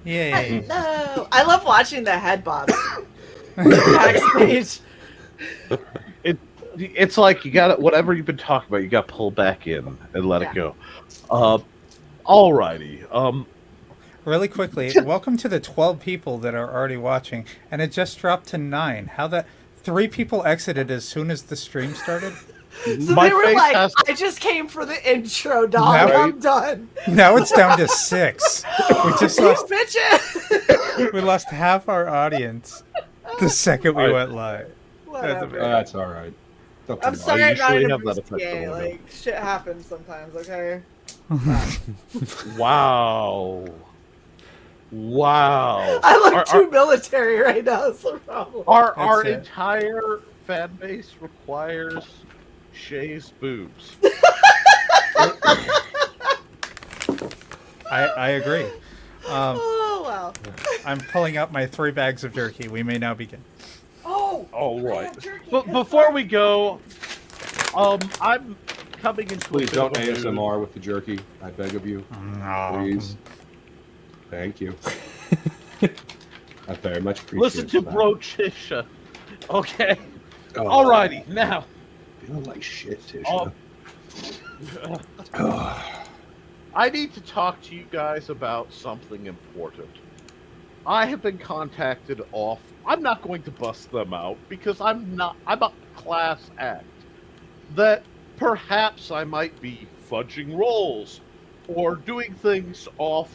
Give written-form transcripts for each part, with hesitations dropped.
Yay. No, I love watching the head bobs backstage. It's like you got whatever you've been talking about, you got to pull back in and let it go. Alrighty. Really quickly, welcome to the 12 people that are already watching, and it just dropped to 9. How that 3 people exited as soon as the stream started? So My they were face like, has- I just came for the intro, dog. Now- I'm done. Now it's down to 6. We just You lost bitches. we lost half our audience the second we went live. Whatever. That's all right. I'm sorry I'm not usually in a have that boost effect gay. a little Like, shit happens sometimes, okay? Wow. Wow. I look Our- too military right now, that's the problem. Our That's it. entire fan base requires Shae's boobs. I agree. Oh, wow. I'm pulling out my 3 bags of jerky. We may now begin. Oh! All I right. have jerky. But before we go, I'm coming into Please a bit of don't a mood. ASMR with the jerky. I beg of you. Please. Thank you. I very much appreciate Listen to that. Bro Tisha. Okay. Oh, Alrighty. Now. Feel like shit, Oh. Tisha. I need to talk to you guys about something important. I have been contacted off. I'm not going to bust them out because I'm a class act. That perhaps I might be fudging rolls or doing things off,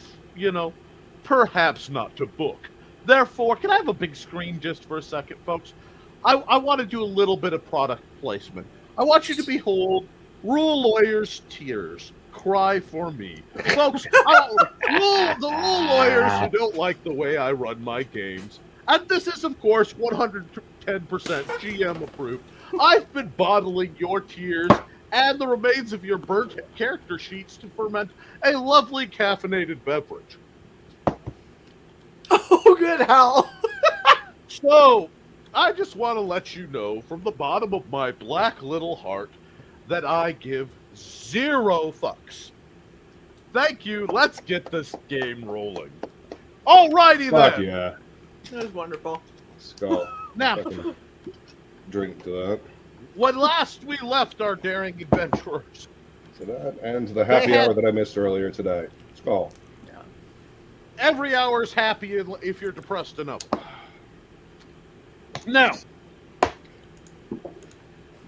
perhaps not to book. Therefore, can I have a big screen just for a second, folks? I want to do a little bit of product placement. I want you to behold Rule Lawyers Tears. Cry for me. Folks, the rule lawyers who don't like the way I run my games. And this is, of course, 110% GM approved. I've been bottling your tears and the remains of your burnt character sheets to ferment a lovely caffeinated beverage. Oh, good hell. So, I just want to let you know from the bottom of my black little heart that I give 0 fucks. Thank you. Let's get this game rolling. Alrighty Fuck then. yeah. That was wonderful. Skull. Now, Fucking drink to that. when last we left our daring adventurers, To that and to the happy hour that I missed earlier today. Skull. every hour's happy if you're depressed enough. Now,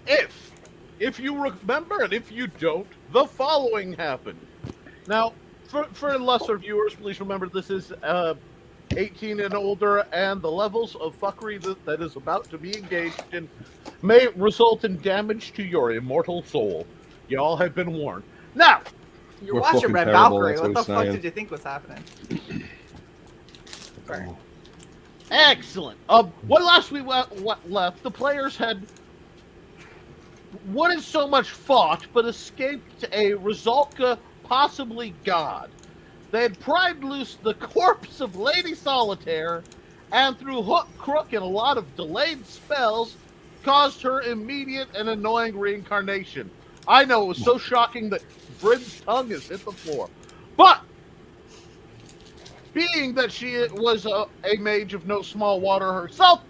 if you remember and if you don't, the following happened. Now, for lesser viewers, please remember this is 18 and older, and the levels of fuckery that is about to be engaged in may result in damage to your immortal soul. Y'all have been warned. Now, You're We're watching fucking Red terrible, Valkyrie. that's What what the he's fuck saying. did you think was happening? Sorry. excellent. When last we left, the players had wouldn't so much fought, but escaped a Rizalka, possibly god. They had pried loose the corpse of Lady Solitaire, and through hook, crook, and a lot of delayed spells, caused her immediate and annoying reincarnation. I know, it was so shocking that Bryn's tongue has hit the floor. But, being that she was a mage of no small water herself,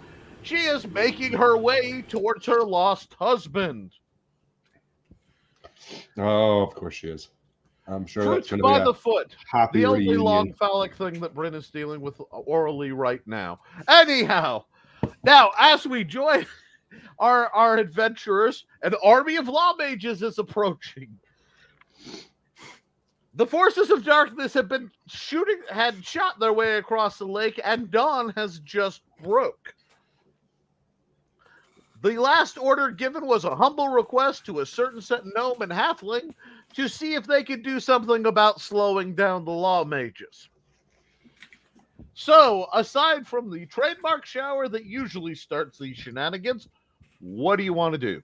she is making her way towards her lost husband. Oh, of course she is. I'm sure that's Fruits going by to the be foot. a happy The only reunion. long phallic thing that Bryn is dealing with orally right now. Anyhow, now as we join our adventurers, an army of law mages is approaching. The forces of darkness had shot their way across the lake, and dawn has just broke. The last order given was a humble request to a certain set gnome and halfling to see if they could do something about slowing down the law mages. So, aside from the trademark shower that usually starts these shenanigans, what do you want to do?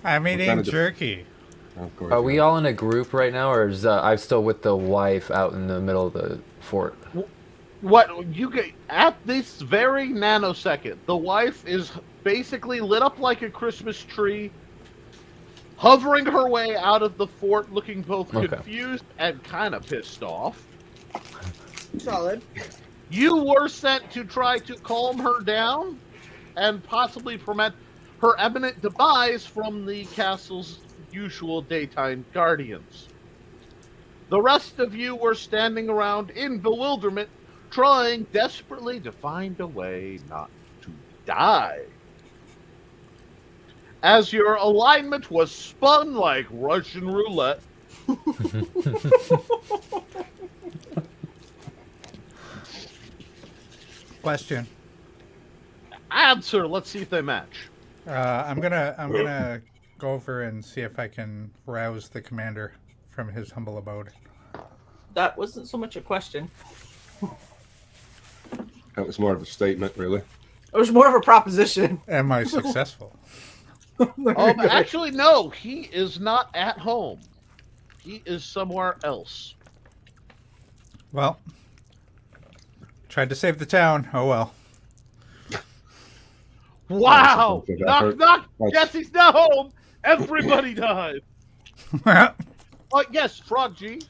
I'm eating kind of jerky. Of course. Are we all in a group right now, or is I'm still with the wife out in the middle of the fort? What you get at this very nanosecond, the wife is basically lit up like a Christmas tree, hovering her way out of the fort, looking both Okay. confused and kind of pissed off. Solid. You were sent to try to calm her down and possibly prevent her imminent demise from the castle's usual daytime guardians. The rest of you were standing around in bewilderment, trying desperately to find a way not to die. As your alignment was spun like Russian roulette, Question. answer. Let's see if they match. I'm gonna go over and see if I can rouse the commander from his humble abode. That wasn't so much a question. That was more of a statement, really. It was more of a proposition. Am I successful? Actually, no. He is not at home. He is somewhere else. Well, tried to save the town. Oh well. Wow! Good Knock, effort. knock! That's- Jesse's not home! Everybody died! Yes, Frog G.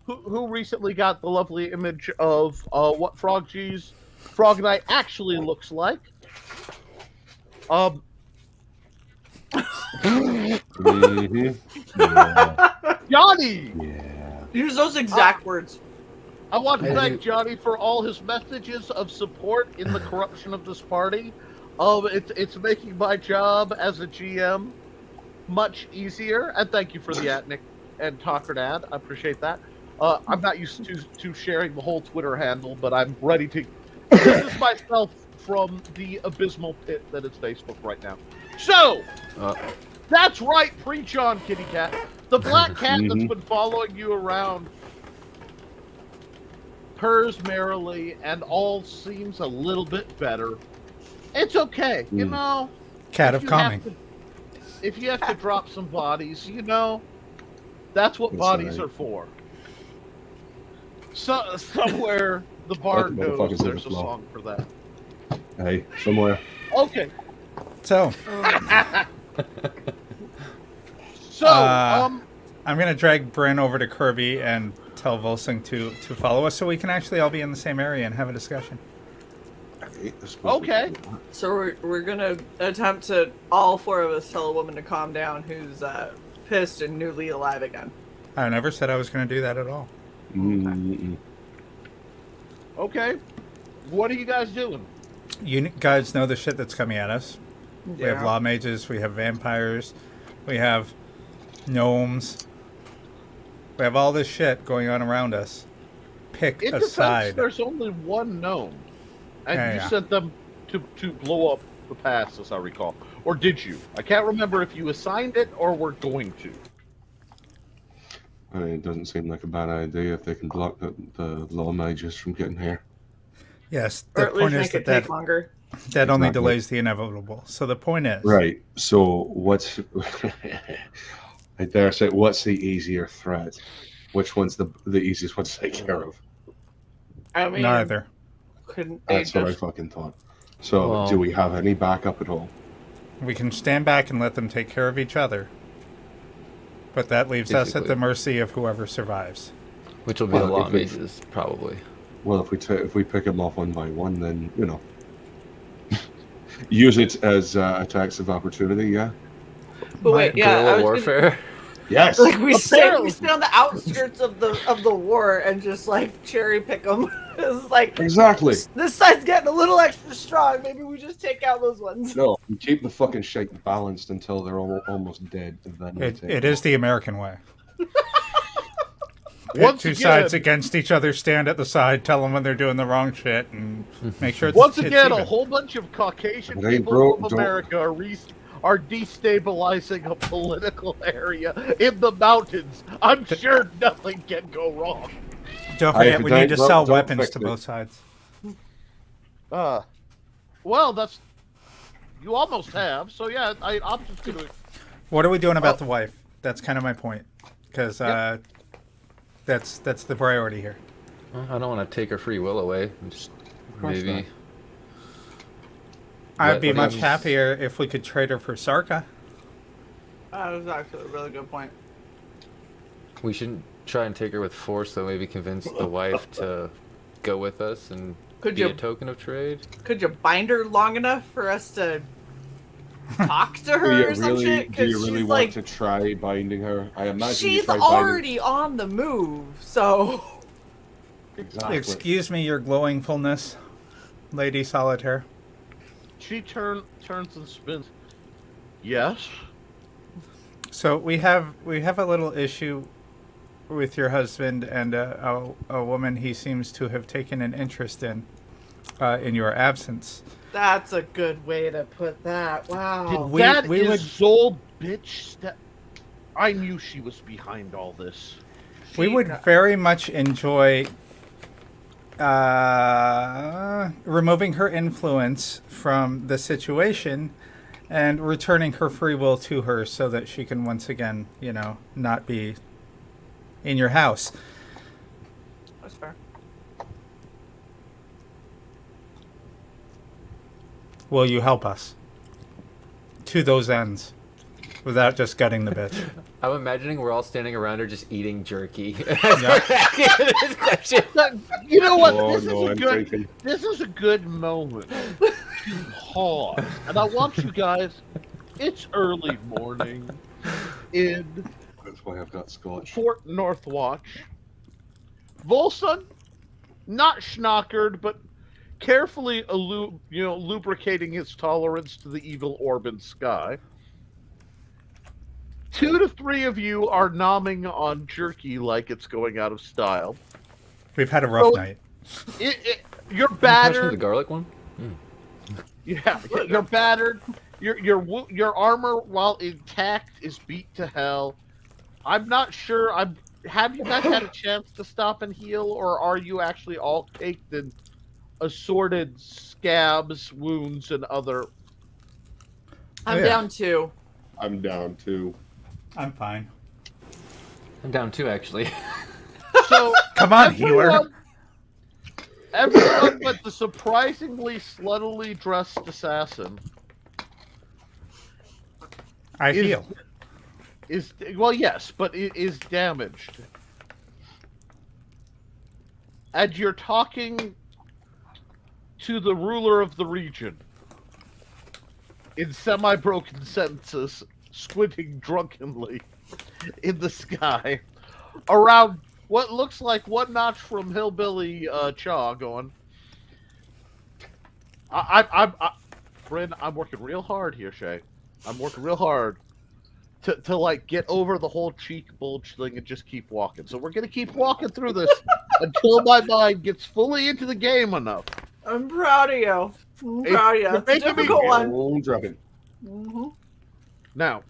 Who recently got the lovely image of what Frog G's Frog Night actually looks like. Mhm. Yeah. Johnny! Yeah. Use those exact words. I want to Hey, thank you- Johnny for all his messages of support in the corruption of this party. It's making my job as a GM much easier, and thank you for the Atnick and Tockert ad. I appreciate that. I'm not used to sharing the whole Twitter handle, but I'm ready to distance myself from the abysmal pit that is Facebook right now. So, that's right, preach on, kitty cat. The black cat that's been following you around purrs merrily, and all seems a little bit better. It's okay, you know. Cat if of you have calming. to- If you have to drop some bodies, you know, that's what That's bodies right. are for. So somewhere the bard Let the knows motherfuckers there's a overflow. song for that. Hey, somewhere. Okay, So so I'm gonna drag Bryn over to Kirby and tell Volsing to follow us so we can actually all be in the same area and have a discussion. Hey, this supposed to be- Okay. So we're gonna attempt to, all four of us, tell a woman to calm down who's pissed and newly alive again. I never said I was gonna do that at all. Mm-mm. okay, what are you guys doing? You guys know the shit that's coming at us. We have law mages, we have vampires, we have gnomes. We have all this shit going on around us. Pick In a defense, side. there's only one gnome, and Yeah, you yeah. sent them to blow up the pass, as I recall, or did you? I can't remember if you assigned it or were going to. I mean, it doesn't seem like a bad idea if they can block the law mages from getting here. Yes, Or the at least point is make it that take longer. that only Exactly. delays the inevitable. So the point is, Right. So what's I dare say what's the easier threat? Which one's the easiest one to take care of? I mean, neither. couldn't they That's what I just... fucking thought. So Well- do we have any backup at all? We can stand back and let them take care of each other. But that leaves us at Basically. the mercy of whoever survives. Which will be the Well, law if we- mages, probably. Well, if we pick them off one by one, then you know, use it as attacks of opportunity. Yeah. But wait, yeah, I Guerrilla was warfare. Yes. Like we stay Apparently. on the outskirts of the war and just like cherry pick them. It's like Exactly. this side's getting a little extra strong. Maybe we just take out those ones. No, you keep the fucking shit balanced until they're almost dead. And then you take It them is the American way. Once Two again- sides against each other, stand at the side, tell them when they're doing the wrong shit, and make sure it's Once it's again, a even. whole bunch of Caucasian It ain't people broke, of don't- America are destabilizing a political area in the mountains. I'm sure nothing can go wrong. Don't Hey, forget, if we it need ain't to broke, sell don't weapons fix to it. both sides. Well, that's you almost have. So yeah, I'm just gonna. What are we doing about Oh. the wife? That's kind of my point, because Yep. that's the priority here. Well, I don't want to take her free will away. Just course maybe. not. I'd be What much happens- happier if we could trade her for Sarka. That was actually a really good point. We shouldn't try and take her with force, though. Maybe convince the wife to go with us and be a token of trade. Could you bind her long enough for us to talk to her or some shit? Do you really she's want like, to try binding her? I imagine you she's tried already on the move, so. Exactly. Excuse me, your glowing fullness, Lady Solitaire. She turns and spins. Yes. So we have a little issue with your husband and a woman he seems to have taken an interest in your absence. That's a good way to put that. Wow. We would- Zol bitch. I knew she was behind all this. We would very much enjoy removing her influence from the situation and returning her free will to her so that she can once again, not be in your house. That's fair. Will you help us to those ends without just gutting the bitch? I'm imagining we're all standing around her just eating jerky. You know what? Oh, no, I'm drinking. This is a good moment to pause, and I want you guys. It's early morning in That's why I've got scotch. Fort Northwatch. Volson, not schnockered, but carefully lubricating his tolerance to the evil orb in sky. 2 to 3 of you are nomming on jerky like it's going out of style. We've had a rough night. You're The battered. garlic one? Yeah, you're battered. Your armor, while intact, is beat to hell. I'm not sure. Have you guys had a chance to stop and heal, or are you actually all caked in assorted scabs, wounds, and other? I'm down 2. I'm down too. I'm fine. I'm down 2, actually. So Come on, healer. Everyone but the surprisingly sluttily dressed assassin I heal. is well, yes, but it is damaged. And you're talking to the ruler of the region in semi-broken sentences, squinting drunkenly in the sky around what looks like one notch from Hillbilly Chaw going, Bryn, I'm working real hard here, Shae. I'm working real hard to like get over the whole cheek bulge thing and just keep walking. So we're gonna keep walking through this until my mind gets fully into the game enough. I'm proud of you. I'm proud of you. It's a making me difficult one. Oh, dropping. Mm-hmm. Now,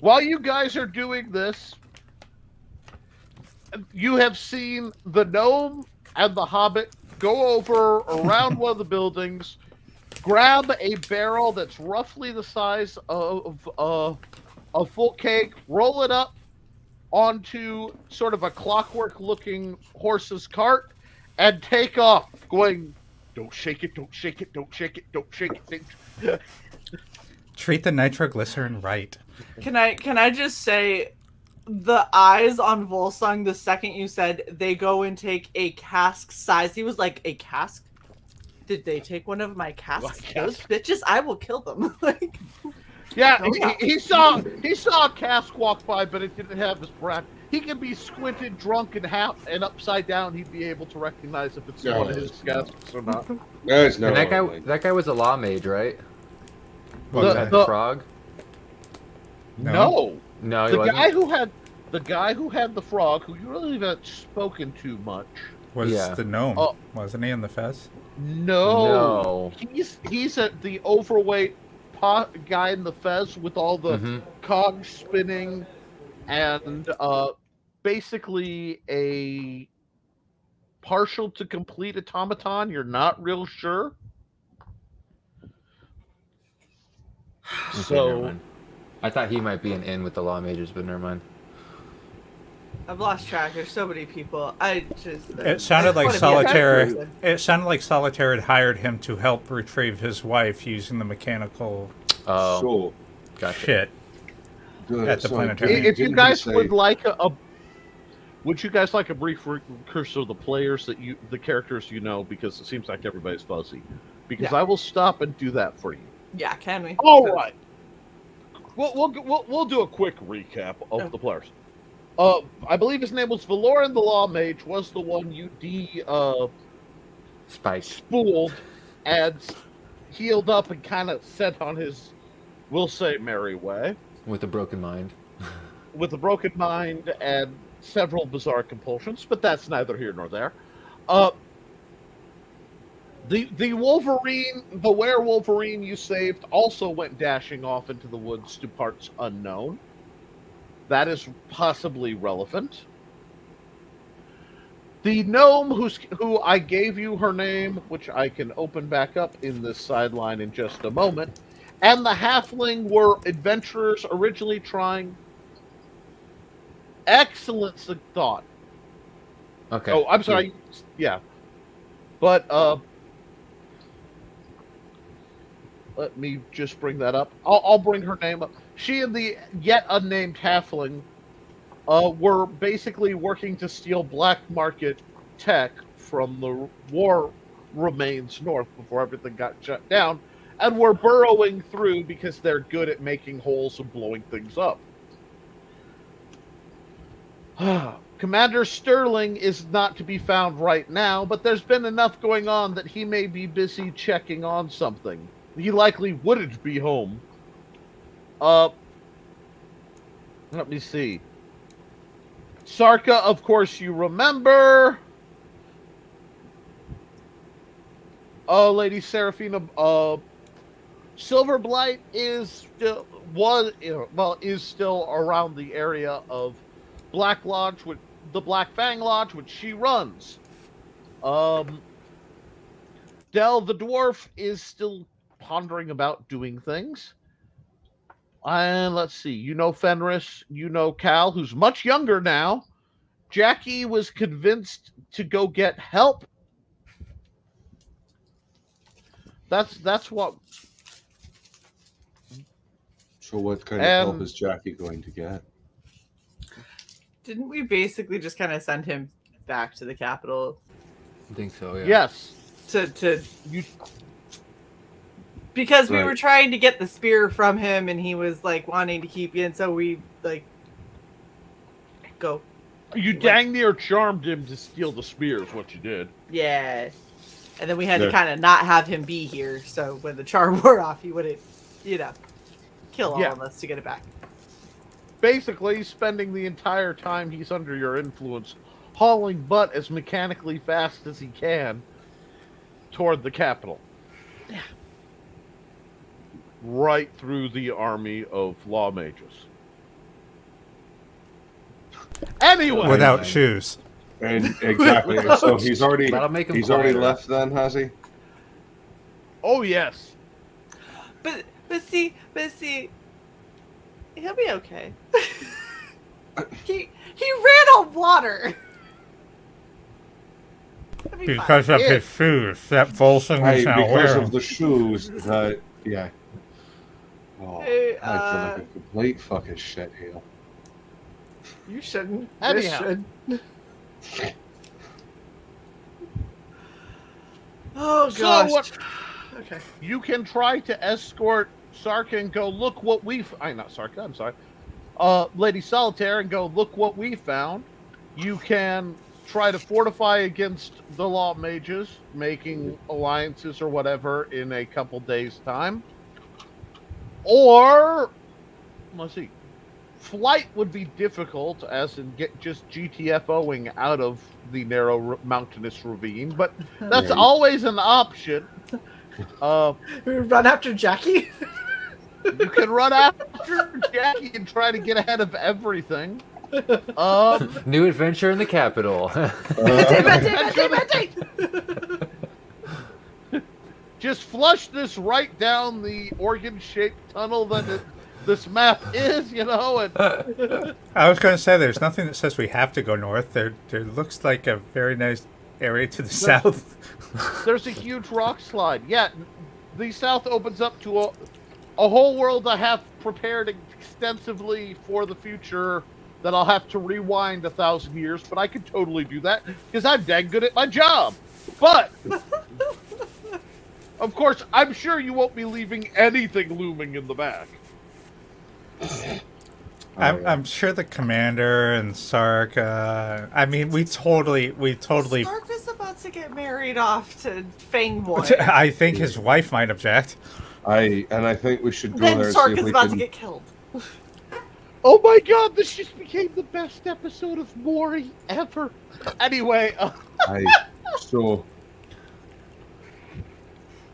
while you guys are doing this, you have seen the gnome and the hobbit go over around one of the buildings, grab a barrel that's roughly the size of a full cake, roll it up onto sort of a clockwork-looking horse's cart, and take off, going, "Don't shake it, don't shake it, don't shake it, don't shake it." Treat the nitroglycerin right. Can I just say, the eyes on Volsung the second you said they go and take a cask size, he was like, a cask? Did they take one of my casks? Those bitches, I will kill them. Like, Yeah, he saw a cask walk by, but it didn't have his breath. He can be squinted, drunk, and upside down. He'd be able to recognize if it's one of his casks or not. There's no. And that guy was a law mage, right? Well, The frog? No. No, he The wasn't. guy who had the frog, who you really haven't spoken to much. was Yeah. the gnome, Oh. wasn't he, in the fez? No. He's the overweight guy in the fez with all the cogs spinning, and basically a partial to complete automaton. You're not real sure. Okay, never So mind. I thought he might be an in with the law mages, but never mind. I've lost track. There's so many people. It sounded like What a Solitaire. person. It sounded like Solitaire had hired him to help retrieve his wife using the mechanical Oh, So, gotcha. shit. At the So planetarium. If you didn't he guys say- would like would you guys like a brief recursion of the players the characters you know, because it seems like everybody's fuzzy. Because Yeah. I will stop and do that for you. Yeah, can we? All right. We'll do a quick recap of the players. I believe his name was Valoran the Law Mage, was the one you Spike. spooled and healed up and kind of set on his, we'll say, merry way. With a broken mind. With a broken mind and several bizarre compulsions, but that's neither here nor there. The Wolverine, the were-Wolverine you saved also went dashing off into the woods to parts unknown. That is possibly relevant. The gnome who I gave you her name, which I can open back up in this sideline in just a moment, and the halfling were adventurers originally trying. Excellent thought. Okay. Oh, I'm sorry. Yeah. But, let me just bring that up. I'll bring her name up. She and the yet unnamed halfling were basically working to steal black market tech from the war remains north before everything got shut down, and were burrowing through because they're good at making holes and blowing things up. Commander Sterling is not to be found right now, but there's been enough going on that he may be busy checking on something. He likely wouldn't be home. Let me see. Sarka, of course, you remember. Lady Seraphina, Silverblight is still around the area of Black Lodge, with the Black Fang Lodge, which she runs. Del the dwarf is still pondering about doing things. And let's see, you know Fenris, you know Cal, who's much younger now. Jackie was convinced to go get help. That's what. So what kind of help is Jackie going to get? Didn't we basically just kind of send him back to the capital? I think so, yeah. Yes. Because we Right. were trying to get the spear from him, and he was like wanting to keep you, and so we like go. You dang near charmed him to steal the spear is what you did. Yeah. And then we had to Yeah. kind of not have him be here, so when the charm wore off, he wouldn't, kill all of us to get it back. Basically, spending the entire time he's under your influence, hauling butt as mechanically fast as he can toward the capital. Yeah. Right through the army of law mages. Anyway, Without shoes. And exactly. And so he's already That'll make him already quieter. left then, has he? oh yes, But see, he'll be okay. he ran on water. He'll be fine. Because of his shoes that Volsung Hey, is now because wearing. of the shoes that yeah. Oh, Hey, I feel like a complete fucking shitheel. You shouldn't. Anyhow. This should. Oh So gosh. what- Okay. you can try to escort Sarka and go look what not Sarka, I'm sorry. Lady Solitaire and go look what we found. You can try to fortify against the law mages, making alliances or whatever in a couple days' time. Or let's see. Flight would be difficult, as in get just GTFOing out of the narrow mountainous ravine, but that's Right. always an option. Run after Jackie. You can run after Jackie and try to get ahead of everything. New adventure in the capital. Just flush this right down the organ-shaped tunnel that this map is, and I was going to say, there's nothing that says we have to go north. There looks like a very nice area to the south. there's a huge rock slide. Yeah, the south opens up to a whole world I have prepared extensively for the future that I'll have to rewind 1,000 years, but I can totally do that because I'm dang good at my job. But, of course, I'm sure you won't be leaving anything looming in the back. I'm sure the commander and Sark. I mean, we totally. Stark is about to get married off to Fang Boy. I think his wife might object. I think we should go Then there and Sark see if is we about can. to get killed. Oh my god, this just became the best episode of Maury ever. Anyway,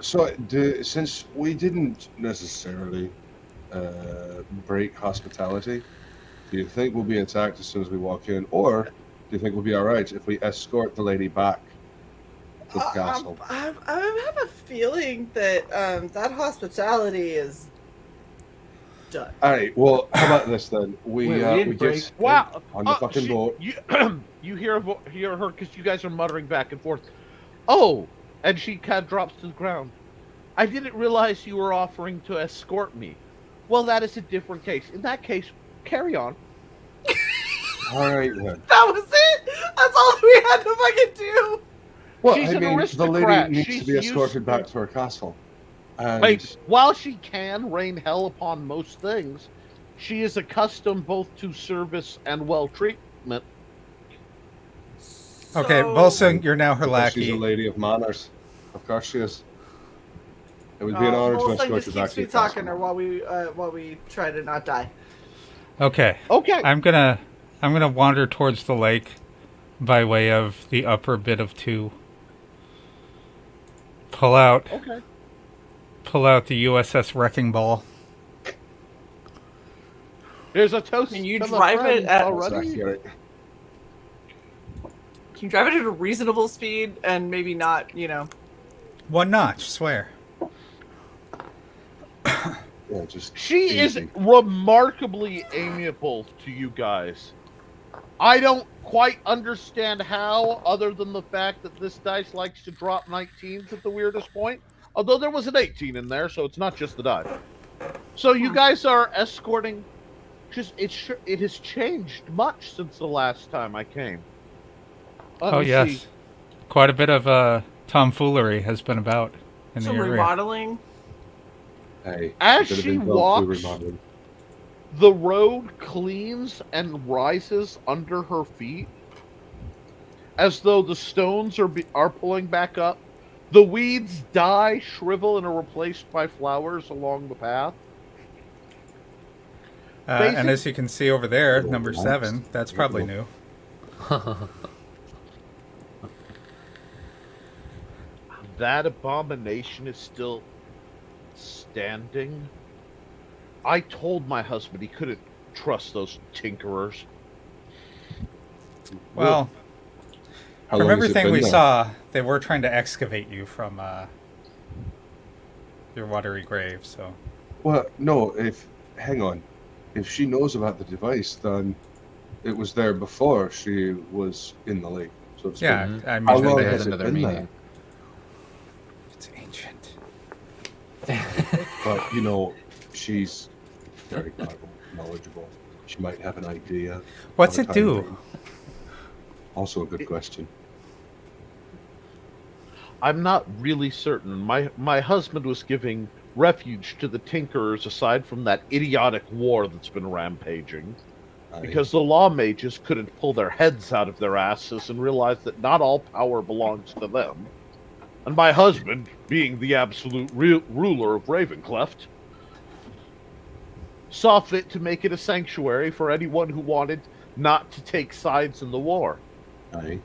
Since we didn't necessarily break hospitality, do you think we'll be attacked as soon as we walk in, or do you think we'll be all right if we escort the lady back to the castle? I have a feeling that that hospitality is done. All right. Well, how about this then? We didn't break. get wow. on the fucking boat. You hear her because you guys are muttering back and forth. Oh, and she kind of drops to the ground. I didn't realize you were offering to escort me. Well, that is a different case. In that case, carry on. All right then. That was it. That's all we had to fucking do. Well, She's I an mean, the aristocrat. lady needs She's to be used escorted back to- to her castle. And Like, while she can rain hell upon most things, she is accustomed both to service and well treatment. Okay, So- Volsung, you're now her because she's a lackey. lady of manners. Of course she is. It would be an honor to Volsung escort just you back keeps to me your talking castle. her while we try to not die. Okay, Okay. I'm gonna wander towards the lake by way of the upper bit of 2. Pull out Okay. the USS Wrecking Ball. There's a toast. Can you to the drive it friends at- That's already? accurate. Can you drive it at a reasonable speed and maybe not, 1 notch, swear. Yeah, just She is easy. remarkably amiable to you guys. I don't quite understand how, other than the fact that this dice likes to drop 19s at the weirdest point. Although there was an 18 in there, so it's not just the die. So you guys are escorting. It has changed much since the last time I came. Let Oh me yes, see. quite a bit of tomfoolery has been about in the some area. remodeling. Hey, As it could have she been built through walks- remodeling. The road cleans and rises under her feet, as though the stones are pulling back up. The weeds die, shrivel, and are replaced by flowers along the path. And as you can see over there, Little number relaxed. 7, that's probably new. That abomination is still standing. I told my husband he couldn't trust those tinkerers. Well, How from long has it everything been we there? saw, they were trying to excavate you from your watery grave, so... Well, no. Hang on. If she knows about the device, then it was there before she was in the lake. So it's Yeah, been- I How mean, long they- has it another been meaning. there? it's ancient. But she's very knowledgeable. She might have an idea. What's of it a do? kind thing. Also a good question. I'm not really certain. My husband was giving refuge to the tinkerers aside from that idiotic war that's been rampaging. Because the law mages couldn't pull their heads out of their asses and realize that not all power belongs to them. And my husband, being the absolute ruler of Ravencleft, saw fit to make it a sanctuary for anyone who wanted not to take sides in the war. Aye.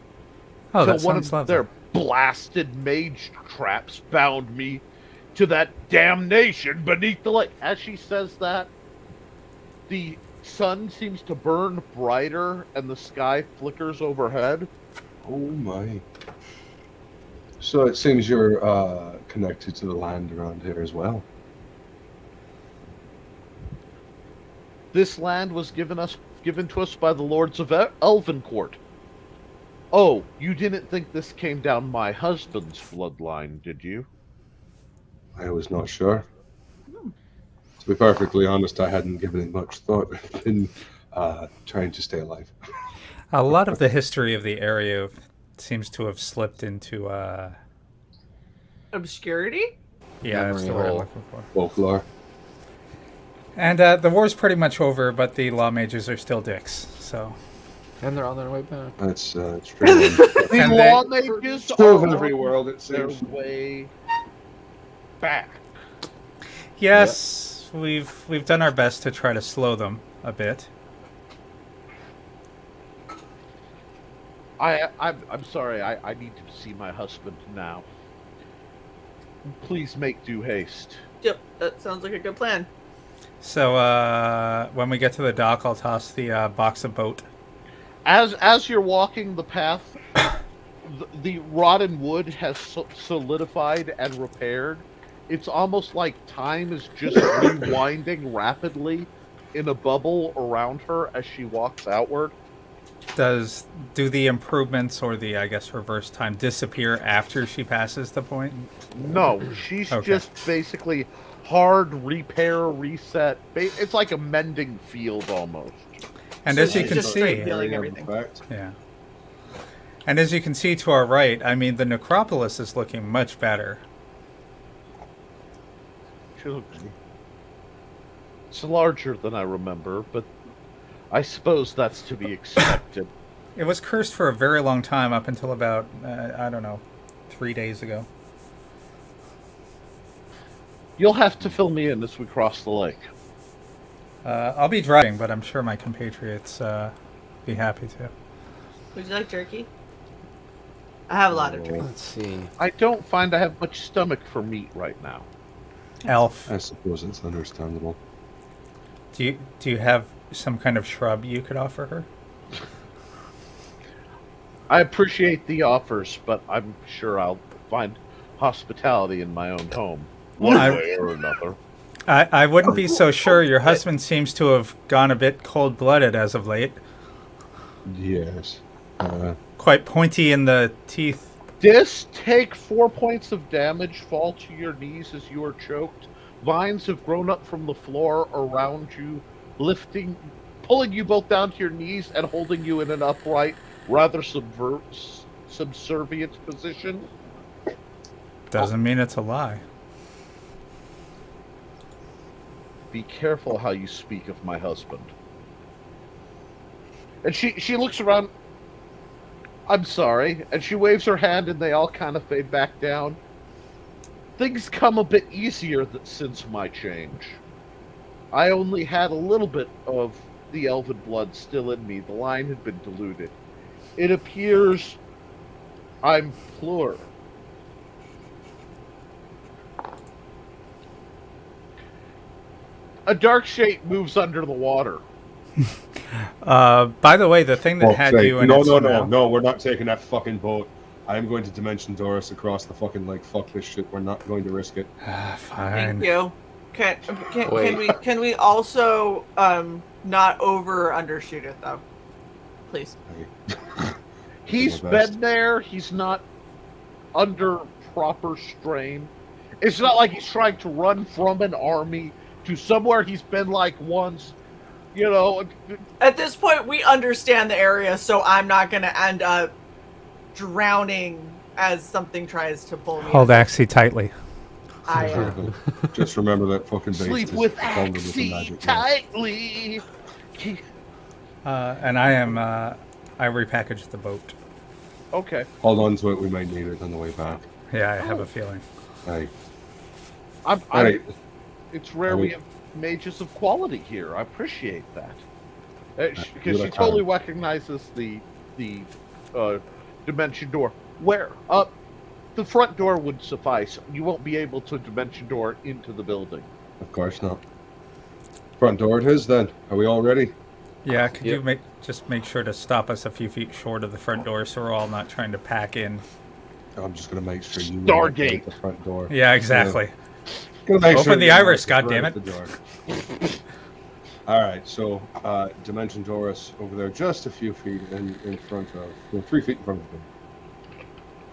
Oh, Till that one sounds of lovely. their blasted mage traps bound me to that damnation beneath the lake. As she says that, the sun seems to burn brighter and the sky flickers overhead. Oh my. So it seems you're connected to the land around here as well. This land was given to us by the lords of Elvencourt. Oh, you didn't think this came down my husband's bloodline, did you? I was not sure. To be perfectly honest, I hadn't given it much thought. I've been trying to stay alive. A lot of the history of the area seems to have slipped into, Obscurity? yeah, that's the Memory word I'm hole. looking for. Folklore. And the war's pretty much over, but the law mages are still dicks. So And they're on their way back. That's true. The And law mages True of are every on world, it their seems. way back. yes, we've done our best to try to slow them a bit. I'm sorry. I need to see my husband now. Please make due haste. Yep, that sounds like a good plan. So when we get to the dock, I'll toss the box of boat. As you're walking the path, the rotten wood has solidified and repaired. It's almost like time is just rewinding rapidly in a bubble around her as she walks outward. Do the improvements or the, I guess, reverse time disappear after she passes the point? No, she's Okay. just basically hard repair, reset. It's like a mending field almost. And So as you she's can just straight see, healing Area of everything. effect. yeah. And as you can see to our right, I mean, the necropolis is looking much better. It's larger than I remember, but I suppose that's to be expected. It was cursed for a very long time, up until about, I don't know, 3 days ago. You'll have to fill me in as we cross the lake. I'll be driving, but I'm sure my compatriots be happy to. Would you like jerky? I have a lot of jerky. Let's see. I don't find I have much stomach for meat right now. Elf, I suppose it's understandable. do you have some kind of shrub you could offer her? I appreciate the offers, but I'm sure I'll find hospitality in my own home, one I- way or another. I wouldn't be so sure. Your husband seems to have gone a bit cold-blooded as of late. Yes. Quite pointy in the teeth. Take 4 points of damage, fall to your knees as you are choked. Vines have grown up from the floor around you, pulling you both down to your knees and holding you in an upright, rather subservient position. Doesn't mean it's a lie. Be careful how you speak of my husband. And she looks around. I'm sorry. And she waves her hand and they all kind of fade back down. Things come a bit easier since my change. I only had a little bit of the elven blood still in me. The line had been diluted. It appears I'm Plur. A dark shape moves under the water. By the way, the thing that had you in no, its no, mouth- no, we're not taking that fucking boat. I'm going to Dimension Doris across the fucking lake. Fuck this shit. We're not going to risk it. Fine. Thank you. Wait. Can we also not over or undershoot it though? Please. He's my best. been there. He's not under proper strain. It's not like he's trying to run from an army to somewhere he's been like once. You know, At this point, we understand the area, so I'm not going to end up drowning as something tries to pull me. Hold in. Axie tightly. Just remember that fucking base sleep is with bonded with the Axie magic net. tightly. And I am. I repackaged the boat. Okay. Hold on to it. We might need it on the way back. Yeah, I have a feeling. Aye. I'm it's rare I we mean- have mages of quality here. I appreciate that. Because do she that totally time. recognizes the dimension door. Where? The front door would suffice. You won't be able to dimension door into the building. Of course not. Front door it is then. Are we all ready? Yeah, could you Yep. just make sure to stop us a few feet short of the front door, so we're all not trying to pack in. I'm just going to make sure you Stargate. at the front door. Yeah, exactly. Gonna make Open the you iris, right goddammit. at the door. All right, so Dimension Doris over there, just a few feet in front of, 3 feet in front of them.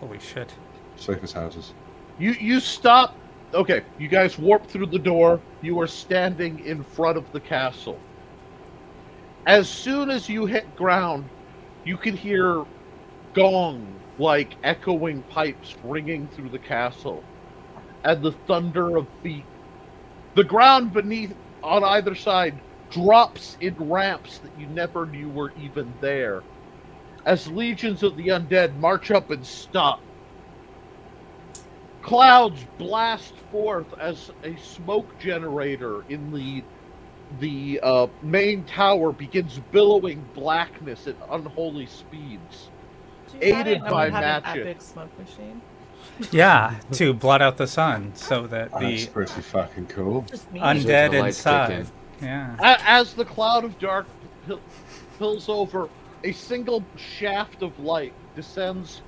Holy shit. Safe as houses. You stop Okay, you guys warp through the door. You are standing in front of the castle. As soon as you hit ground, you can hear gong-like echoing pipes ringing through the castle, and the thunder of feet. The ground beneath, on either side, drops in ramps that you never knew were even there, as legions of the undead march up and stop. Clouds blast forth as a smoke generator in the main tower begins billowing blackness at unholy speeds. Aided by magic. An epic smoke machine. Yeah, to blot out the sun so that That's the pretty fucking cool. Just me. undead The lights kick inside. in. Yeah. As the cloud of dark pills over, a single shaft of light descends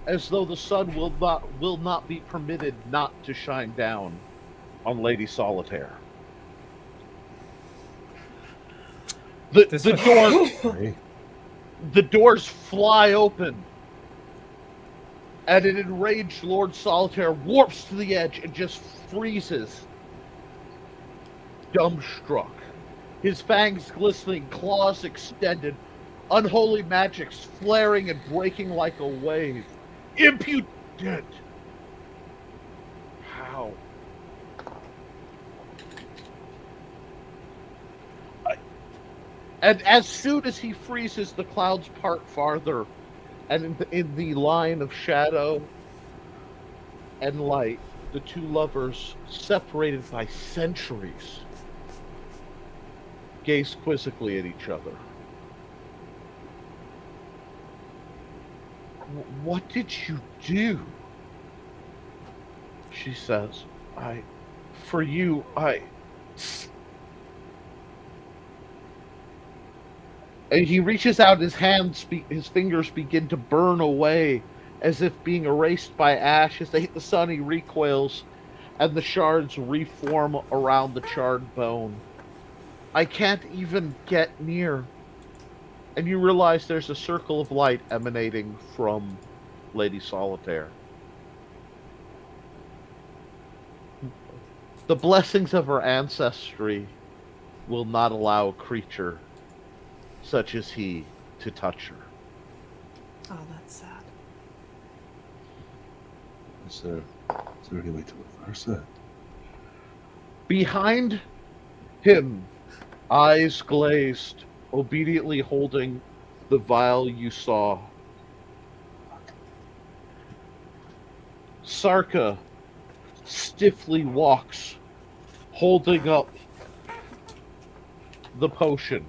as though the sun will not be permitted not to shine down on Lady Solitaire. The doors fly open, and an enraged Lord Solitaire warps to the edge and just freezes, dumbstruck. His fangs glistening, claws extended, unholy magics flaring and breaking like a wave. Impudent! How? And as soon as he freezes, the clouds part farther, and in the line of shadow and light, the two lovers, separated by centuries, gaze quizzically at each other. What did you do? She says, for you, And he reaches out his hands, his fingers begin to burn away as if being erased by ash. As they hit the sun, he recoils, and the shards reform around the charred bone. I can't even get near. And you realize there's a circle of light emanating from Lady Solitaire. The blessings of her ancestry will not allow a creature such as he to touch her. Oh, that's sad. Is there any way to reverse that? Behind him, eyes glazed, obediently holding the vial you saw, Sarka stiffly walks, holding up the potion.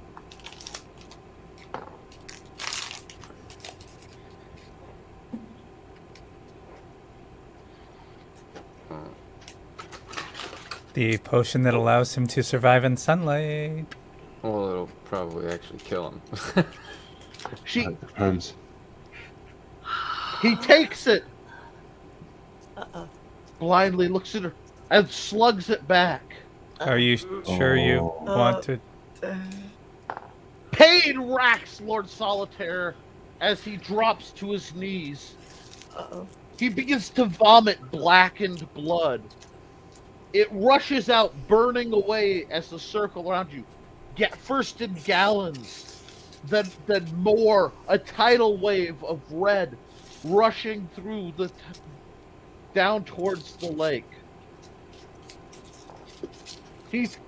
The potion that allows him to survive in sunlight. Well, it'll probably actually kill him. That depends. He takes it, Uh-oh. blindly looks at her, and slugs it back. Are you sure you want to? Pain racks Lord Solitaire as he drops to his knees. Uh-oh. He begins to vomit blackened blood. It rushes out, burning away as the circle around you get first in gallons, then more, a tidal wave of red rushing through down towards the lake. His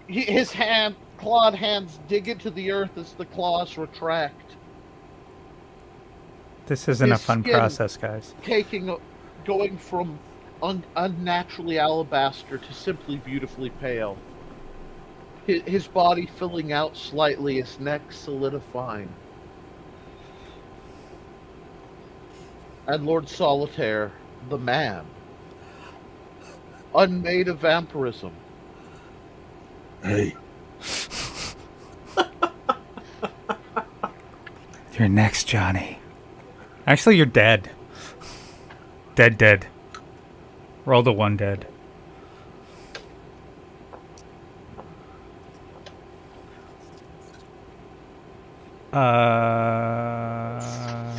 clawed hands dig into the earth as the claws retract. This isn't a His fun skin process, guys. Going from unnaturally alabaster to simply beautifully pale. His body filling out slightly, his neck solidifying. And Lord Solitaire, the man, unmade of vampirism. Hey, You're next, Johnny. Actually, you're dead. Dead. Roll the one dead.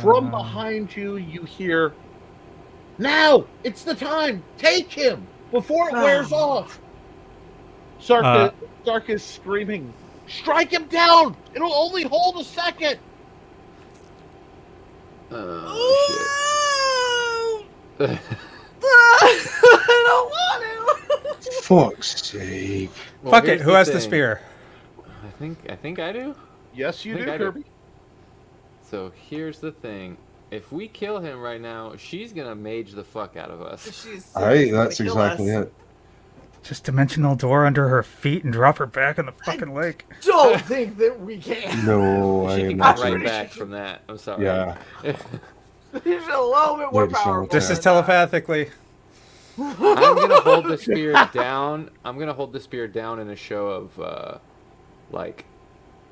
From behind you, you hear, "Now! It's the time! Take him! Before it wears off. Sarka is screaming, "Strike him down! It'll only hold a second." Oh shit. I don't want to. Fuck's sake. Well, Fuck it. here's Who has the spear? I think I do. Yes, you I think do, I do. Kirby. So here's the thing. If we kill him right now, she's gonna mage the fuck out of us. She's Aye, gonna that's kill exactly us. it. Just dimensional door under her feet and drop her back in the fucking lake. Don't think that we can. No, I She can am come not. right back from that. I'm sorry. Yeah. He's a little bit more Lady powerful. Solitaire. This is telepathically. I'm gonna hold the spear down. I'm gonna hold the spear down in a show of like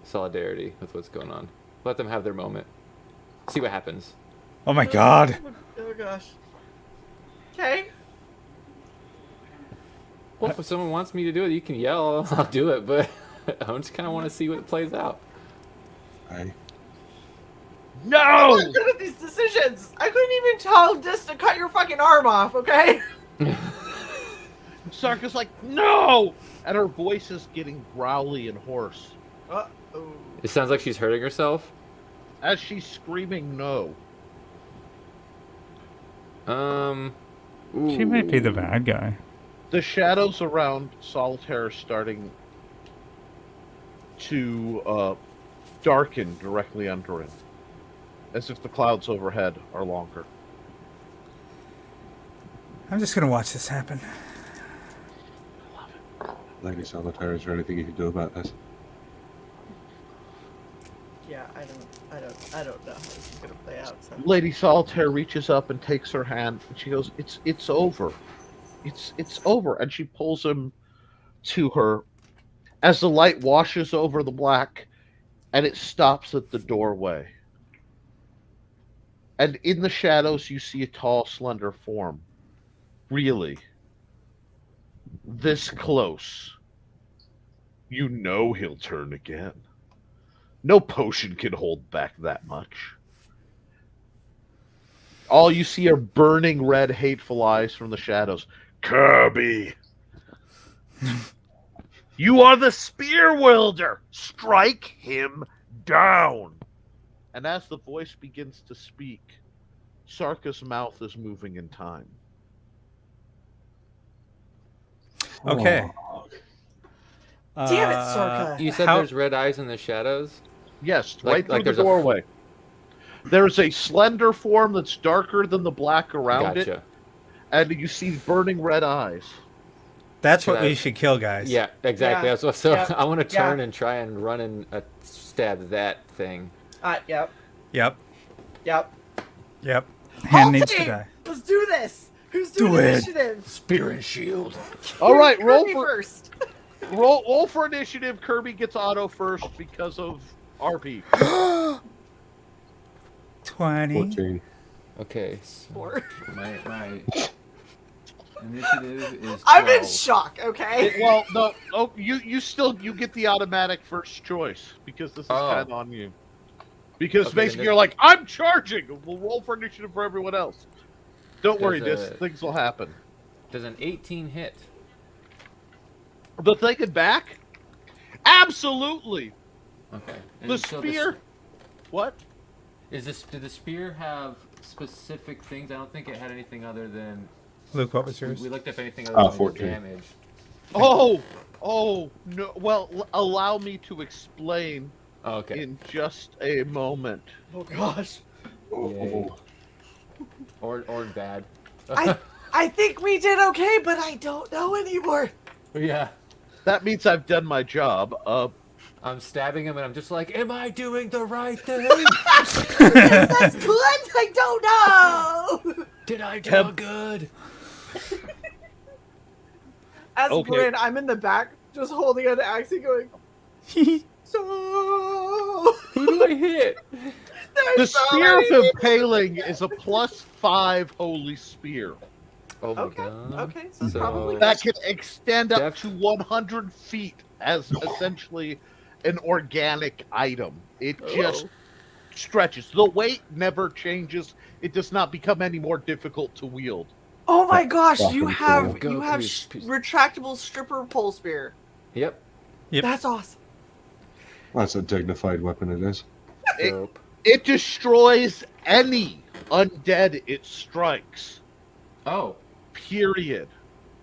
solidarity with what's going on. Let them have their moment. See what happens. Oh my god. Oh gosh. Okay. Well, if someone wants me to do it, you can yell. I'll do it. But I just kind of want to see what plays out. Aye. No! I'm good at these decisions. I couldn't even tell Dis to cut your fucking arm off, okay? Sarka's like, "No!" And her voice is getting growly and hoarse Uh-oh. It sounds like she's hurting herself. as she's screaming no. She might be the bad guy. The shadows around Solitaire are starting to darken directly under him, as if the clouds overhead are longer. I'm just gonna watch this happen. Lady Solitaire, is there anything you can do about this? Yeah, I don't know how this is gonna play out. So. Lady Solitaire reaches up and takes her hand, and she goes, "It's over. It's over." And she pulls him to her as the light washes over the black, and it stops at the doorway. And in the shadows, you see a tall, slender form. Really, this close, you know he'll turn again. No potion can hold back that much. All you see are burning red, hateful eyes from the shadows. "Kirby! You are the spear wielder! Strike him down!" And as the voice begins to speak, Sarka's mouth is moving in time. Okay. Damn it, Sarka. You said How- there's red eyes in the shadows. Yes, Like- right through like the there's a doorway. There's a slender form that's darker than the black around it, Gotcha. and you see burning red eyes. That's what Should I- we should kill, guys. Yeah, exactly. Yeah. So Yep. I want to turn Yeah. and try and run and stab that thing. Yep. Yep. Yep. Yep. Hand Whole needs to team, die. Let's do this. Who's doing Do it. initiative? Spear and shield. All right, roll Kirby for first. roll for initiative. Kirby gets auto first because of RP. 20. 14. Okay. Four. My initiative is 12. I'm in shock. Okay. Well, no, you get the automatic first choice because this is Oh. kind of on you. Because Okay, basically then- you're like, "I'm charging." We'll roll for initiative for everyone else. Don't worry, Does, this things will happen. Does an 18 hit? The thing in back, absolutely. Okay. The And so spear. What? Did the spear have specific things? I don't think it had anything other than. Luke, what was yours? We looked up anything other than the 14. damage. Oh no. Well, allow me to explain Oh, okay. in just a moment. Oh gosh. Yay. Or bad. I think we did okay, but I don't know anymore. Yeah. That means I've done my job. I'm stabbing him and I'm just like, am I doing the right thing? That's good. I don't know. Did I do Heb- good? As Okay. Bryn, I'm in the back, just holding an axe and going. So. Who do I hit? The There's so spear of many- impaling is a +5 holy spear Oh my Okay. god. Okay. So, it's So- probably that can extend up Def- to 100 feet as essentially an organic item. It just stretches. The weight never changes. It does not become any more difficult to wield. Oh my gosh, you Fucking have cool. you Go, have please. retractable stripper pole spear. Yep. Yep. That's awesome. That's a dignified weapon it is. Dope. It destroys any undead it strikes. Oh, Period.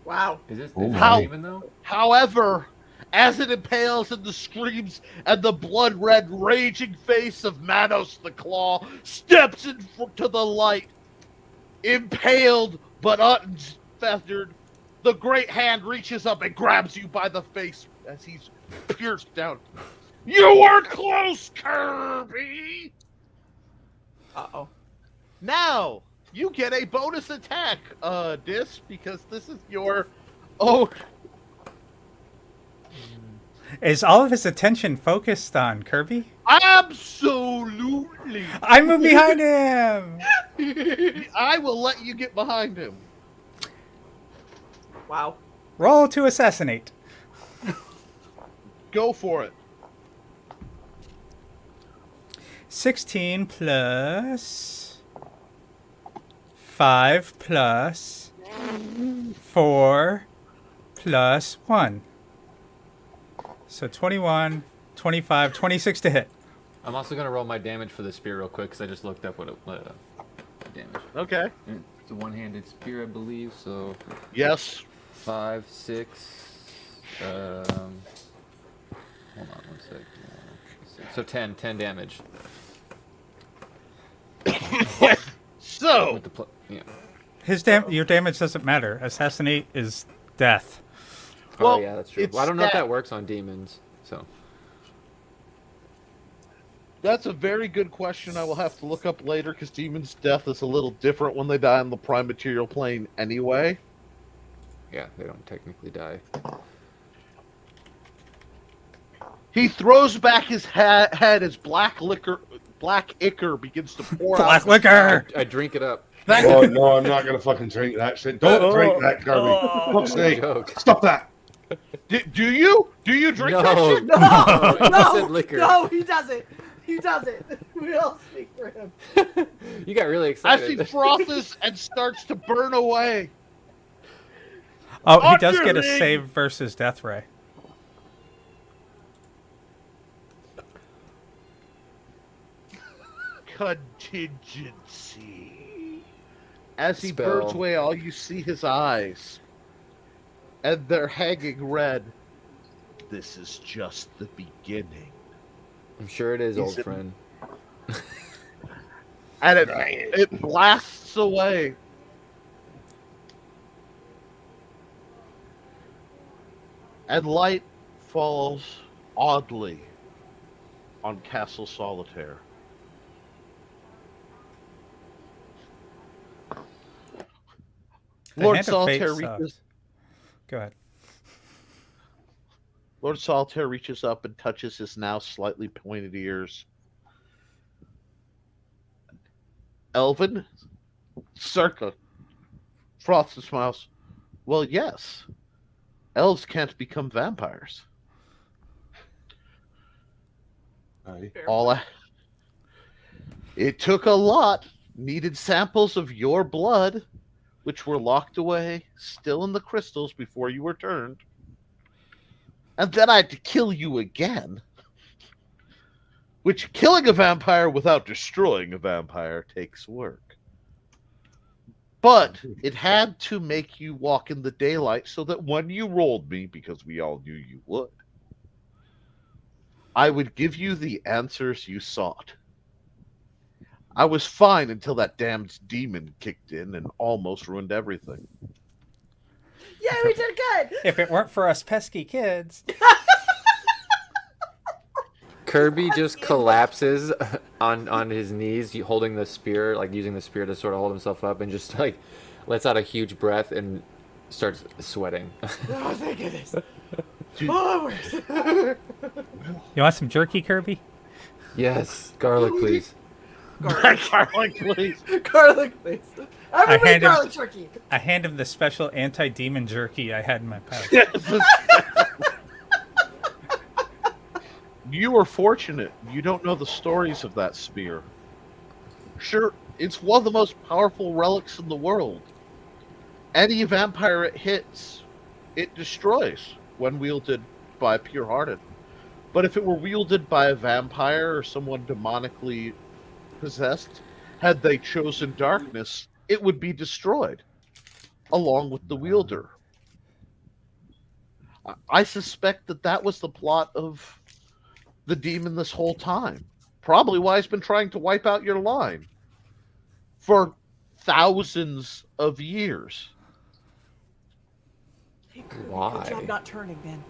Wow. is this Oh is my. it even though? However, as it impales in the screams and the blood-red, raging face of Manos the Claw steps into the light, impaled but unfeathered, the great hand reaches up and grabs you by the face as he's pierced down. You were close, Kirby! Uh-oh. Now, you get a bonus attack, Dis, because this is your... Oh, Is all of his attention focused on Kirby? absolutely! I move behind him! I will let you get behind him. Wow. Roll to assassinate. Go for it. 16 plus 5 plus 4 plus 1. So 21, 25, 26 to hit. I'm also gonna roll my damage for the spear real quick because I just looked up what damage. Okay. It's a one-handed spear, I believe. So Yes. 5, 6. Hold on one sec. So 10 damage. So, With the yeah. Your damage doesn't matter. Assassinate is death. Well, Oh yeah, that's true. it's Well, I don't know if that- that works on demons. So that's a very good question. I will have to look up later because Demon's death is a little different when they die on the prime material plane anyway. yeah, they don't technically die. He throws back his head as black ichor begins to pour Black out. liquor! I drink it up. Oh, no, I'm not going to fucking drink that shit. Don't drink that, Kirby. Fuck's sake. Joke. Stop that. Do you? Do you drink that No, shit? No! I No! said liquor. No, he doesn't. He doesn't. We all speak for him. You got really As he excited. frothes and starts to burn away. Oh, he does get a Underling! save versus death ray. Contingency. As he Spell. burns away, all you see his eyes. And they're hanging red. This is just the beginning. I'm sure it is, He's old in- friend. And it blasts away. And light falls oddly on Castle Solitaire. The Lord Hand of Fate Solitaire reaches. sucks. Go ahead. Lord Solitaire reaches up and touches his now slightly pointed ears. Elvin? Circa. Froths and smiles. Well, yes. Elves can't become vampires. Aye. It took a lot. Needed samples of your blood, which were locked away, still in the crystals before you were turned. And then I had to kill you again. Which, killing a vampire without destroying a vampire takes work. But it had to make you walk in the daylight so that when you rolled me, because we all knew you would, I would give you the answers you sought. I was fine until that damned demon kicked in and almost ruined everything. Yeah, we did good. If it weren't for us pesky kids. Kirby just collapses on his knees, holding the spear, like using the spear to sort of hold himself up, and just like lets out a huge breath and starts sweating. Oh, thank goodness. Oh, You want some jerky, Kirby? Yes, garlic, please. Garlic, please. garlic, please. Everybody hand him- garlic turkey. I hand him the special anti-demon jerky I had in my pouch. You were fortunate. You don't know the stories of that spear. Sure, it's one of the most powerful relics in the world. Any vampire it hits, it destroys when wielded by Pure-Hearted. But if it were wielded by a vampire or someone demonically possessed, had they chosen darkness, it would be destroyed, along with the wielder. I suspect that was the plot of the demon this whole time. Probably why he's been trying to wipe out your line for thousands of years. Hey, Kirby, Why? good job not turning, man.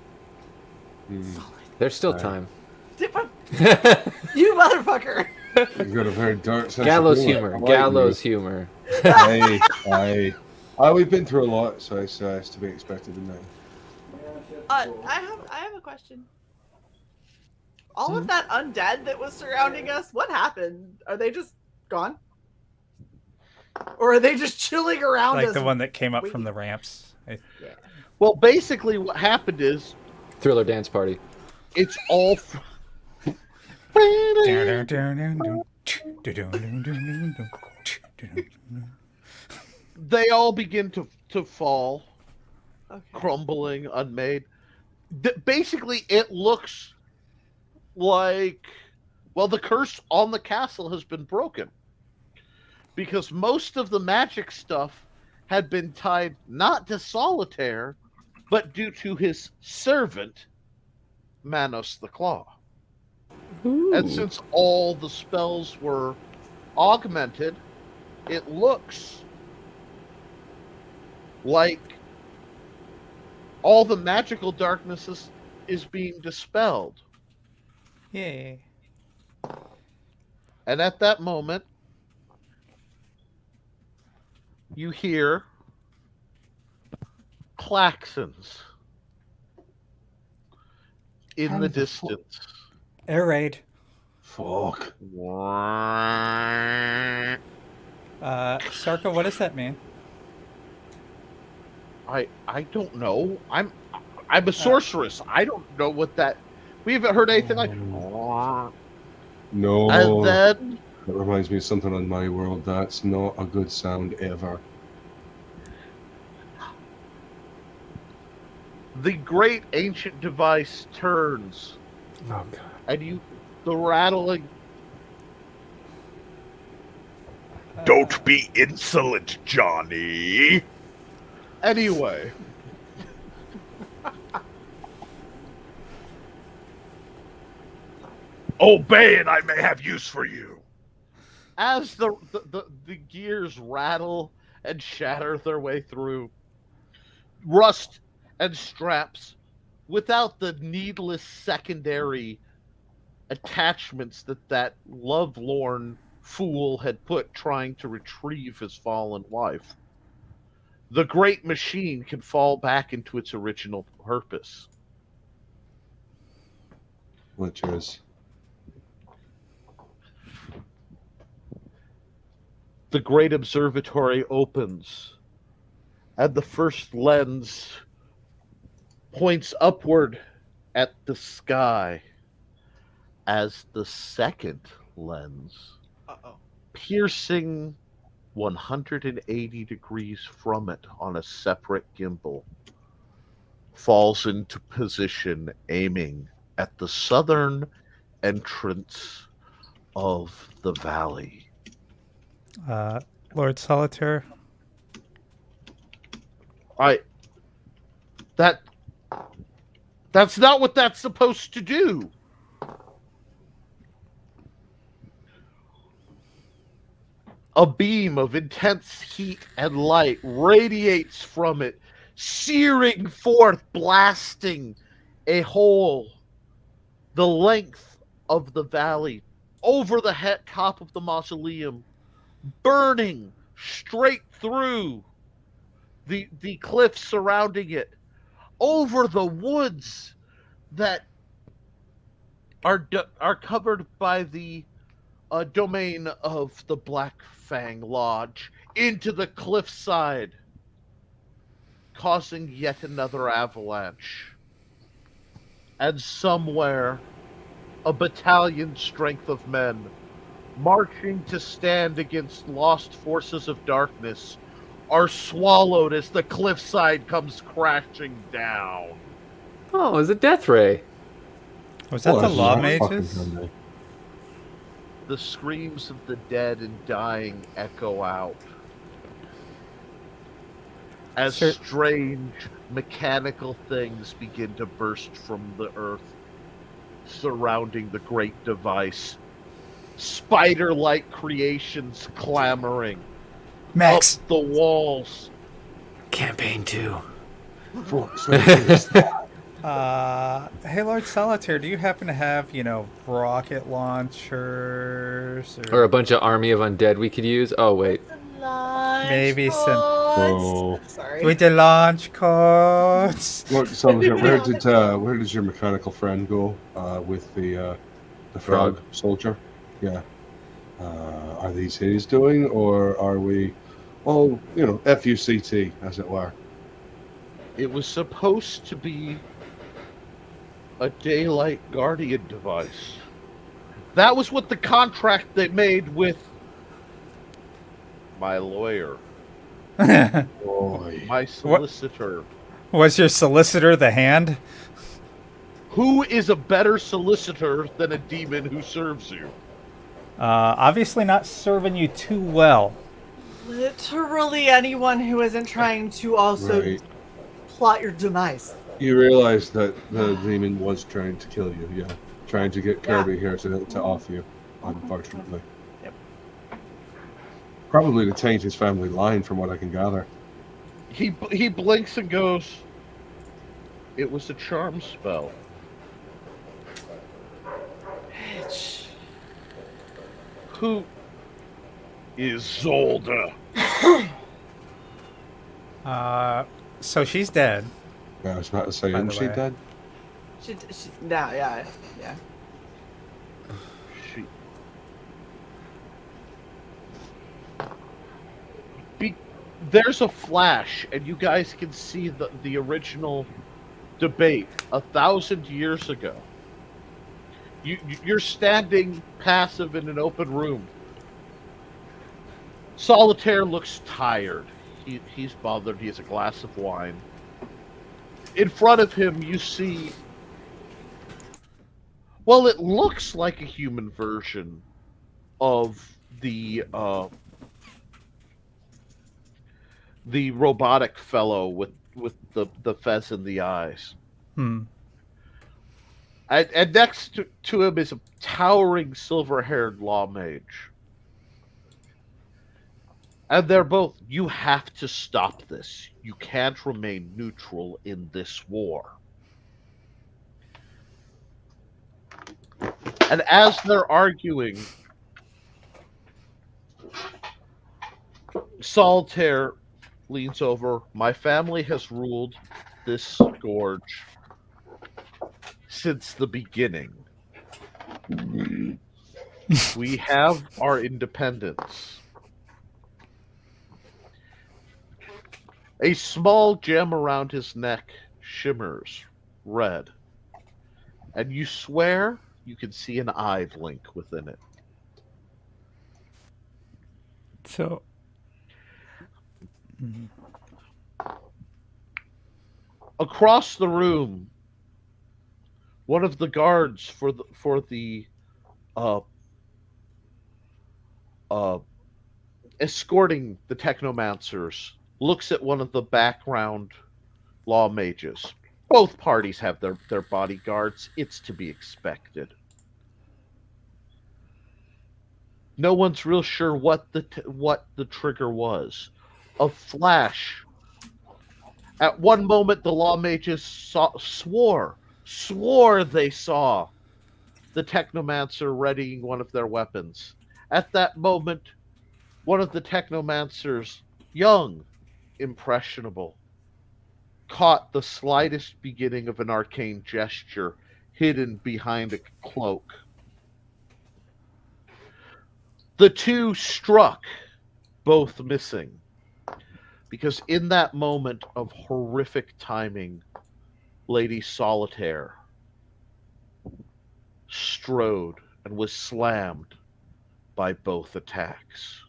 Solid. There's still time. You motherfucker! You've got a very dark sense Gallows of humor. I like Gallows humor. you. Aye. We've been through a lot, so it's to be expected in that. I have a question. All of that undead that was surrounding us, what happened? Are they just gone? Or are they just chilling around Like us? the one that came up from the ramps. Yeah. Well, basically what happened is Thriller dance party. it's all... They all begin to fall, Okay. crumbling, unmade. Basically, it looks like, well, the curse on the castle has been broken. Because most of the magic stuff had been tied not to Solitaire, but due to his servant, Manos the Claw. Ooh. And since all the spells were augmented, it looks like all the magical darkness is being dispelled. Yay. And at that moment, you hear klaxons in the distance. Air raid. Fuck. Sarko, what does that mean? I don't know. I'm a sorceress. I don't know what that. We haven't heard anything like. No. And then That reminds me of something on my world. That's not a good sound ever. the great ancient device turns, Oh god. and the rattling. Don't be insolent, Johnny. Anyway. Obey and I may have use for you. As the gears rattle and shatter their way through, rust and straps, without the needless secondary attachments that lovelorn fool had put trying to retrieve his fallen wife, the great machine can fall back into its original purpose. Which is? The great observatory opens, and the first lens points upward at the sky, as the second lens, piercing 180 degrees from it on a separate gimbal, falls into position, aiming at the southern entrance of the valley. Lord Solitaire. That's not what that's supposed to do. A beam of intense heat and light radiates from it, searing forth, blasting a hole the length of the valley, over the top of the mausoleum, burning straight through the cliffs surrounding it, over the woods that are covered by the domain of the Black Fang Lodge, into the cliffside, causing yet another avalanche. And somewhere, a battalion strength of men, marching to stand against lost forces of darkness, are swallowed as the cliffside comes crashing down. Oh, it's a death ray. Was that Well, the this is law our fucking mages? Sunday. The screams of the dead and dying echo out as Sir- strange mechanical things begin to burst from the earth surrounding the great device. Spider-like creations clamoring Max. up the walls. Campaign 2. Hey, Lord Solitaire, do you happen to have, rocket launchers? Or a bunch of army of undead we could use. Oh, wait. Maybe some- Oh. Sorry. With the launch codes? Look, Solitaire, where does your mechanical friend go with the frog soldier? Yeah. Are these his doing, or are we all, FUCT, as it were? It was supposed to be a daylight guardian device. That was what the contract they made with my lawyer, Boy. my solicitor. Was your solicitor the hand? Who is a better solicitor than a demon who serves you? Obviously not serving you too well. Literally anyone who isn't trying to also Right. plot your demise. You realize that the demon was trying to kill you, yeah. Trying to get Kirby here to off you, unfortunately. Yep. Probably to taint his family line, from what I can gather. He blinks and goes, "It was a charm spell." Bitch. Who is Zolda? So she's dead. Yeah, I was about to say, By isn't the she way. dead? No, yeah. She. There's a flash, and you guys can see the original debate 1,000 years ago. You're standing passive in an open room. Solitaire looks tired. He's bothered. He has a glass of wine. In front of him, you see. Well, it looks like a human version of the robotic fellow with the fez in the eyes. Hmm. And next to him is a towering silver-haired law mage. And they're both, you have to stop this. You can't remain neutral in this war. And as they're arguing, Solitaire leans over. My family has ruled this gorge since the beginning. We have our independence. A small gem around his neck shimmers red, and you swear you can see an eye blink within it. So. Across the room, one of the guards for the escorting the technomancers looks at one of the background law mages. Both parties have their bodyguards. It's to be expected. No one's real sure what the trigger was. A flash. At one moment, the law mages swore they saw the technomancer readying one of their weapons. At that moment, one of the technomancers, young, impressionable, caught the slightest beginning of an arcane gesture hidden behind a cloak. The two struck, both missing, because in that moment of horrific timing, Lady Solitaire strode and was slammed by both attacks.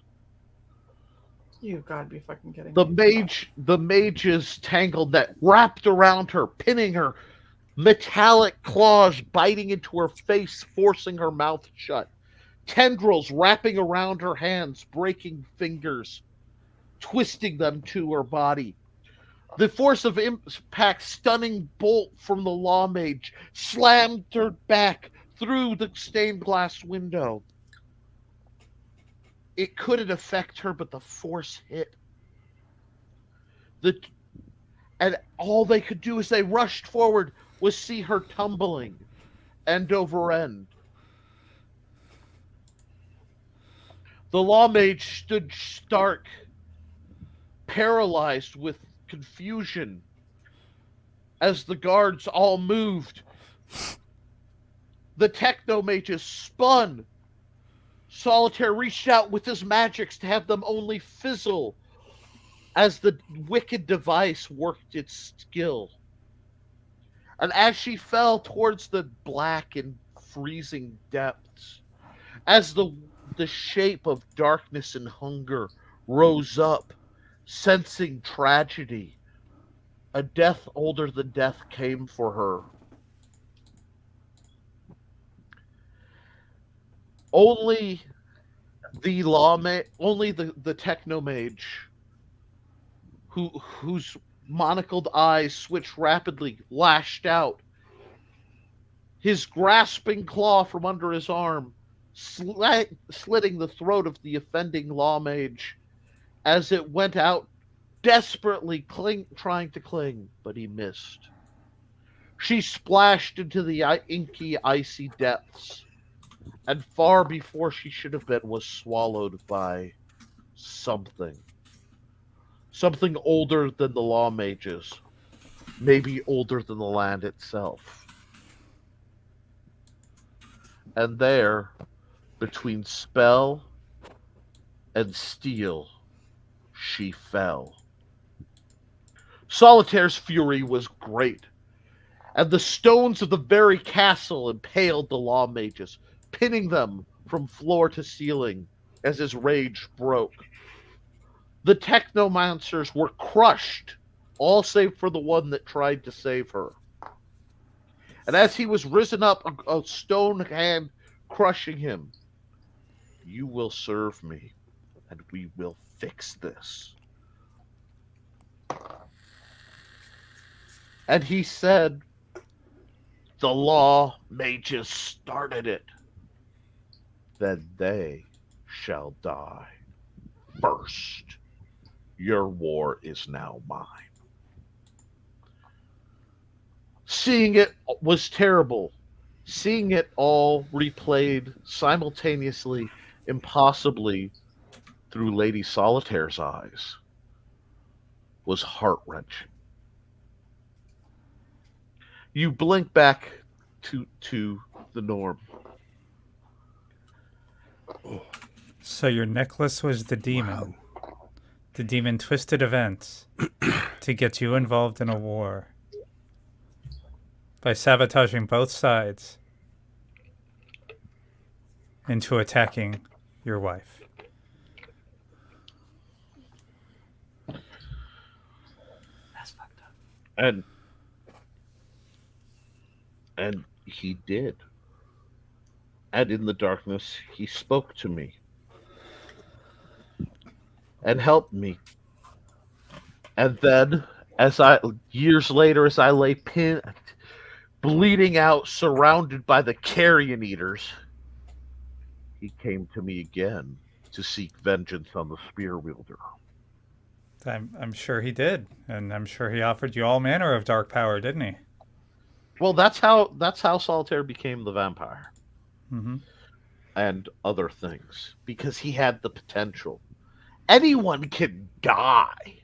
You gotta be fucking kidding The me. mage's tangled net wrapped around her, pinning her, metallic claws biting into her face, forcing her mouth shut. Tendrils wrapping around her hands, breaking fingers, twisting them to her body. The force of impact, stunning bolt from the law mage, slammed her back through the stained glass window. It couldn't affect her, but the force hit. And all they could do as they rushed forward was see her tumbling end over end. The law mage stood stark, paralyzed with confusion as the guards all moved. The techno mages spun. Solitaire reached out with his magics to have them only fizzle as the wicked device worked its skill. And as she fell towards the black and freezing depths, as the shape of darkness and hunger rose up, sensing tragedy, a death older than death came for her. Only the techno mage, whose monocled eyes switched rapidly, lashed out. His grasping claw from under his arm, slitting the throat of the offending law mage as it went out, desperately trying to cling, but he missed. She splashed into the inky, icy depths, and far before she should have been, was swallowed by something. Something older than the law mages, maybe older than the land itself. And there, between spell and steel, she fell. Solitaire's fury was great, and the stones of the very castle impaled the law mages, pinning them from floor to ceiling as his rage broke. The technomancers were crushed, all save for the one that tried to save her. And as he was risen up, a stone hand crushing him. You will serve me, and we will fix this. And he said, the law mages started it. Then they shall die first. Your war is now mine. Seeing it was terrible. Seeing it all replayed simultaneously, impossibly, through Lady Solitaire's eyes was heart-wrenching. You blink back to the norm. So your necklace was the demon. Wow. The demon twisted events to get you involved in a war by sabotaging both sides into attacking your wife. That's fucked up. And he did. And in the darkness, he spoke to me and helped me. And then, years later, as I lay pinned, bleeding out, surrounded by the carrion eaters, he came to me again to seek vengeance on the spear wielder. I'm sure he did, and I'm sure he offered you all manner of dark power, didn't he? Well, that's how Solitaire became the vampire. Mm-hmm. And other things, because he had the potential. Anyone can die.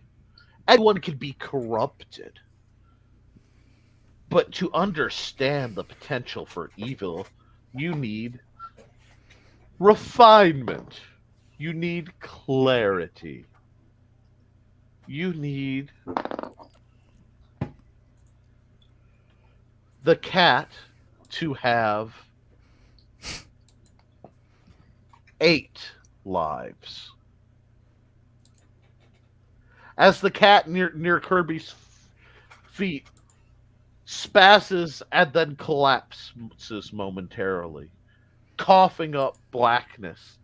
Anyone can be corrupted. But to understand the potential for evil, you need refinement. You need clarity. You need the cat to have 8 lives. as the cat near Kirby's feet spasses and then collapses momentarily, coughing up blackness,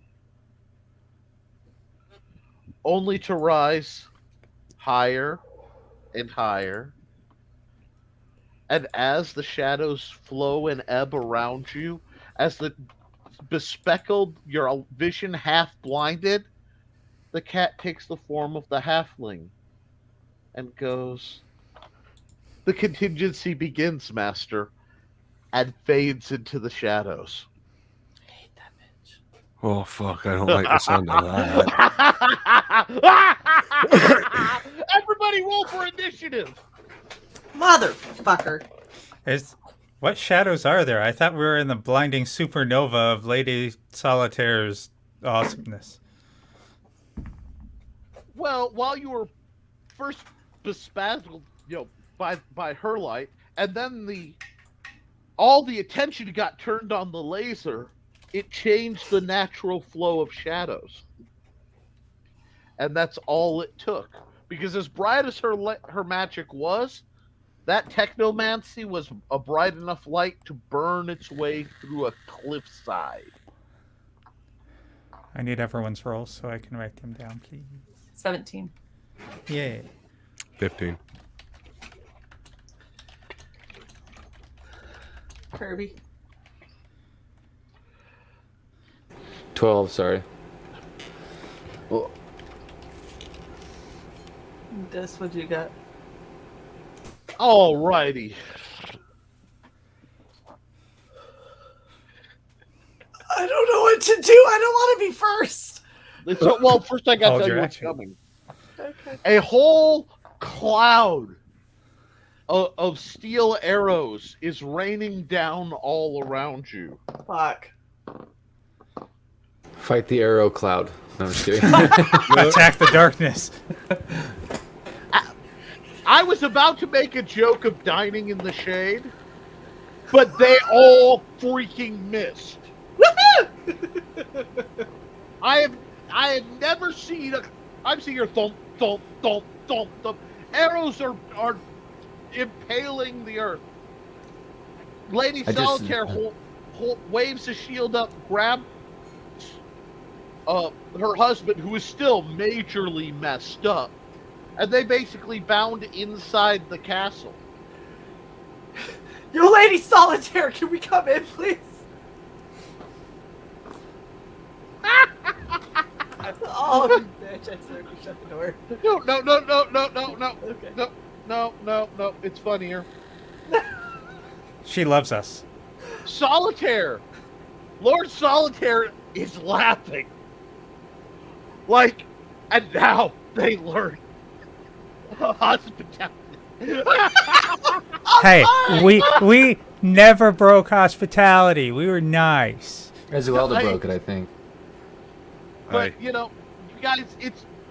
only to rise higher and higher. And as the shadows flow and ebb around you, as the bespeckled, your vision half blinded, the cat takes the form of the halfling and goes, "The contingency begins, Master," and fades into the shadows. I hate that bitch. Oh fuck! I don't like the sound of that. Everybody roll for initiative. Motherfucker. What shadows are there? I thought we were in the blinding supernova of Lady Solitaire's awesomeness. Well, while you were first bespazzled, by her light, and then all the attention got turned on the laser, it changed the natural flow of shadows, and that's all it took. Because as bright as her magic was, that technomancy was a bright enough light to burn its way through a cliffside. I need everyone's rolls so I can write them down, please. 17. Yay. 15. Kirby. 12, sorry. This, what you got? Alrighty. I don't know what to do. I don't want to be first. Well, first I got to Hold tell your you what's action. coming. Okay. A whole cloud of steel arrows is raining down all around you. Fuck. Fight the arrow cloud. No, I'm just kidding. Attack the darkness. I was about to make a joke of dining in the shade, but they all freaking missed. I have never seen I've seen your thump thump thump thump thump. Arrows are impaling the earth. Lady Solitaire waves a shield up, grabs her husband, who is still majorly messed up, and they basically bound inside the castle. Yo, Lady Solitaire, can we come in, please? Oh, you bitch! I said we shut the door. No. Okay. No. It's funnier. She loves us. Solitaire! Lord Solitaire is laughing. Like, and now they learn hospitality. Hey, we never broke hospitality. We were nice. Azuelda broke it, I think. But, you guys,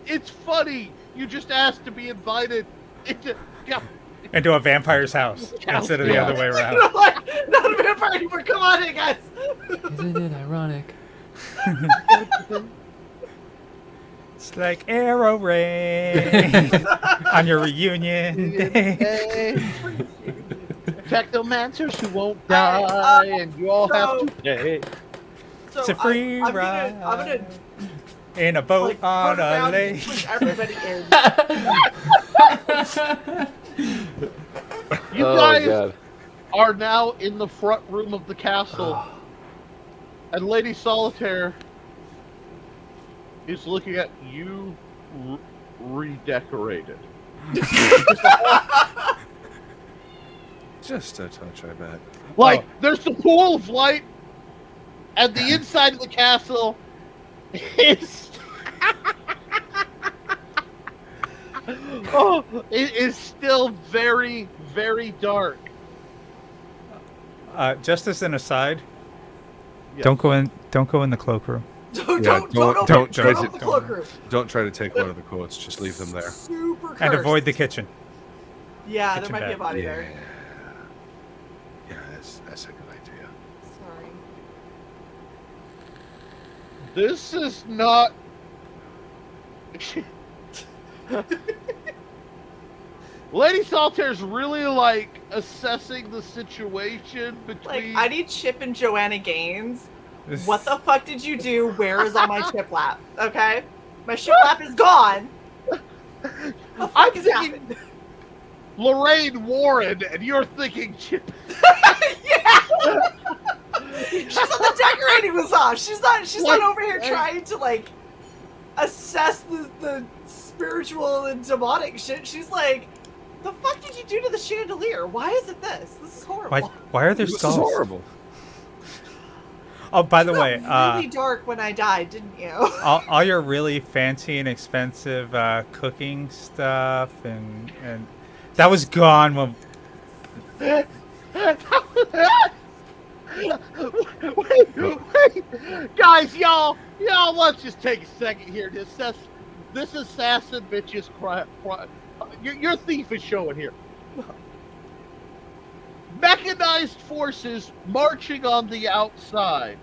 it's funny. You just asked to be invited Into a vampire's house instead of the Yeah. other way around. Not a vampire anymore. Come on in, guys. Isn't it ironic? It's like arrow rain on your reunion day. Technomancers who won't die, and you all have to pay. So It's a free I'm ride. gonna In a boat like, on turn a around and lake. push everybody in. You Oh, guys God. are now in the front room of the castle, and Lady Solitaire is looking at you redecorated. Just a touch, I bet. Like, there's the pool of light, and the inside of the castle is... it is still very, very dark. Just as an aside, Yeah. don't go in the cloakroom. Don't don't try open to- the cloakroom. Don't try to take one of the quotes. Just leave them there. Super cursed. And avoid the kitchen. Yeah, there kitchen might be a bed. body there. Yeah, that's a good idea. Sorry. This is not... Lady Solitaire's really like assessing the situation Like, between. I need Chip and Joanna Gaines. What the fuck did you do? Where is all my shiplap? Okay? My shiplap is gone. The fuck I'm is thinking happening? Lorraine Warren, and you're thinking Chip. Yeah! She's not the decorating was off. She's not over here trying to like assess the spiritual and demonic shit. She's like, the fuck did you do to the chandelier? Why is it this? This is horrible. Why are there This is skulls? horrible. Oh, by the It way, got really dark when I died, didn't you? all your really fancy and expensive cooking stuff and that was gone when wait, guys, y'all, let's just take a second here to assess this assassin bitch's crap. Your thief is showing here. Mechanized forces marching on the outside.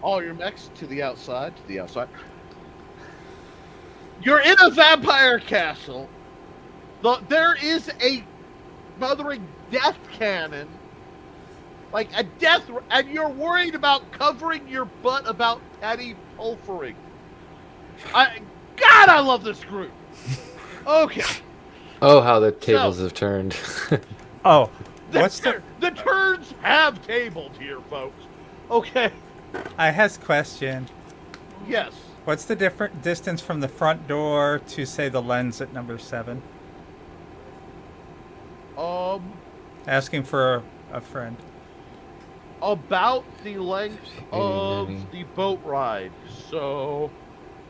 All your mechs to the outside, You're in a vampire castle. There is a mothering death cannon. Like a death, and you're worried about covering your butt about petty pilfering. God, I love this group. Okay. Oh, how the tables have turned. oh, what's the turns have tabled here, folks. Okay. I has a question. Yes. What's the different distance from the front door to say the lens at number 7? Asking for a friend. About the length of the boat ride, so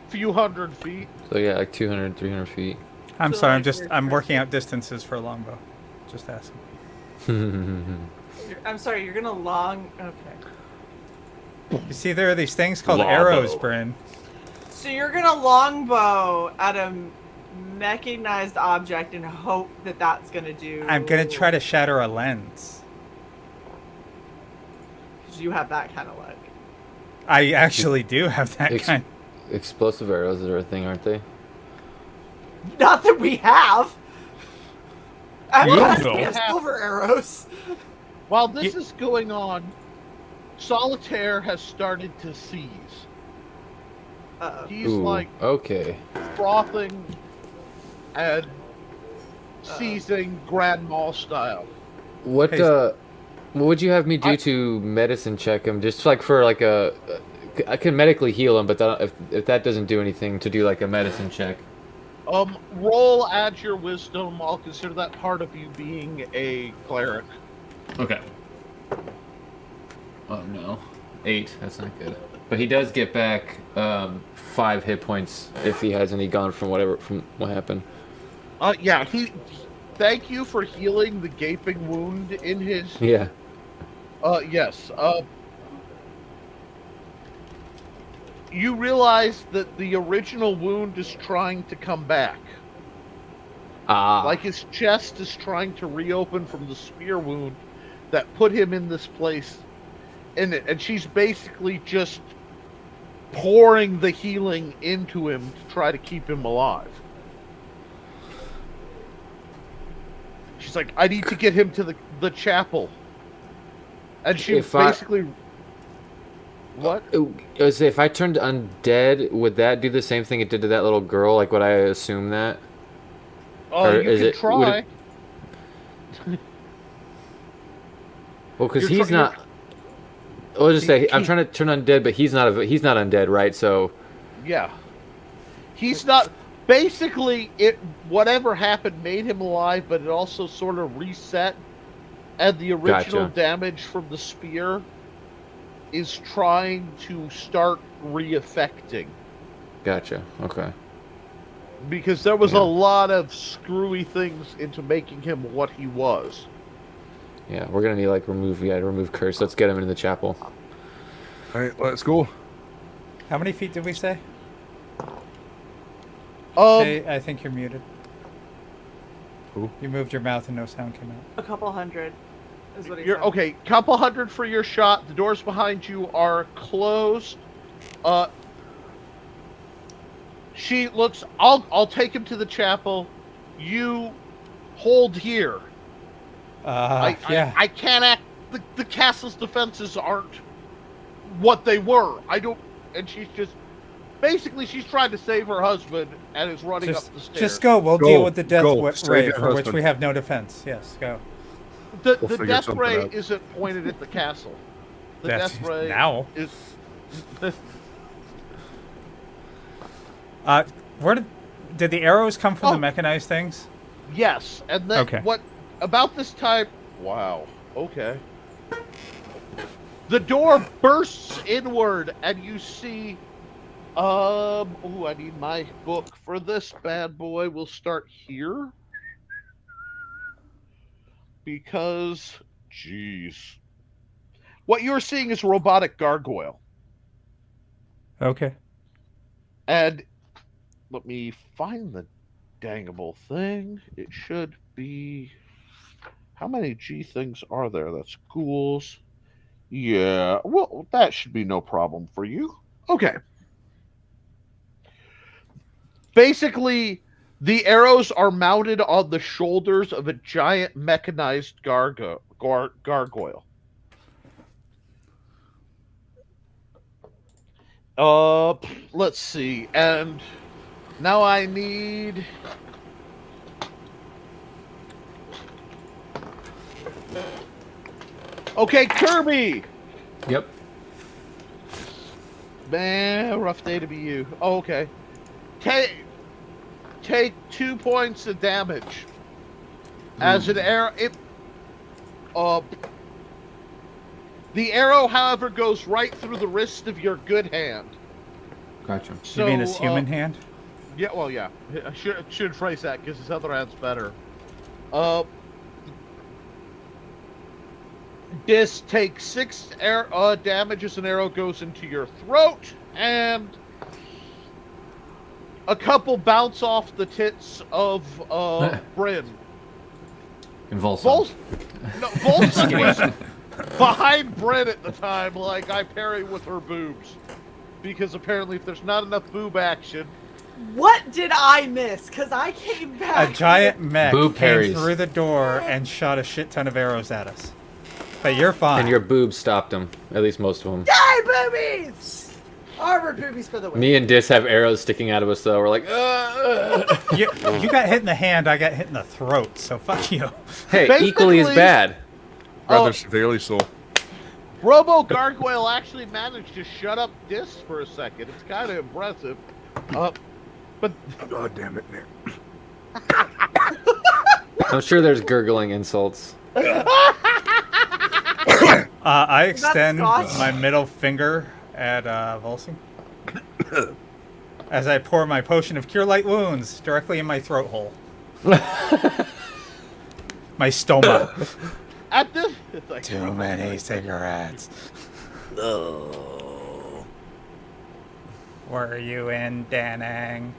few hundred feet. So yeah, like 200, 300 feet. I'm So, sorry, like, I'm working out distances for a longbow. Just asking. I'm sorry, you're gonna long. Okay. You see, there are these things called Longbow. arrows, Bryn. So you're gonna longbow at a mechanized object and hope that that's gonna do. I'm gonna try to shatter a lens. You have that kind of luck. I actually do have that kind. Explosive arrows are a thing, aren't they? Not that we have. I'm You glad don't we have have- silver arrows. While this is going on, Solitaire has started to seize. He's Ooh, like okay. frothing and seizing Grand Mall style. What Hey. what would you have me do to medicine check him? Just like for like I can medically heal him, but if that doesn't do anything, to do like a medicine check. Roll, add your wisdom. I'll consider that part of you being a cleric. Okay. Oh no, 8. That's not good. But he does get back 5 hit points if he has any gone from what happened. Yeah, thank you for healing the gaping wound in his. Yeah. Yes. You realize that the original wound is trying to come back. Ah. Like his chest is trying to reopen from the spear wound that put him in this place. And she's basically just pouring the healing into him to try to keep him alive. She's like, I need to get him to the chapel. And she basically... What? If I turned undead, would that do the same thing it did to that little girl? Like, would I assume that? Oh, Or you is can it- try. Well, because You're he's try- not. I'll just say I'm he- trying to turn undead, but he's not undead, right? So Yeah. He's not... Basically, whatever happened made him alive, but it also sort of reset. And the original Gotcha. damage from the spear is trying to start re-affecting. gotcha. Okay. Because there was Yeah. a lot of screwy things into making him what he was. Yeah, we're gonna need remove curse. Let's get him into the chapel. All right, let's go. How many feet did we say? I think you're muted. Who? You moved your mouth and no sound came out. A couple hundred is what he You're said. okay. Couple hundred for your shot. The doors behind you are closed. She looks. I'll take him to the chapel. You hold here. Yeah. I can't act. The castle's defenses aren't what they were. I don't. And she's just. Basically, she's trying to save her husband and is running up the stairs. Just go. We'll Go, deal with the death go. Save ray, your for which husband. we have no defense. Yes, go. The figure death something ray out. isn't pointed at the castle. The That's death ray now. is. Where did the arrows come from? Oh. The mechanized things? Yes, and then Okay. what about this time? Wow. Okay. The door bursts inward, and you see. Oh, I need my book for this bad boy. We'll start here because, jeez, what you're seeing is a robotic gargoyle, Okay. and let me find the dangable thing. It should be. How many G things are there? That's ghouls. Yeah, well, that should be no problem for you. Okay. Basically, the arrows are mounted on the shoulders of a giant mechanized gargoyle. Let's see. And now I need... Okay, Kirby! Yep. Man, rough day to be you. Oh, okay. Take 2 points of damage. As an arrow, the arrow, however, goes right through the wrist of your good hand. Gotcha. So, You mean his human hand? Yeah, well, yeah. I should phrase that because his other hand's better. This takes 6 damage as an arrow goes into your throat, and a couple bounce off the tits of Bryn. And Volsung. Volsung was behind Bryn at the time, like I parry with her boobs. Because apparently if there's not enough boob action... What did I miss? Because I came back. A giant mech Boob came parries. through the door and shot a shit ton of arrows at us. But you're fine. And your boobs stopped him. At least most of them. Yay, boobies! Armored boobies for the win. Me and Dis have arrows sticking out of us, though. We're like, You got hit in the hand, I got hit in the throat, so fuck you. Hey, Basically- equally as bad. Rather severely so. Robo Gargoyle actually managed to shut up Dis for a second. It's kind of impressive. But God damn it, Nick. I'm sure there's gurgling insults. I extend Scotch? my middle finger at Volsing as I pour my potion of Cure Light Wounds directly in my throat hole. My stoma. at this... It's like, Too many cigarettes. Were you in Danang?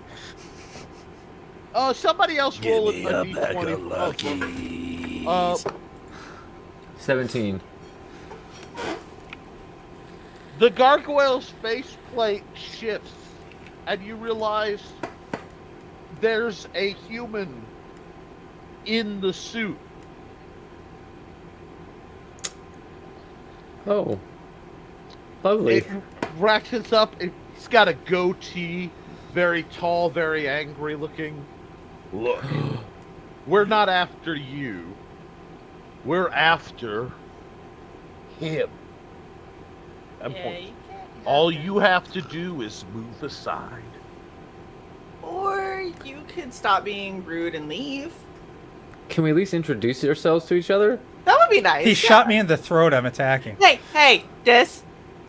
somebody else roll a d20. 17. The gargoyle's faceplate shifts, and you realize there's a human in the suit. Oh. Lovely. It ratchets up. He's got a goatee, very tall, very angry looking. Look, we're not after you. We're after him. And all you have to do is move aside. Or you could stop being rude and leave. Can we at least introduce ourselves to each other? That would be nice. He shot me in the throat, I'm attacking. Hey, Dis.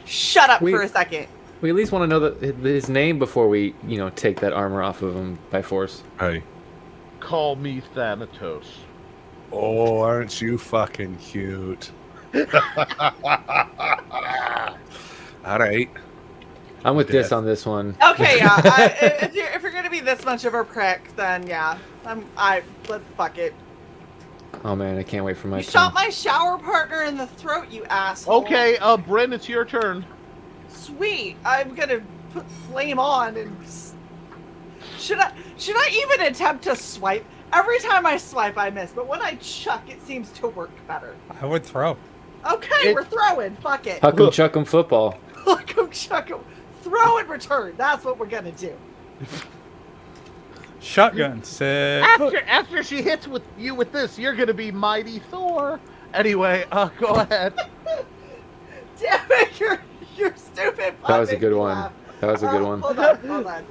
Shut up We- for a second. We at least want to know his name before we, take that armor off of him by force. Hey. Call me Thanatos. Oh, aren't you fucking cute? Alright. I'm with Dis Death. on this one. Okay, yeah. If you're gonna be this much of a prick, then yeah, let's fuck it. Oh man, I can't wait for my You turn. shot my shower partner in the throat, you asshole. Okay, Bryn, it's your turn. Sweet. I'm gonna put flame on and Should I even attempt to swipe? Every time I swipe, I miss. But when I chuck, it seems to work better. I would throw. Okay, we're throwing. Fuck it. Huck 'em, chuck 'em football. Huck 'em, chuck 'em. Throw and return. That's what we're gonna do. Shotgun. Sick. After she hits with you with this, you're gonna be mighty Thor. Anyway, go ahead. Damn it, you're stupid. That was a Make good me one. laugh. That was a good one. Hold on.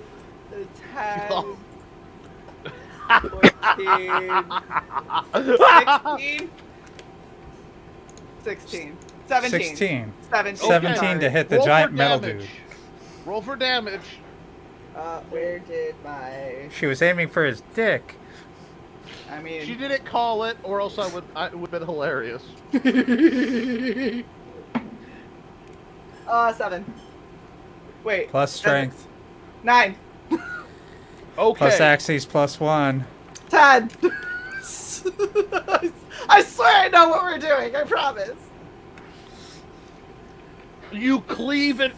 10, 14, 16, 17. 16. 17. 17 to hit the Roll giant for metal damage. dude. Roll for damage. Where did my... She was aiming for his dick. I mean... She didn't call it, or else it would have been hilarious. 7. Wait. Plus strength. 9. Okay. Plus axes plus 1. 10. I swear I know what we're doing. I promise. You cleave it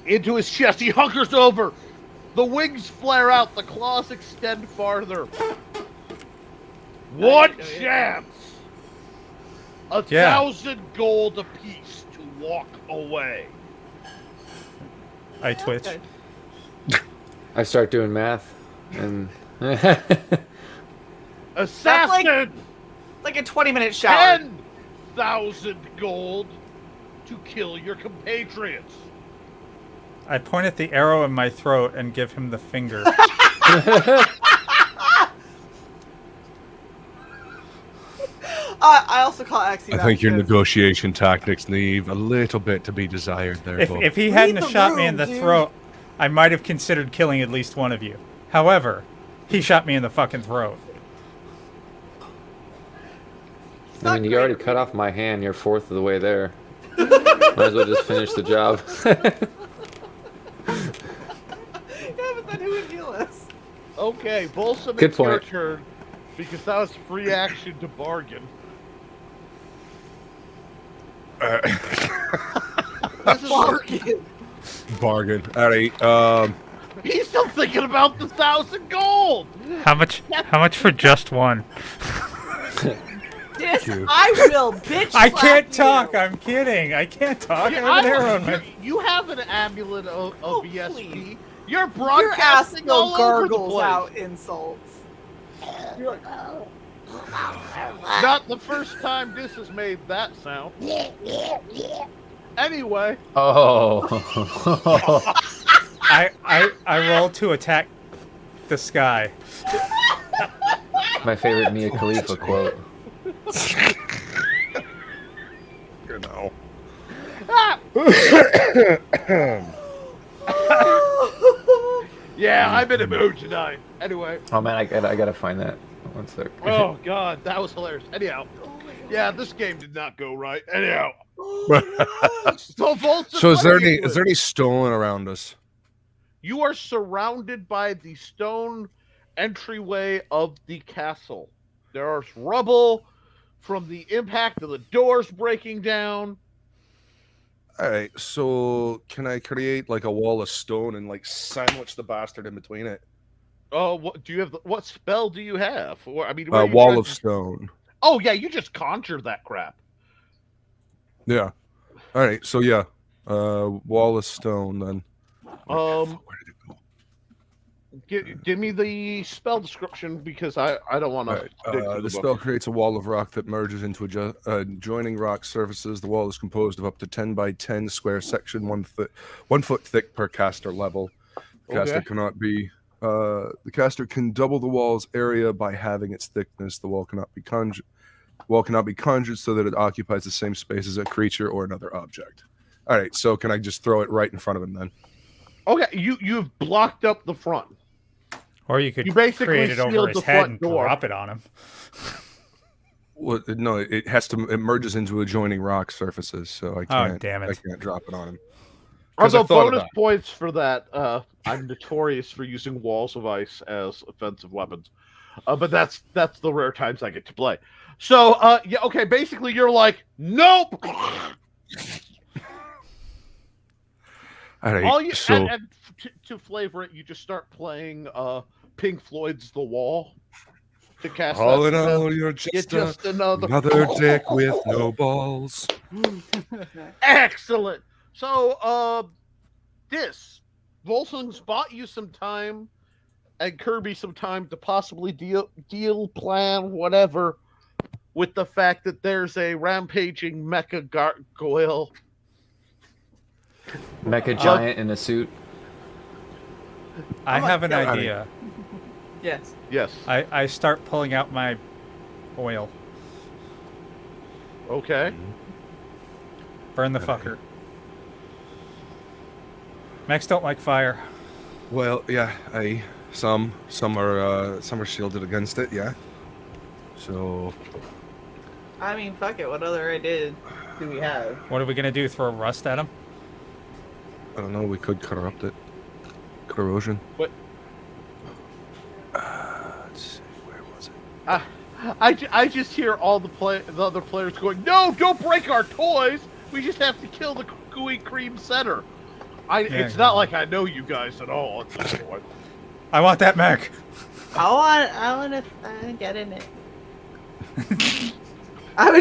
into his chest. He hunkers over. The wings flare out. The claws extend farther. One chance. 1,000 gold apiece to walk away. I twitch. Okay. I start doing math, and Assassin. Like a 20-minute shower. 10,000 gold to kill your compatriots. I point at the arrow in my throat and give him the finger. I also call Axie. I think your negotiation tactics leave a little bit to be desired there, Bo. If he hadn't have the shot me in room, the dude. throat, I might have considered killing at least one of you. However, he shot me in the fucking throat. I mean, you already cut off my hand. You're fourth of the way there. Might as well just finish the job. Yeah, but then who would heal us? Okay, Bolson, Good it's your point. turn, because that was free action to bargain. This is Bargain. Bargain. All right. He's still thinking about the 1,000 gold. How much for just one? This you. I will bitch I slap can't you. talk. I'm kidding. I can't talk. I have an arrow in my... You have an amulet of ESP. please. You're Your ass broadcasting all still over the gargles place. out insults. You're like, Not the first time this has made that sound. Anyway, Oh. I roll to attack the sky. My favorite Mia Khalifa quote. You know. yeah, I'm in a mood tonight. Anyway, Oh man, I gotta find that. One sec. oh god, that was hilarious. Anyhow, yeah, this game did not go right. Anyhow, so Volts. So is there any stone around us? You are surrounded by the stone entryway of the castle. There is rubble from the impact of the doors breaking down. All right. So can I create like a wall of stone and like sandwich the bastard in between it? Oh, what do you have? What spell do you have? Or I mean, what are you Wall trying of to- stone. Oh yeah, you just conjured that crap. Yeah. All right. So yeah, wall of stone then. Um, Where did it go? give me the spell description because I don't want All to. right. The spell creates a wall of rock that merges into adjoining rock surfaces. The wall is composed of up to 10 by 10 square section, 1 foot thick per caster level. The caster Okay. cannot be. The caster can double the wall's area by halving its thickness. The wall cannot be conjured. So that it occupies the same space as a creature or another object. All right. So can I just throw it right in front of him then? Okay, you've blocked up the front. Or you could You basically create it over sealed his the head front and door. drop it on him. Well, no, it has to. It merges into adjoining rock surfaces, so I can't. damn it. I can't drop it on him. 'Cause I Although thought bonus about it. points for that, I'm notorious for using walls of ice as offensive weapons. But that's the rare times I get to play. So yeah, okay. Basically, you're like, nope. All right. All you so and to flavor it, you just start playing Pink Floyd's "The Wall" to cast all that in spell. all, you're You're just, just another another dick with no balls. Excellent. So, Volsung's bought you some time, and Kirby some time to possibly deal, plan, whatever, with the fact that there's a rampaging mecha gargoyle. Mecha giant in a suit. I have an kill it. idea. Yes. Yes. I start pulling out my oil. Okay. Burn the fucker. Mechs don't like fire. Well, yeah, some are shielded against it, yeah. So I mean, fuck it. What other idea do we have? What are we gonna do? Throw rust at him? I don't know. We could corrupt it. Corrosion. But Let's see, where was it? I just hear all the other players going, "No, don't break our toys. We just have to kill the gooey cream center." It's not like I know you guys at all at this point. I want that mech. I want to get in it. I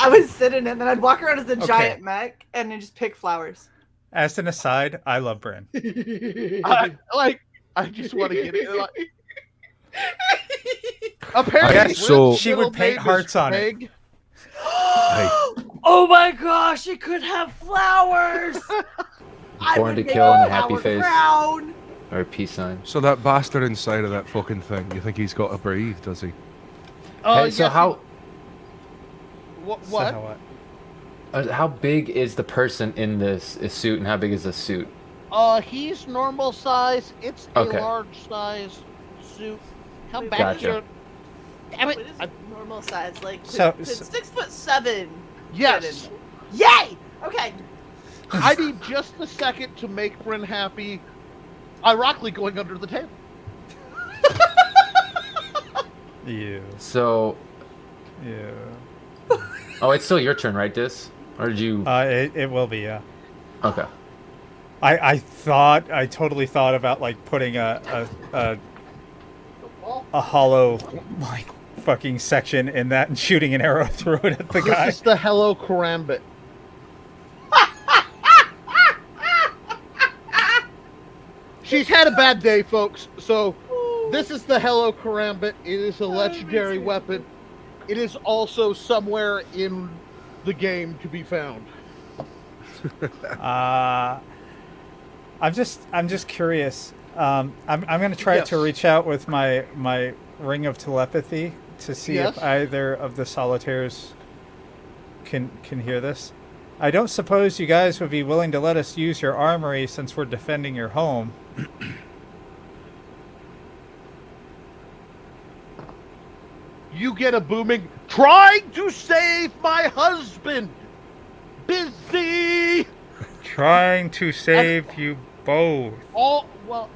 would sit in it, and then I'd walk around as a giant mech, and then just pick flowers. As an aside, I love Bryn. I just want to get it. Apparently, Okay, so- She would paint hearts on it. Peg. Hey, Oh my gosh! It could have flowers. Born to kill and a happy face. Crown. Or a peace sign. so that bastard inside of that fucking thing, you think he's got to breathe, does he? Hey, so yes, how What? So how big is the person in this suit, and how big is the suit? He's normal size. It's a Okay. large size suit. How Wait, bad Gotcha. is your... Damn What it! is normal size? Like, So- could 6'7" Yes. fit in? Yay! Okay. I need just a second to make Bryn happy. Ironically, going under the table. you. So, oh, it's still your turn, right, Dis? Or did you? It will be, yeah. Okay. I totally thought about like putting a hollow like fucking section in that and shooting an arrow through it at the guy. This is the Hello Karambit. She's had a bad day, folks. So, this is the Hello Karambit. It is a legendary weapon. It is also somewhere in the game to be found. I'm just curious. I'm gonna try to reach out with my ring of telepathy to see if either of the solitaires can hear this. I don't suppose you guys would be willing to let us use your armory since we're defending your home. You get a booming, trying to save my husband. Busy. Trying to save you both.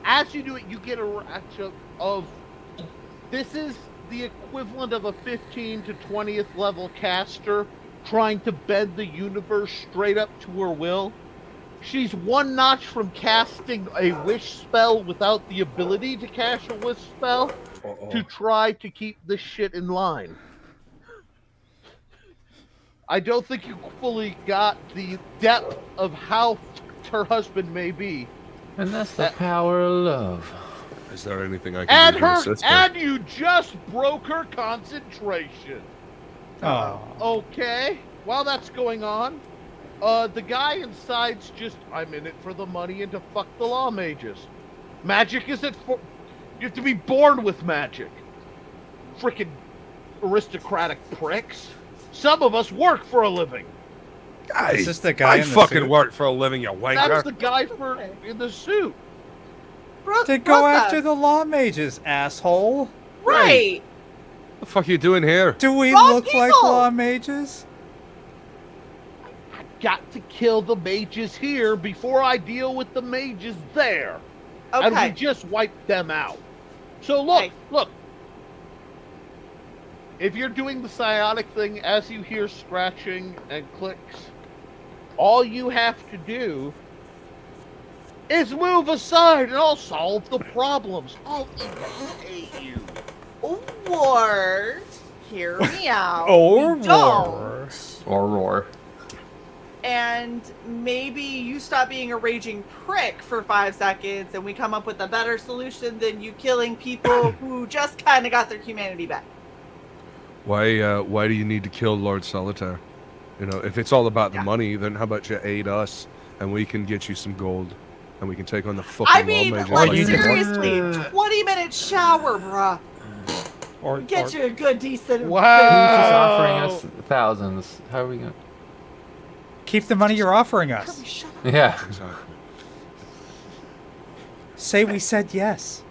As you do it, you get a reaction of. This is the equivalent of a 15 to 20th level caster trying to bend the universe straight up to her will. She's one notch from casting a wish spell without the ability to cast a wish spell to try to keep this shit in line. I don't think you fully got the depth of how her husband may be. And that's the power of love. Is there anything I can do to assist her? And you just broke her concentration. Oh. Okay, while that's going on, the guy inside's just, I'm in it for the money and to fuck the law mages. Magic isn't for... You have to be born with magic. Frickin' aristocratic pricks. Some of us work for a living. Hey, Is this the guy I in the fucking suit? work for a living, you wanker. That's the guy in the suit. To go after the law mages, asshole. Right. What the fuck are you doing here? Do we Wrong look like people. law mages? Got to kill the mages here before I deal with the mages there. And we Okay. just wiped them out. So look, Hey. look. If you're doing the psionic thing as you hear scratching and clicks, all you have to do is move aside and I'll solve the problems. I'll even pay you. Or hear me out. Or you don't. Or roar. And maybe you stop being a raging prick for 5 seconds and we come up with a better solution than you killing people who just kind of got their humanity back. Why do you need to kill Lord Solitaire? You know, if it's all about the money, then how about you aid us and we can get you some gold and we can take on the fucking I mean, lawmakers like, like you want. seriously, 20-minute shower, bruh. Or Get you a good, decent... Who's just Wow. offering us thousands? How are we gonna? keep the money you're offering us. Kirby, shut up. Yeah. Exactly. Say we said yes.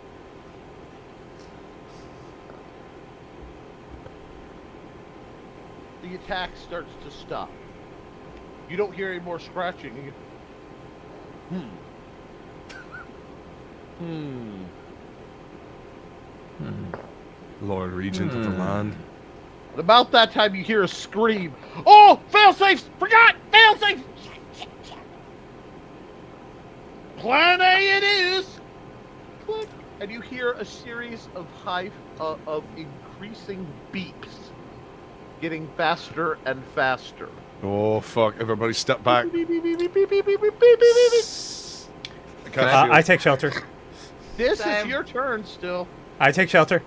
The attack starts to stop. You don't hear any more scratching. You Lord Regent of the land. And about that time, you hear a scream. Oh, failsafes! Forgot! Failsafe! Plan A it is! Click. And you hear a series of of increasing beeps. Getting faster and faster. Oh fuck! Everybody step back. Beep, beep, beep, beep, beep, beep, beep, beep, beep, beep. Can I I take shelter. This is Same. your turn still. I take shelter.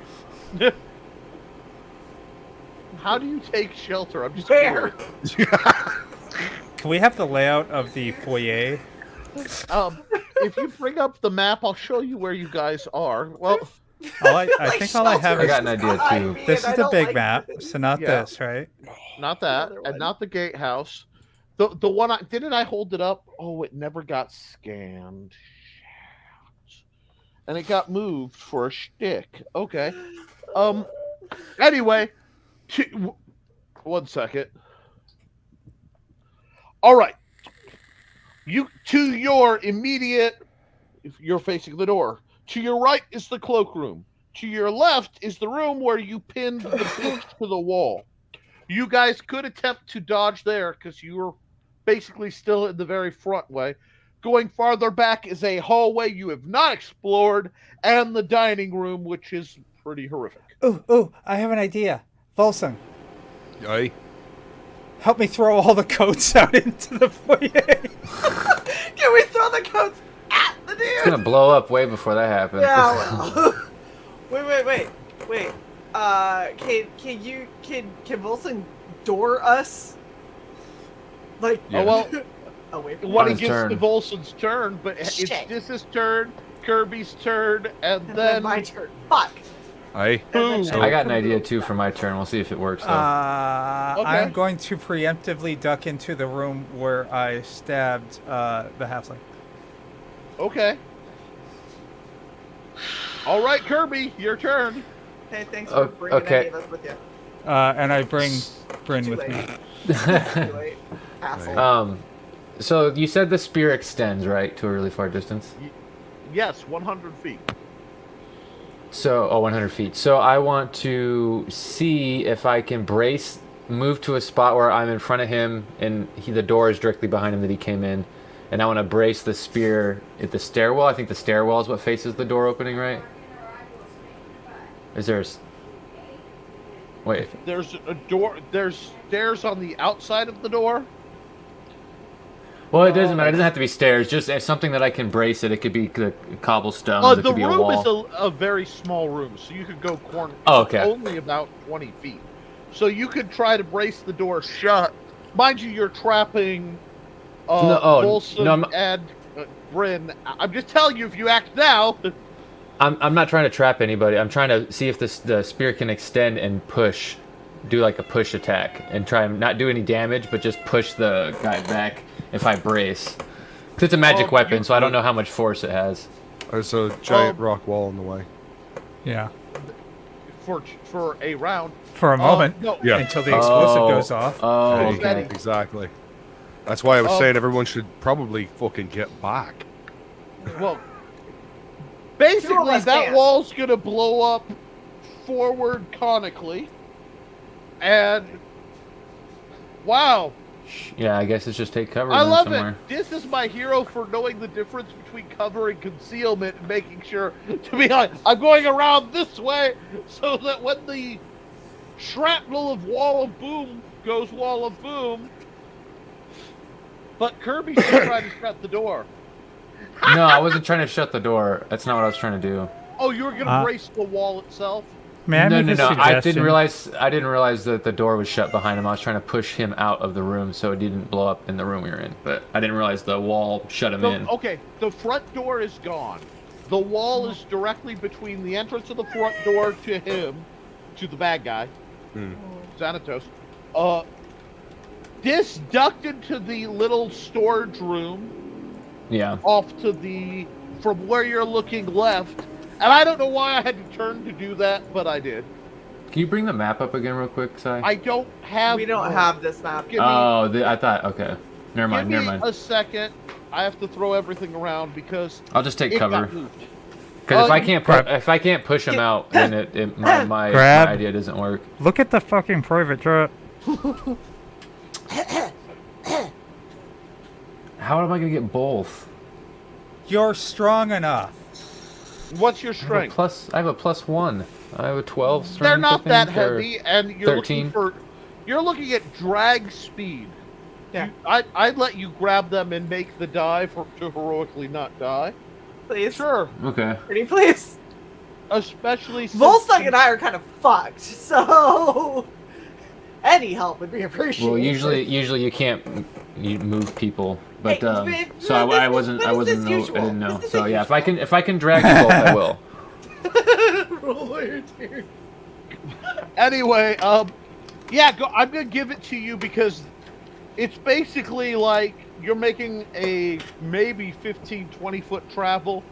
How do you take shelter? I'm just Where? curious. Can we have the layout of the foyer? If you bring up the map, I'll show you where you guys are. Well, I think all I have I got is an idea too. this is the big map, so not Yeah. this, right? not that, Other and one. not the gatehouse. The one I didn't I hold it up? Oh, it never got scanned. Shit. And it got moved for a shtick. Okay. Anyway, one second. All right. You to your immediate. If you're facing the door. To your right is the cloakroom. To your left is the room where you pinned the bitch to the wall. You guys could attempt to dodge there because you were basically still in the very front way. Going farther back is a hallway you have not explored, and the dining room, which is pretty horrific. Ooh, I have an idea. Volsung, Aye. help me throw all the coats out into the foyer. Can we throw the coats at the dude? It's gonna blow up way before that happens. Yeah, well. wait. Can Volson door us? Like, Yeah. Oh, well, away from when On it his gets turn. to Volson's turn, but it's Shit. Dis's turn, Kirby's turn, and and then then my turn. Fuck. Aye. Boom. So- I got an idea too for my turn. We'll see if it works though. Okay. I'm going to preemptively duck into the room where I stabbed the halfling. Okay. All right, Kirby, your turn. Hey, thanks Oh, for bringing okay. any of us with you. And I bring Bryn Too with late. me. Too late. Asshole. So you said the spear extends, right, to a really far distance? Yes, 100 feet. So, 100 feet. So I want to see if I can move to a spot where I'm in front of him, and the door is directly behind him that he came in, and I want to brace the spear at the stairwell. I think the stairwell is what faces the door opening, right? Is there Wait. There's a door. There's stairs on the outside of the door. Well, it doesn't matter. It doesn't have to be stairs. Just something that I can brace it. It could be the cobblestones. It The could be a room wall. is a very small room, so you could go corner. Oh, it's okay. only about 20 feet. So you could try to brace the door shut. Mind you, you're trapping Bolson I'm- and Bryn. I'm just telling you, if you act now... I'm not trying to trap anybody. I'm trying to see if the spear can extend and push, do like a push attack, and try and not do any damage, but just push the guy back if I brace. 'Cause it's a magic weapon, so I don't know how much force it has. There's a giant rock wall in the way. Yeah. For a round. For a moment. No, Yeah. Until the explosive goes off. Oh, Hey, okay. Exactly. That's why I was Oh. saying everyone should probably fucking get back. well, Two of basically us that can't. wall's gonna blow up forward conically, and wow, Yeah, I guess it's just take cover I then love somewhere. it. This is my hero for knowing the difference between cover and concealment and making sure to be like, I'm going around this way so that when the shrapnel of Wall of Boom goes Wall of Boom. But Kirby's just trying to shut the door. No, I wasn't trying to shut the door. That's not what I was trying to do. Oh, you were going to brace the wall itself? May I make a No. I suggestion? didn't realize that the door was shut behind him. I was trying to push him out of the room so it didn't blow up in the room we were in. But I didn't realize the wall shut him in. Okay, the front door is gone. The wall is directly between the entrance of the front door to him, to the bad guy, Xanatos. This ducked into the little storage room. Yeah. Off to the, from where you're looking left. And I don't know why I had to turn to do that, but I did. Can you bring the map up again real quick, Si? I don't have... We don't have this map. I thought, okay. Never mind. Give me a second. I have to throw everything around because... I'll just take it cover. got moved. Because if I can't push him out, then my idea doesn't work. Look at the fucking private jet. How am I gonna get both? You're strong enough. What's your strength? I have a +1. I have a 12 strength. They're not that I think, or heavy, and you're 13. you're looking at drag speed. Yeah. I'd let you grab them and make the dive to heroically not die. Please. Sure. Okay. Pretty please. Especially since... Volstagg and I are kind of fucked, so any help would be appreciated. Well, usually you can't move people, but Hey, so I didn't know. So yeah, if I can drag you both, I will. Anyway, yeah, I'm gonna give it to you because it's basically like you're making a maybe 15-20 foot travel,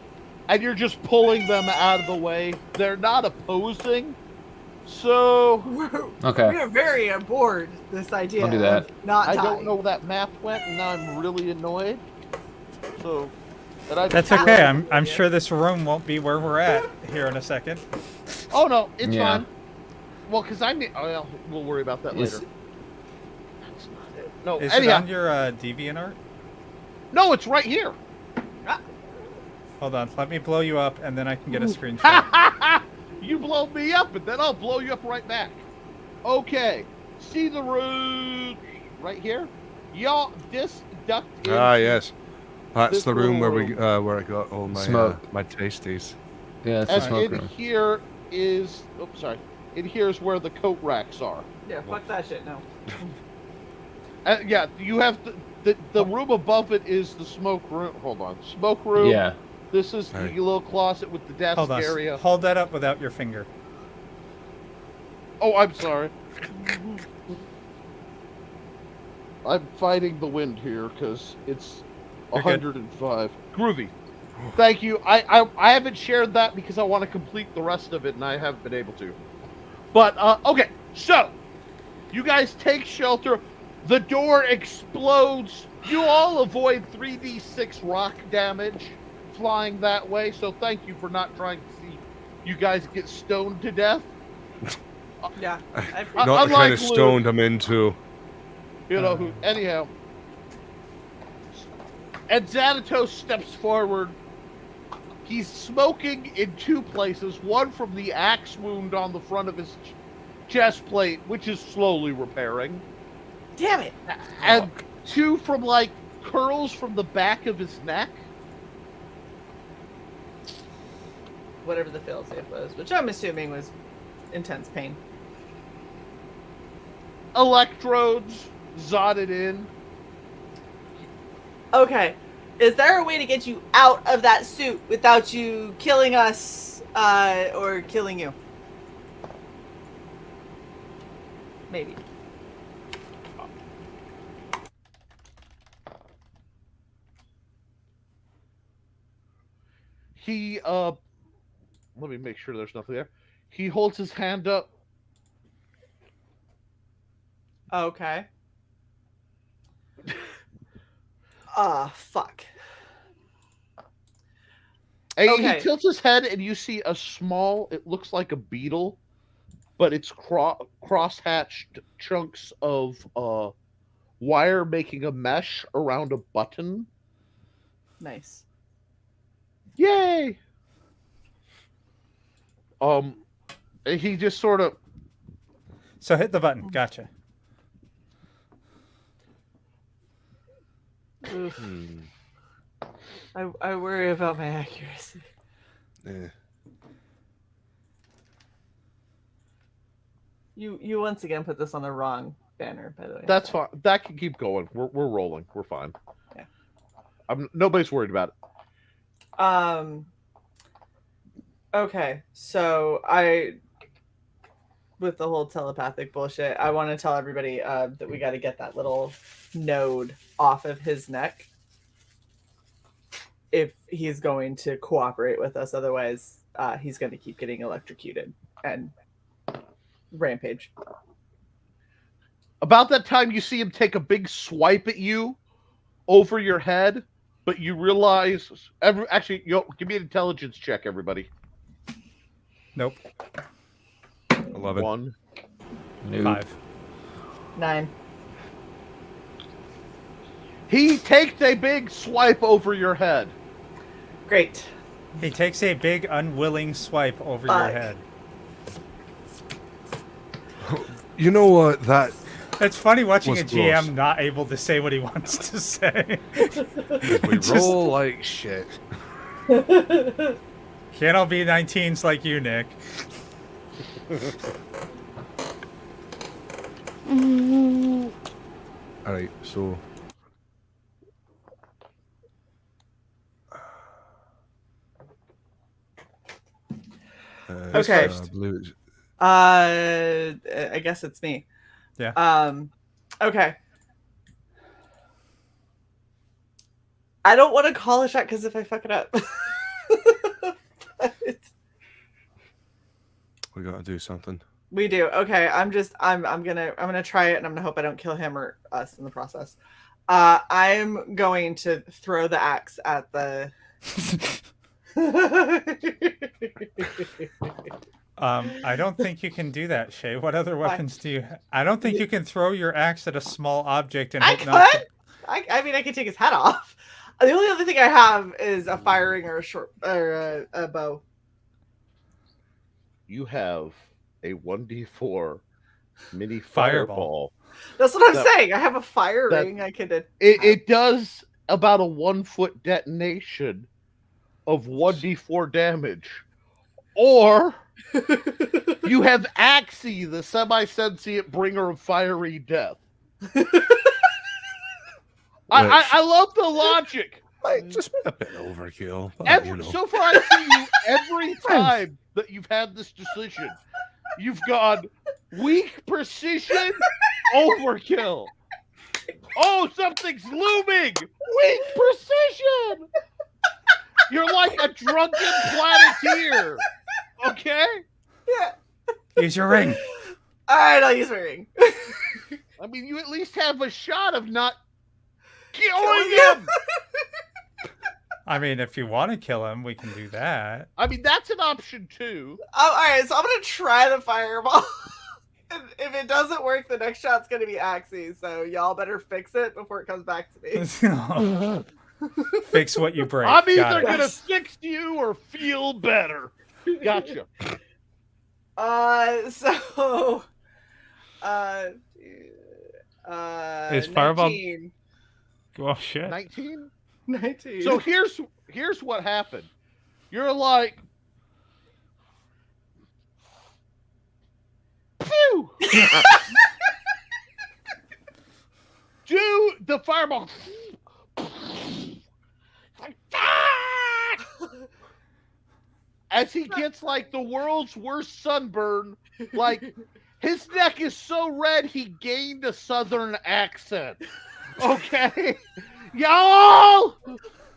and you're just pulling them out of the way. They're not opposing, so Okay. We are very aboard this idea. I'll do that. Of not I dying. don't know where that map went, and now I'm really annoyed. So That's okay. I'm sure this room won't be where we're at here in a second. Oh no, it's Yeah. fine. Well, because well, we'll worry about that later. That's not it. No, Is anyhow. it on your DeviantArt? No, it's right here. Hold on. Let me blow you up, and then I can get a screenshot. You blow me up, and then I'll blow you up right back. Okay. See the room right here? Y'all, this ducked in. Yes. That's This the room where little where I got all my Smoke. my tasties. Yeah, it's the And smoke in room. here is... Oops, sorry. In here is where the coat racks are. Yeah, fuck that shit. No. Yeah, you have the room above it is the smoke room. Hold on. Smoke room. Yeah. This is the Right. little closet with the desk Hold on. area. Hold that up without your finger. Oh, I'm sorry. I'm fighting the wind here because it's You're good. 105. Groovy. Thank you. I haven't shared that because I want to complete the rest of it, and I haven't been able to. But, okay. So, you guys take shelter. The door explodes. You all avoid 3d6 rock damage flying that way, so thank you for not trying to see you guys get stoned to death. Yeah. Not the Unlike kind of Luke. stoned I'm into. You know who? Anyhow, and Xanatos steps forward. He's smoking in two places. One from the axe wound on the front of his chest plate, which is slowly repairing, Damn it. and two from like curls from the back of his neck. Whatever the failsafe was, which I'm assuming was intense pain. Electrodes zotted in. Okay. Is there a way to get you out of that suit without you killing us, or killing you? Maybe. He let me make sure there's nothing there. He holds his hand up. Okay. Fuck. And Okay. he tilts his head, and you see a small, it looks like a beetle, but it's cross-hatched chunks of wire making a mesh around a button. Nice. Yay! And he just sort of So hit the button. Gotcha. Oof. hmm. I worry about my accuracy. Eh. You once again put this on the wrong banner, by the way. That's fine. That can keep going. We're rolling. We're fine. Yeah. Nobody's worried about it. Okay, so with the whole telepathic bullshit, I want to tell everybody that we got to get that little node off of his neck if he's going to cooperate with us. Otherwise, he's going to keep getting electrocuted and rampage. About that time, you see him take a big swipe at you over your head, but you realize actually, give me an intelligence check, everybody. Nope. 11. 1. 5. 9. He takes a big swipe over your head. Great. He takes a big unwilling swipe over your 5. head. You know what? That It's funny watching Was a GM close. not able to say what he wants to say. we roll like shit. Can't all be 19s like you, Nick. All right, so Okay. I believe it's I guess it's me. Yeah. Okay. I don't want to call a shot because if I fuck it up. we gotta do something. We do. Okay, I'm gonna try it and I'm gonna hope I don't kill him or us in the process. I'm going to throw the axe at the I don't think you can do that, Shae. What other weapons do you have? I don't think you can throw your axe at a small object and I hope not to... could. I mean I could take his head off. The only other thing I have is a firing or a short or a bow. You have a 1d4 mini Fireball. fireball. That's what I'm That- saying. I have a fire that- ring I could It does about a 1-foot detonation of 1d4 damage. Or you have Axie, the semi-sentient bringer of fiery death. I love the logic. Might just be a bit overkill. But, you know. So far, I've seen you every time that you've had this decision. You've gone weak precision, overkill. Oh, something's looming! Weak precision! You're like a drunken planeteer. Okay? Yeah. Use your ring. Alright, I'll use my ring. I mean, you at least have a shot of not killing him. I mean, if you want to kill him, we can do that. I mean, that's an option too. Alright, so I'm gonna try the fireball. And if it doesn't work, the next shot's gonna be Axie, so y'all better fix it before it comes back to me. Fix what you break. I'm Got either it. gonna fix you or feel better. Gotcha. So Is fireball- 19. Oh, shit. 19? 19. So here's what happened. You're like, phew. Do the fireball. As he gets like the world's worst sunburn, like his neck is so red he gained a southern accent. Okay? Y'all!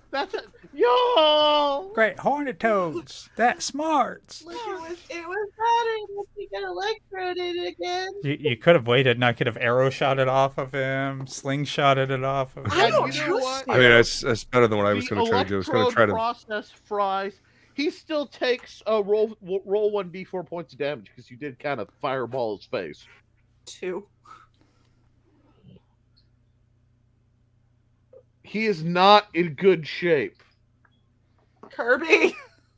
That's it. Y'all! Great hornet toads. That smarts. Look, it was better if we get electrocuted again. You could have waited and I could have arrow shot it off of him, slingshotted it off of him. I don't You know trust what? you. I mean, that's better than what I was going to try to do. I was going to try to. Process fries. He still takes a roll 1d4 points of damage because you did kind of fireball his face. 2. He is not in good shape. Kirby.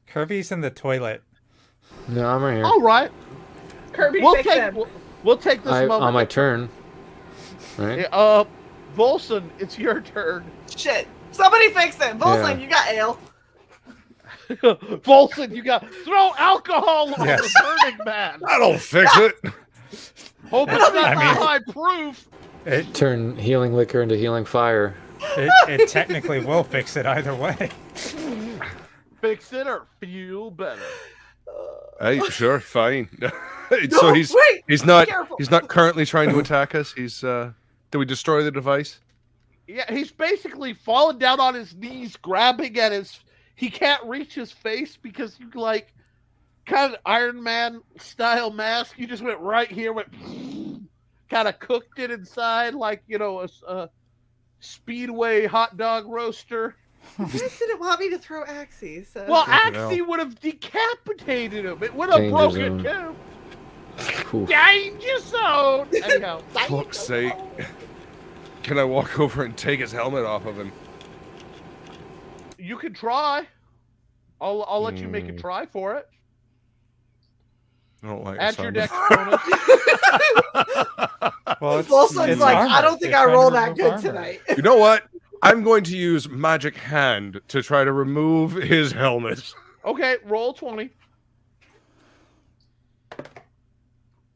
Kirby's in the toilet. No, I'm right here. All right. Kirby, We'll fix take him. we'll take this moment. On my turn. Right? Volson, it's your turn. Shit. Somebody fix him. Volson, Yeah. you got ale. Volson, you got throw alcohol on Yes. the burning man. That'll fix it. Hope it's not I mean- high proof. It, Turn healing liquor into healing fire. it technically will fix it either way. Fix it or feel better. Hey, sure, fine. No, So he's wait. not Careful. currently trying to attack us. He's did we destroy the device? Yeah, he's basically fallen down on his knees, grabbing at his. He can't reach his face because you like kind of Iron Man style mask. You just went right here, went kind of cooked it inside like a Speedway hot dog roaster. You just didn't want me to throw Axie, so. Well, Fucking hell. Axie would have decapitated him. It would have Danger broken zone. too. Oof. Danger zone. Anyhow, Fuck's sake. Can I walk over and take his helmet off of him? you can try. I'll let you make a try for it. I don't like Add the your sound dex of- bonus. Well, Volson's it's like, armor. I don't think They're I trying to rolled that remove good armor. tonight. You know what? I'm going to use Magic Hand to try to remove his helmet. Okay, roll 20.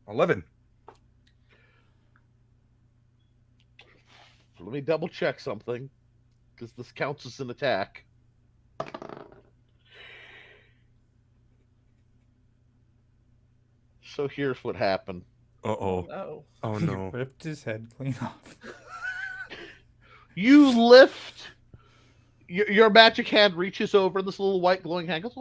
11. Let me double check something, because this counts as an attack. So here's what happened. Uh-oh. No. Oh, He no. ripped his head clean off. You lift. Your magic hand reaches over this little white glowing hand, goes,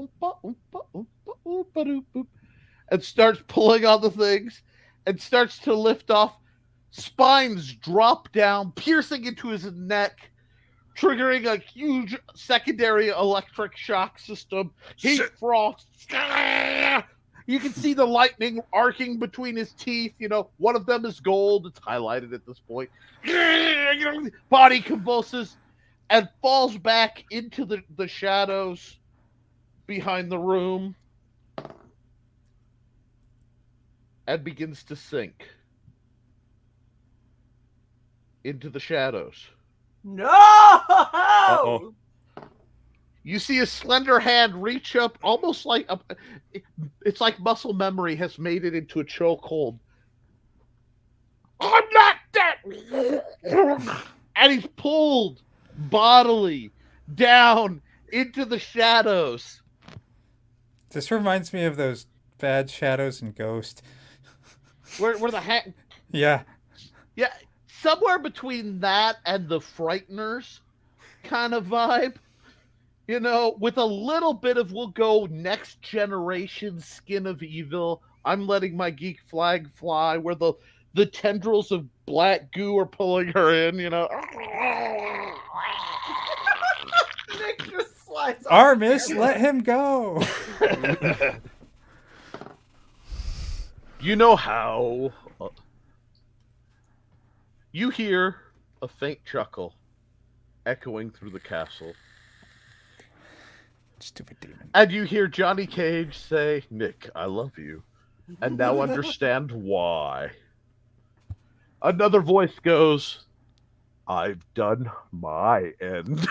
and starts pulling on the things, and starts to lift off. Spines drop down, piercing into his neck, triggering a huge secondary electric shock system. Heat Shit. frost. You can see the lightning arcing between his teeth. You know, one of them is gold. It's highlighted at this point. Body convulses and falls back into the shadows behind the room and begins to sink into the shadows. No! Uh-oh. You see a slender hand reach up, almost like it's like muscle memory has made it into a chokehold. I'm not dead, and he's pulled bodily down into the shadows. This reminds me of those bad Shadows and Ghost. Where the hand, Yeah. yeah, somewhere between that and the Frighteners kind of vibe. You know, with a little bit of, we'll go next generation Skin of Evil. I'm letting my geek flag fly, where the tendrils of black goo are pulling her in, you know. Nick just slides off. Armis, let him go. You know how. You hear a faint chuckle echoing through the castle. Stupid demon. And you hear Johnny Cage say, "Nick, I love you. And now understand why." Another voice goes, "I've done my end."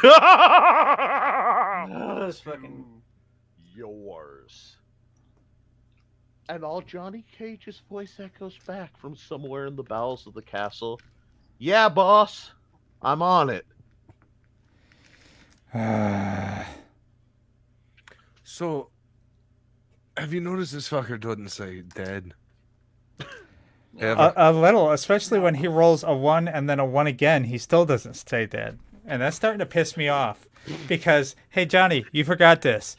Oh, that's fucking. Yours. And all Johnny Cage's voice echoes back from somewhere in the bowels of the castle. "Yeah, boss. I'm on it." So, have you noticed this fucker doesn't say dead? Ever? A little, especially when he rolls a 1 and then a 1 again, he still doesn't stay dead. And that's starting to piss me off. Because, hey, Johnny, you forgot this.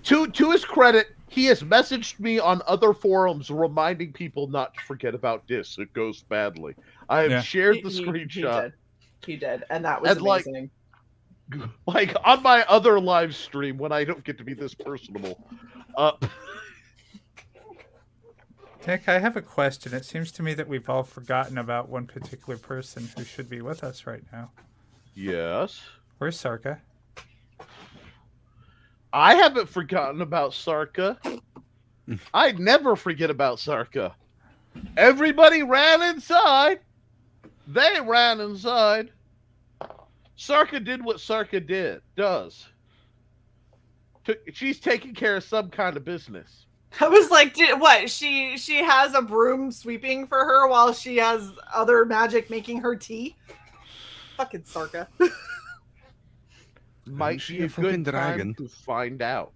To his credit, he has messaged me on other forums reminding people not to forget about this. It goes badly. I have Yeah. shared the He screenshot. He did, and that was And, like, amazing. Like on my other live stream when I don't get to be this personable. Nick, I have a question. It seems to me that we've all forgotten about one particular person who should be with us right now. Yes. Where's Sarka? I haven't forgotten about Sarka. I never forget about Sarka. Everybody ran inside. They ran inside. Sarka did what Sarka does. She's taking care of some kind of business. I was like, what? She has a broom sweeping for her while she has other magic making her tea? Fucking Sarka. Might she be a a fucking good dragon? time to find out.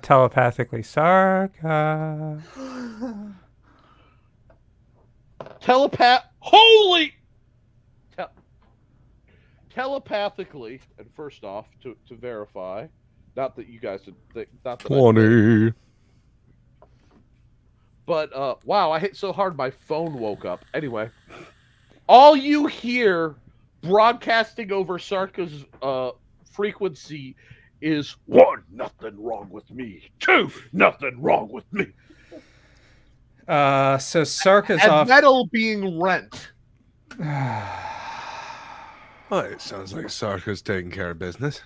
Telepathically, Sarka. Telepathically, and first off, to verify, not that you guys would think, not that I 20. but wow, I hit so hard my phone woke up. Anyway, all you hear broadcasting over Sarka's frequency is 1, nothing wrong with me. 2, nothing wrong with me. So Sarka's and off. metal being rent. Well, it sounds like Sarka's taking care of business.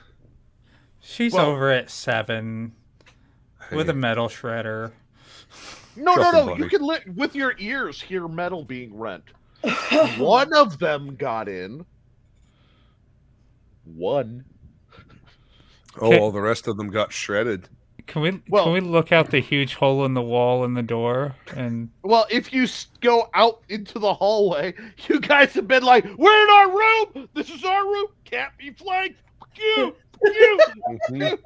She's Well- over at 7 with a metal shredder. No, Drop no. him, You buddy. can with your ears hear metal being rent. One of them got in. One. Oh, Okay. all the rest of them got shredded. Can we Well- look out the huge hole in the wall in the door and Well, if you go out into the hallway, you guys have been like, "We're in our room. This is our room. Can't be flanked. Fuck you. Fuck you. Mhm.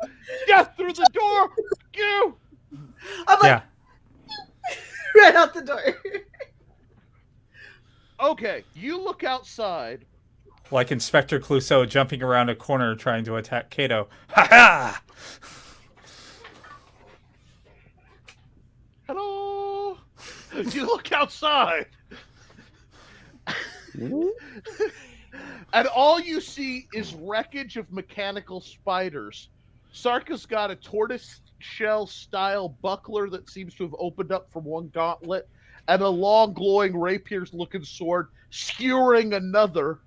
Death through the door. Fuck you." I'm like, yeah. right out the door. Okay, you look outside. Like Inspector Clouseau jumping around a corner trying to attack Kato. Ha ha! Hello. You look outside. And all you see is wreckage of mechanical spiders. Sarka's got a tortoise shell style buckler that seems to have opened up from one gauntlet, and a long glowing rapier's looking sword skewering another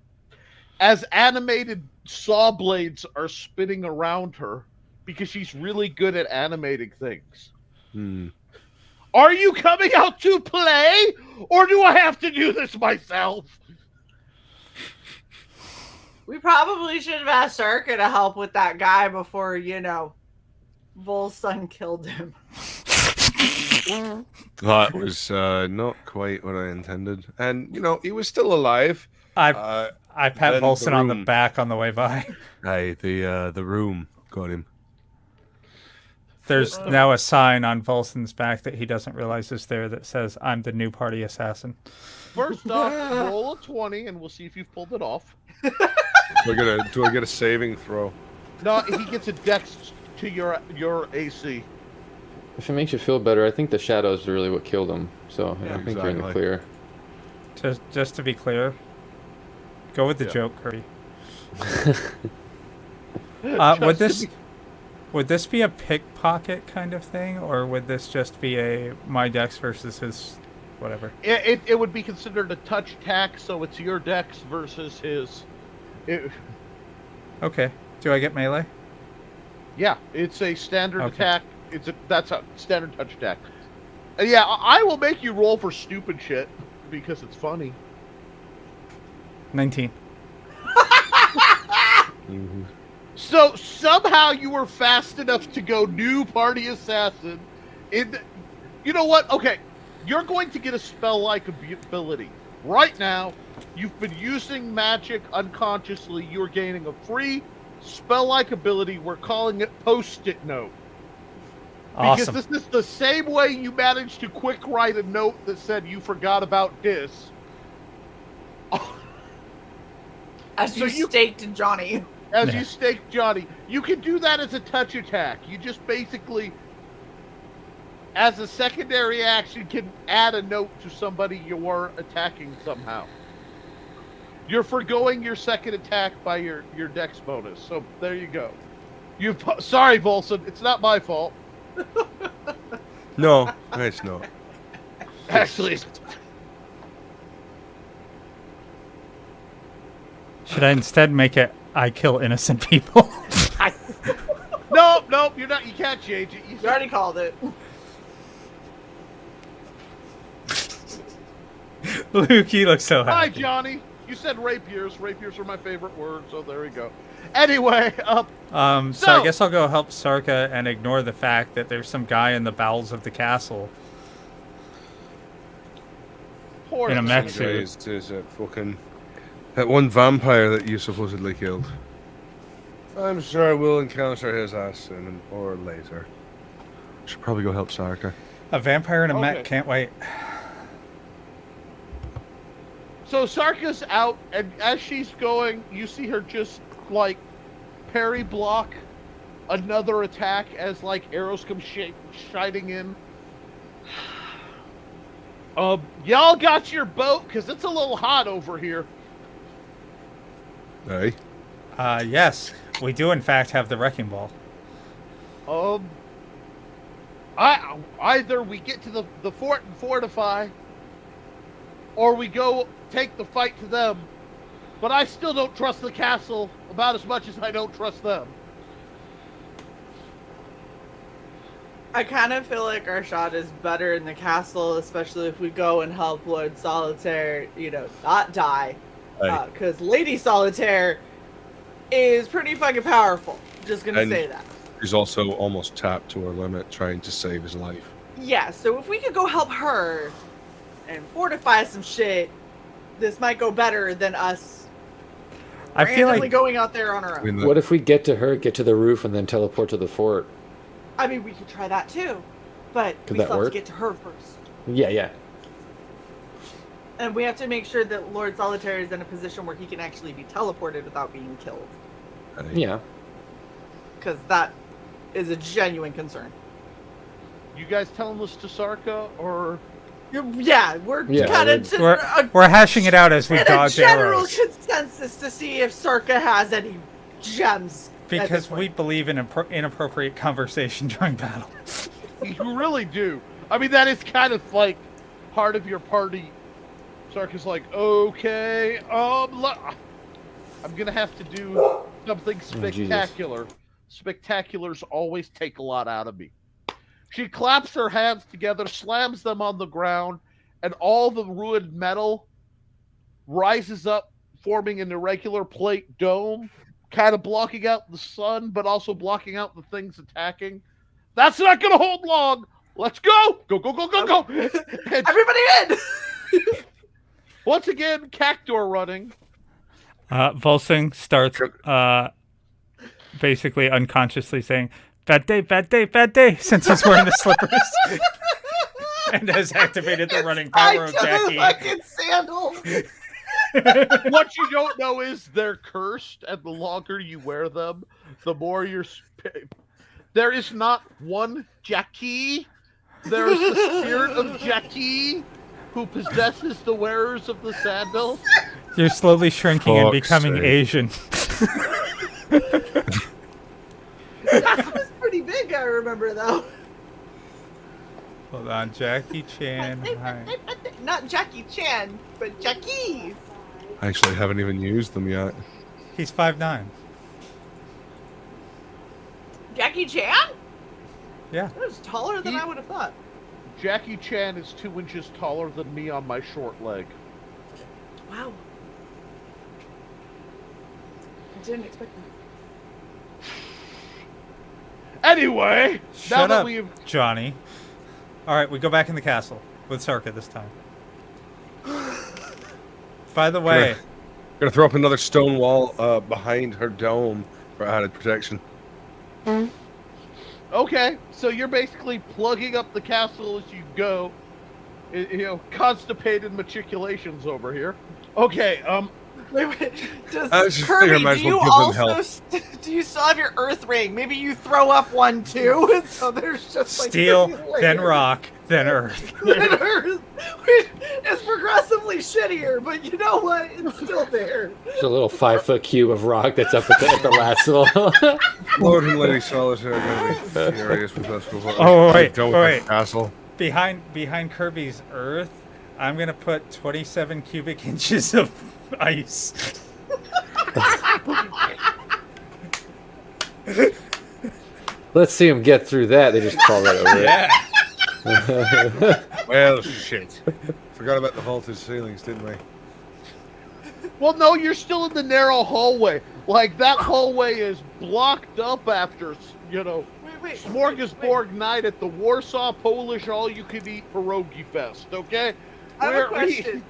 as animated saw blades are spinning around her because she's really good at animating things. Hmm. Are you coming out to play, or do I have to do this myself? We probably should have asked Sarka to help with that guy before, Volsung killed him. That was not quite what I intended. And, he was still alive. I pat then the Volson on the room. back on the way by. Aye, the room got him. There's now a sign on Volson's back that he doesn't realize is there that says, "I'm the new party assassin." First off, roll a 20, and we'll see if you've pulled it off. Do I get a saving throw? No, he gets a dex to your AC. If it makes you feel better, I think the shadows are really what killed him. So Yeah, I think you're in the exactly. clear. Just to be clear, go with the Yeah. joke, Kirby. Just to Would this be a pickpocket kind of thing, or would this just be a my dex versus his, whatever? It would be considered a touch attack, so it's your dex versus his. Okay. Do I get melee? Yeah, it's a standard Okay. attack. That's a standard touch attack. And yeah, I will make you roll for stupid shit because it's funny. 19. Mm-hmm. So somehow you were fast enough to go new party assassin. You know what? Okay, you're going to get a spell-like ability. Right now, you've been using magic unconsciously. You're gaining a free spell-like ability. We're calling it Post-it Note. Awesome. Because this is the same way you managed to quick write a note that said you forgot about this. As So you you- staked Johnny. As Yeah. you stake Johnny, you can do that as a touch attack. You just basically, as a secondary action, can add a note to somebody you're attacking somehow. You're foregoing your second attack by your dex bonus. So there you go. Sorry, Volson, it's not my fault. No, it's not. Actually, Should I instead make it I kill innocent people? nope, you're not. You can't change it. You already called it. Luke, you look so Hi, happy. Johnny. You said rapiers. Rapiers are my favorite word, so there we go. Anyway, So I guess I'll go help Sarka and ignore the fact that there's some guy in the bowels of the castle. poor in a mech Sarka. suit. Is that one vampire that you supposedly killed. I'm sure we'll encounter his ass soon or later. Should probably go help Sarka. A vampire in a Okay. mech, can't wait. So Sarka's out, and as she's going, you see her just like parry block another attack as like arrows come shining in. Y'all got your boat because it's a little hot over here. Hey. Yes, we do in fact have the wrecking ball. Either we get to the fort and fortify, or we go take the fight to them. But I still don't trust the castle about as much as I don't trust them. I kind of feel like our shot is better in the castle, especially if we go and help Lord Solitaire, not die. Hey. Because Lady Solitaire is pretty fucking powerful. Just gonna And- say that. He's also almost tapped to her limit, trying to save his life. Yeah, so if we could go help her and fortify some shit, this might go better than us I feel randomly like going out there on our I own. mean, What if we get to her, get to the roof, and then teleport to the fort? I mean, we could try that too, but Could we that still have work? to get to her first. Yeah. And we have to make sure that Lord Solitaire is in a position where he can actually be teleported without being killed. Yeah. Because that is a genuine concern. You guys telling this to Sarka, or Yeah, we're Yeah, kind of we're hashing it out as we in a dodge general arrows. consensus to see if Sarka has any gems. at this Because point. we believe in inappropriate conversation during battle. you really do? I mean, that is kind of like part of your party. Sarka's like, okay, I'm gonna have to do something spectacular. Spectaculars always take a lot out of me. She claps her hands together, slams them on the ground, and all the ruined metal rises up, forming an irregular plate dome, kind of blocking out the sun, but also blocking out the things attacking. That's not going to hold long. Let's go. Go. And Everybody in! once again, Cactor running. Volsung starts basically unconsciously saying, bad day, since he's wearing the slippers. And has activated the running power of Jackie. Fucking sandal. What you don't know is they're cursed, and the longer you wear them, the more you're... There is not one Jackie. There's the spirit of Jackie who possesses the wearers of the sandal. You're slowly shrinking and Fuck's becoming sake. Asian. That was pretty big, I remember, though. Hold on, Jackie Chan. Hi. Not Jackie Chan, but Jackie. I actually haven't even used them yet. He's 5'9". Jackie Chan? Yeah. That was taller than I would have thought. Jackie Chan is 2 inches taller than me on my short leg. Wow. I didn't expect that. Anyway, now Shut that up, we've... Johnny. Alright, we go back in the castle with Sarka this time. By the way, Gonna throw up another stone wall behind her dome for added protection. Okay, so you're basically plugging up the castle as you go. Constipated matriculations over here. Okay, Wait. I just figured I Kirby, might do as you well give them also do you still have your Earth ring? Maybe you throw up one too, and so there's just like steel, this then layer. rock, then earth. Then Earth. It's progressively shittier, but you know what? It's still there. There's a little 5-foot cube of rock that's up at the last little. Lord and Lady Solitaire are gonna be furious with us. Oh, wait, Go with wait. the castle. behind Kirby's Earth, I'm gonna put 27 cubic inches of ice. Let's see him get through that. They just crawl right over Yeah. Well, shit. Forgot about the vaulted ceilings, didn't we? Well, no, you're still in the narrow hallway. Like, that hallway is blocked up after, Wait. Smorgasbord night at the Warsaw Polish all-you-can-eat pierogi fest, okay? I have a question.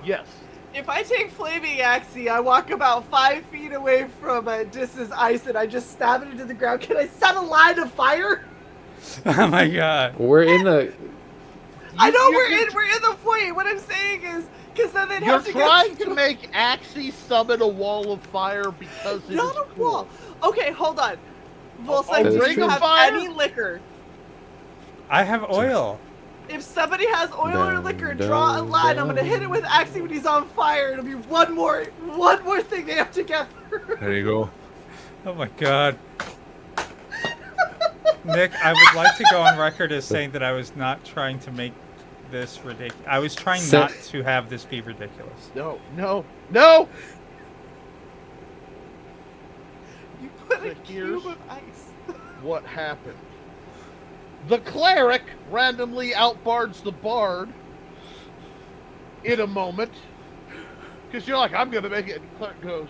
Yes. If I take Flaming Axie, I walk about 5 feet away from Dis's ice and I just stab it into the ground. Can I set a line of fire? Oh my god. We're in the. I know we're in the point. What I'm saying is, because then they'd You're have to trying get to make Axie summon a wall of fire because it not is a cool. wall. Okay, hold on. Volsung, a do ring you of have fire? any liquor? I have oil. If somebody has oil or Dun, liquor, dun, draw a line. I'm gonna dun. hit it with Axie when he's on fire. It'll be one more thing they have to get through. There you go. Oh my god. Nick, I would like to go on record as saying that I was not trying to make this ridiculous. I was trying So- not to have this be ridiculous. No! You put a Here's- cube of ice. What happened? The Cleric randomly outbards the Bard in a moment. Because you're like, I'm going to make it. And Cleric goes,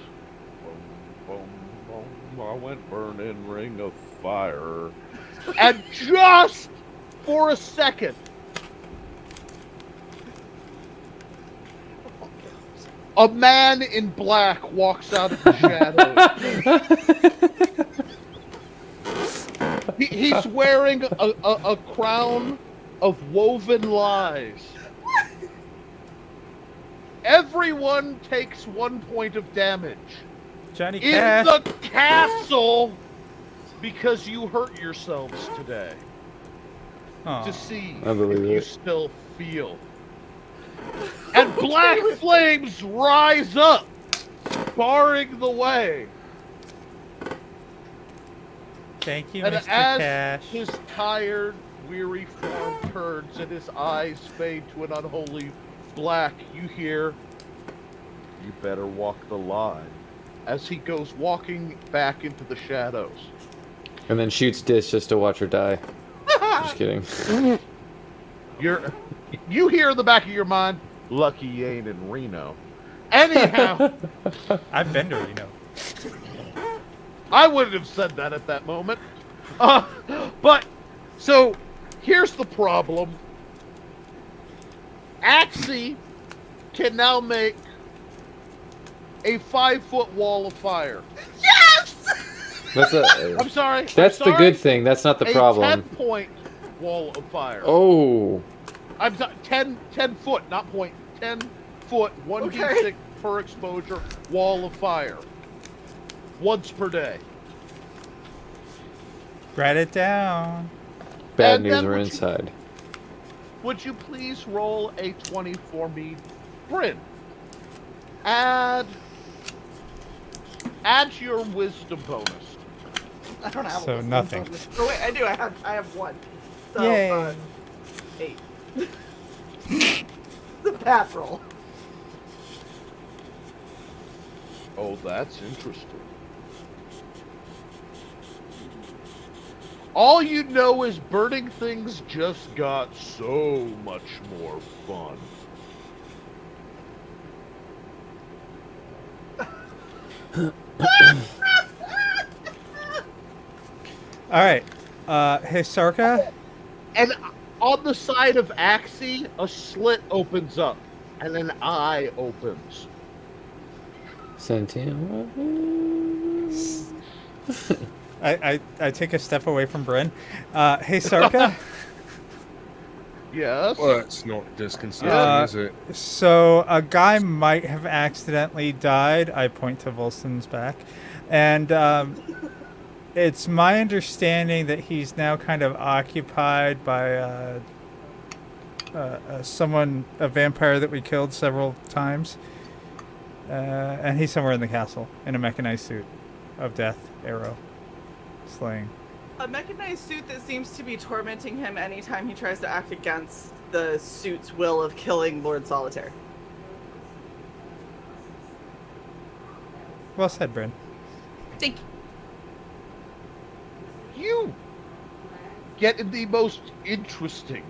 boom, boom, boom, I went burning ring of fire. And just for a second, a man in black walks out of the shadows. He's wearing a crown of woven lies. Everyone takes 1 point of damage. Johnny In Cash. the castle because you hurt yourselves today. Aw. To see I believe if you it. still feel. And black flames rise up, barring the way. Thank you, And Mr. as Cash. his tired, weary form turns and his eyes fade to an unholy black, you hear, "You better walk the line," as he goes walking back into the shadows. And then shoots Dis just to watch her die. Just kidding. You hear in the back of your mind, "Lucky you ain't in Reno." Anyhow, I've been to Reno. I wouldn't have said that at that moment. But, so, here's the problem. Axie can now make a 5-foot wall of fire. That's I'm sorry. That's I'm the sorry, good thing. That's not the a problem. 10-point wall of fire. Oh. I'm sorry, 10 foot, not point. 10 foot, 1d6 Okay. per exposure, wall of fire. Once per day. Write it down. Bad And news, then we're would you- inside. Would you please roll a 20 for me, Bryn? Add your wisdom bonus. I don't have So a nothing. bonus. Oh wait, I do. I have one. So, Yay. 8. The path roll. Oh, that's interesting. All you know is burning things just got so much more fun. All right. Hey, Sarka. And on the side of Axie, a slit opens up, and an eye opens. Sentient weapons. I take a step away from Bryn. Hey, Sarka. Yes? Well, that's not disconcerting, is it? So a guy might have accidentally died. I point to Volson's back, and it's my understanding that he's now kind of occupied by someone, a vampire that we killed several times, and he's somewhere in the castle in a mechanized suit of death, arrow, slaying. A mechanized suit that seems to be tormenting him anytime he tries to act against the suit's will of killing Lord Solitaire. Well said, Bryn. Thank you. You get in the most interesting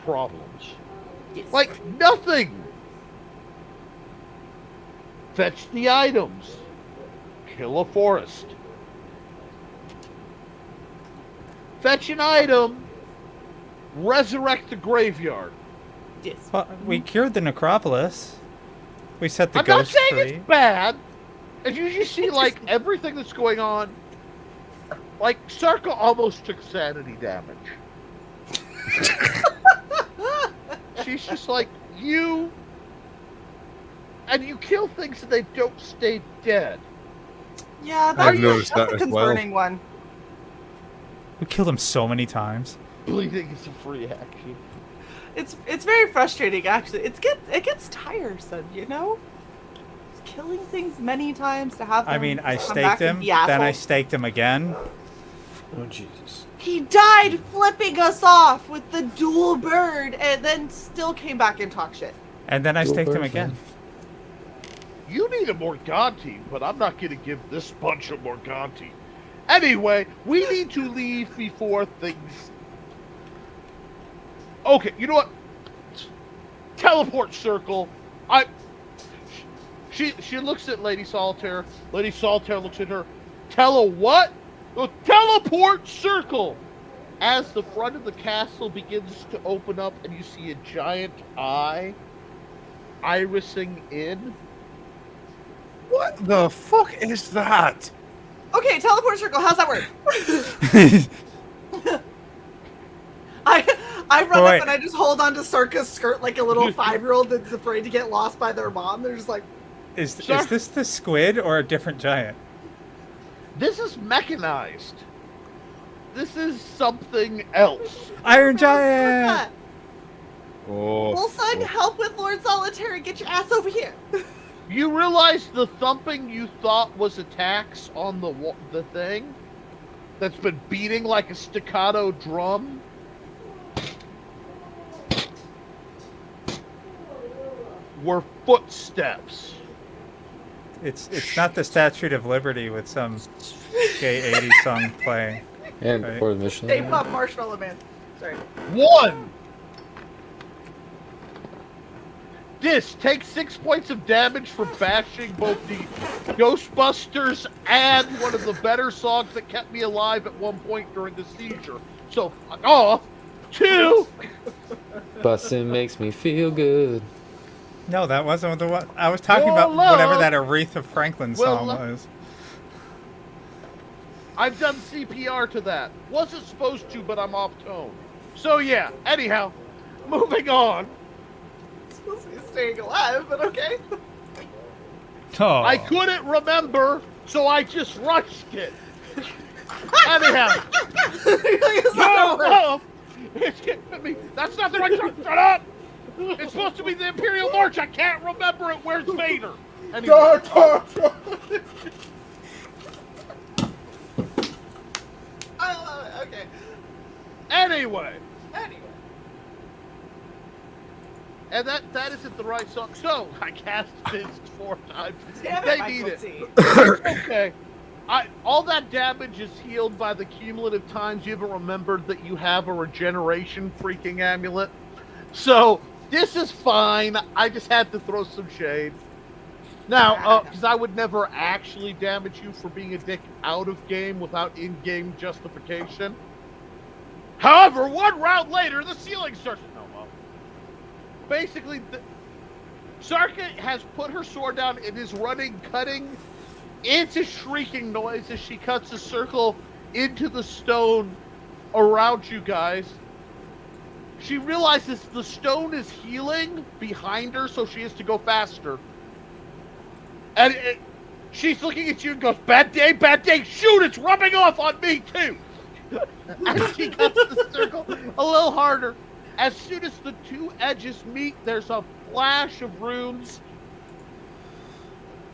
problems. Yes. Like nothing. Fetch the items. Kill a forest. Fetch an item. Resurrect the graveyard. Yes. Well, we cured the necropolis. We set the I'm not ghost saying free. it's bad. As you just see, like, everything that's going on, like, Sarka almost took sanity damage. She's just like, you... And you kill things and they don't stay dead. Yeah, I've noticed that's that a as well. concerning one. We killed him so many times. Bleeding is a free action. It's very frustrating, actually. It gets tiresome, you know? Killing things many times to have them I mean, I come back staked and him, be then I assholes. staked him again. Oh, Jesus. He died flipping us off with the dual bird and then still came back and talked shit. And then I Dual staked him bird, again. man. You need a Morganti, but I'm not going to give this bunch a Morganti. Anyway, we need to leave before things... Okay, you know what? Teleport circle. She looks at Lady Solitaire. Lady Solitaire looks at her. Tell her what? A teleport circle! As the front of the castle begins to open up and you see a giant eye irising in. What the fuck is that? Okay, teleport circle, how's that work? I run Oh, wait. up and I just hold on to Sarka's skirt like a little 5-year-old that's afraid to get lost by their mom. They're just like, Is Sir? this the squid or a different giant? This is mechanized. This is something else. Iron Sarka, Giant! Oh, Wolfsong, help with Lord Solitaire and get your ass over here. You realize the thumping you thought was attacks on the thing that's been beating like a staccato drum? Were footsteps. It's not the Statue of Liberty with some gay 80s song playing. And Right. before the mission. Stay Puft Marshmallow Man. Sorry. One! This takes 6 points of damage for bashing both the Ghostbusters and one of the better songs that kept me alive at one point during the seizure. So, fuck off. 2! Bussin' makes me feel good. No, that wasn't the one. I was talking Your about whatever love that Aretha Franklin will song lo- was. I've done CPR to that. Wasn't supposed to, but I'm off tone. So yeah, anyhow, moving on. It's supposed to be staying alive, but okay. Oh. I couldn't remember, so I just rushed it. Anyhow. It's not gonna work. It's getting me. That's not the right time. Shut up! It's supposed to be the Imperial March. I can't remember it. Where's Vader? Anyway. I love it. Okay. Anyway. Anyway. And that isn't the right song. So I cast this 4 times. Damn it, They Michael need it. T. Okay. All that damage is healed by the cumulative times you haven't remembered that you have a regeneration freaking amulet. So this is fine. I just had to throw some shade. Now, because I would never actually damage you for being a dick out of game without in-game justification. However, 1 round later, the ceiling starts. No, well, basically, Sarka has put her sword down and is running, cutting into shrieking noise as she cuts a circle into the stone around you guys. She realizes the stone is healing behind her, so she has to go faster. And she's looking at you and goes, bad day, shoot, it's rubbing off on me too! And she cuts the circle a little harder. As soon as the 2 edges meet, there's a flash of runes.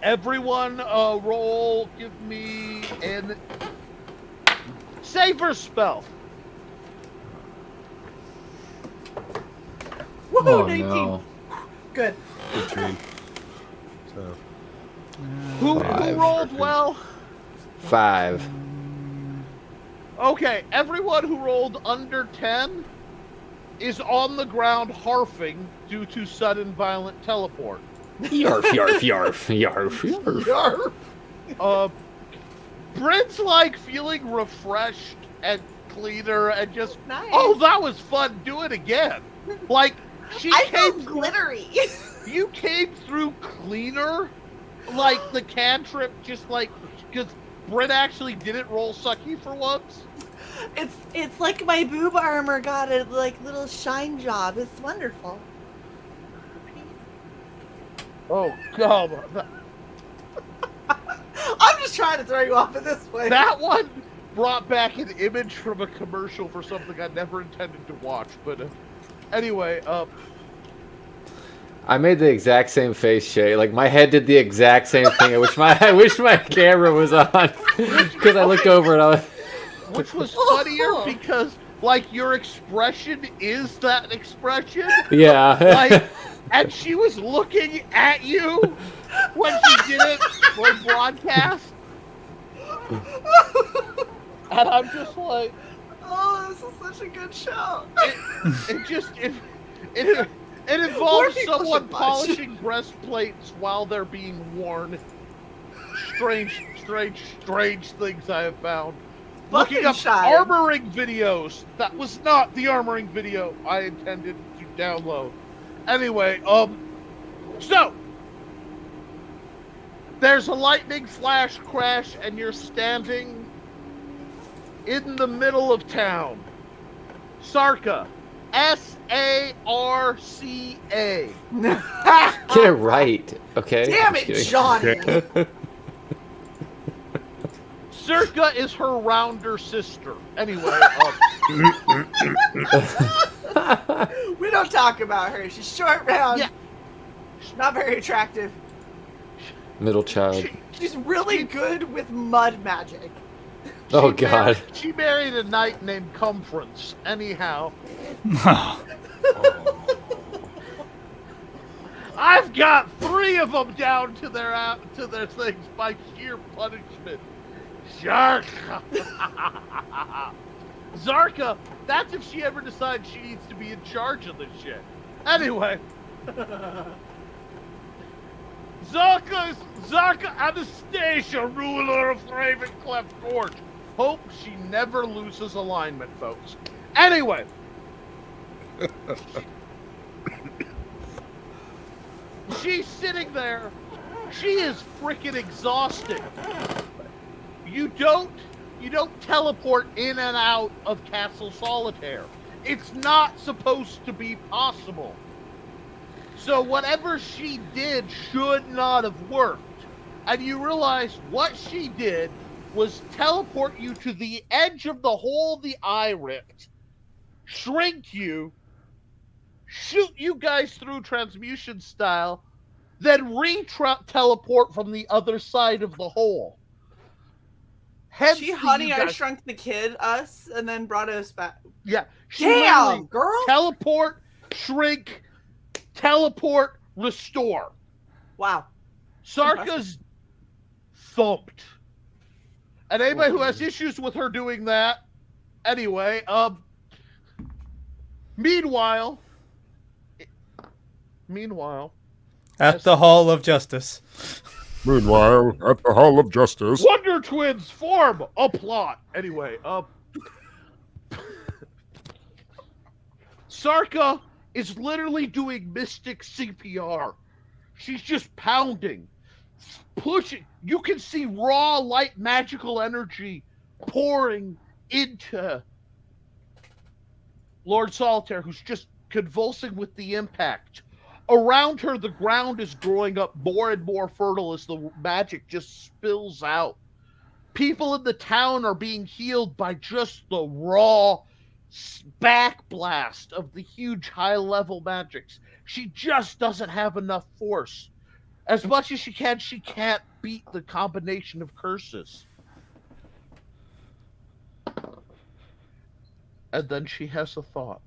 Everyone roll, give me an Saber spell. Woohoo, Oh 19. no. Good. 15. So Who Five. rolled well? 5. Okay, everyone who rolled under 10 is on the ground harfing due to sudden violent teleport. Yarf, yarf, yarf, yarf, yarf. Bryn's like feeling refreshed and cleaner and just, Nice. oh, that was fun, do it again. Like, she I came feel glittery. You came through cleaner, like the cantrip, just like, because Bryn actually didn't roll sucky for once. It's like my boob armor got a like little shine job. It's wonderful. Oh, God. I'm just trying to throw you off in this way. That one brought back an image from a commercial for something I never intended to watch. But anyway, I made the exact same face, Shae. Like my head did the exact same thing. I wish my camera was on because I looked over and I was. which was funnier because like your expression is that expression. Yeah. Like, and she was looking at you when she did it for broadcast. And I'm just like, Oh, this is such a good show. it involves More people someone should watch. polishing breastplates while they're being worn. Strange things I have found. Looking up Buckenshire. armoring videos. That was not the armoring video I intended to download. Anyway, so there's a lightning flash crash and you're standing in the middle of town. Sarka. S-A-R-C-A. Get it right, okay? Damn Just it, kidding. Johnny. Circa is her rounder sister. Anyway, We don't talk about her. She's short, round. Yeah. She's not very attractive. Middle child. She's really good with mud magic. Oh God. She married a knight named Comference. Anyhow, I've got 3 of them down to their things by sheer punishment. Zarka. Zarka. That's if she ever decides she needs to be in charge of this shit. Anyway. Zarka Anastasia, ruler of Ravencleft Gorge. Hope she never loses alignment, folks. Anyway. She's sitting there. She is freaking exhausted. You don't teleport in and out of Castle Solitaire. It's not supposed to be possible. So whatever she did should not have worked. And you realize what she did was teleport you to the edge of the hole the eye ripped, shrink you, shoot you guys through transmutation style, then teleport from the other side of the hole. Hence She the Honey, you I guys- Shrunk the Kid us and then brought us back. Yeah. She Damn, literally girl. teleport, shrink, teleport, restore. Wow. Sarka's thumped. And anybody who has issues with her doing that, anyway, meanwhile, At the Hall of Justice. Meanwhile, at the Hall of Justice. Wonder Twins form a plot. Anyway, Sarka is literally doing mystic CPR. She's just pounding, pushing. You can see raw light magical energy pouring into Lord Solitaire, who's just convulsing with the impact. Around her, the ground is growing up more and more fertile as the magic just spills out. People in the town are being healed by just the raw backblast of the huge high-level magics. She just doesn't have enough force. As much as she can't beat the combination of curses. And then she has a thought.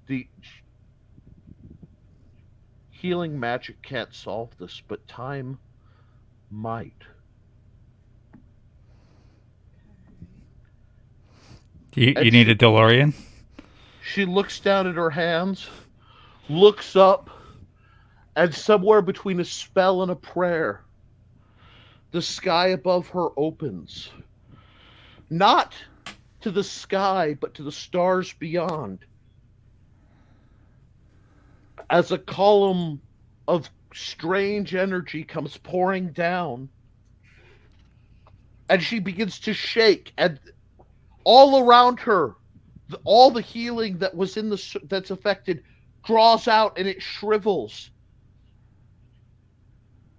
The healing magic can't solve this, but time might. You And need a DeLorean? She looks down at her hands, looks up, and somewhere between a spell and a prayer, the sky above her opens. Not to the sky, but to the stars beyond. As a column of strange energy comes pouring down, and she begins to shake, and all around her, all the healing that was that's affected draws out and it shrivels.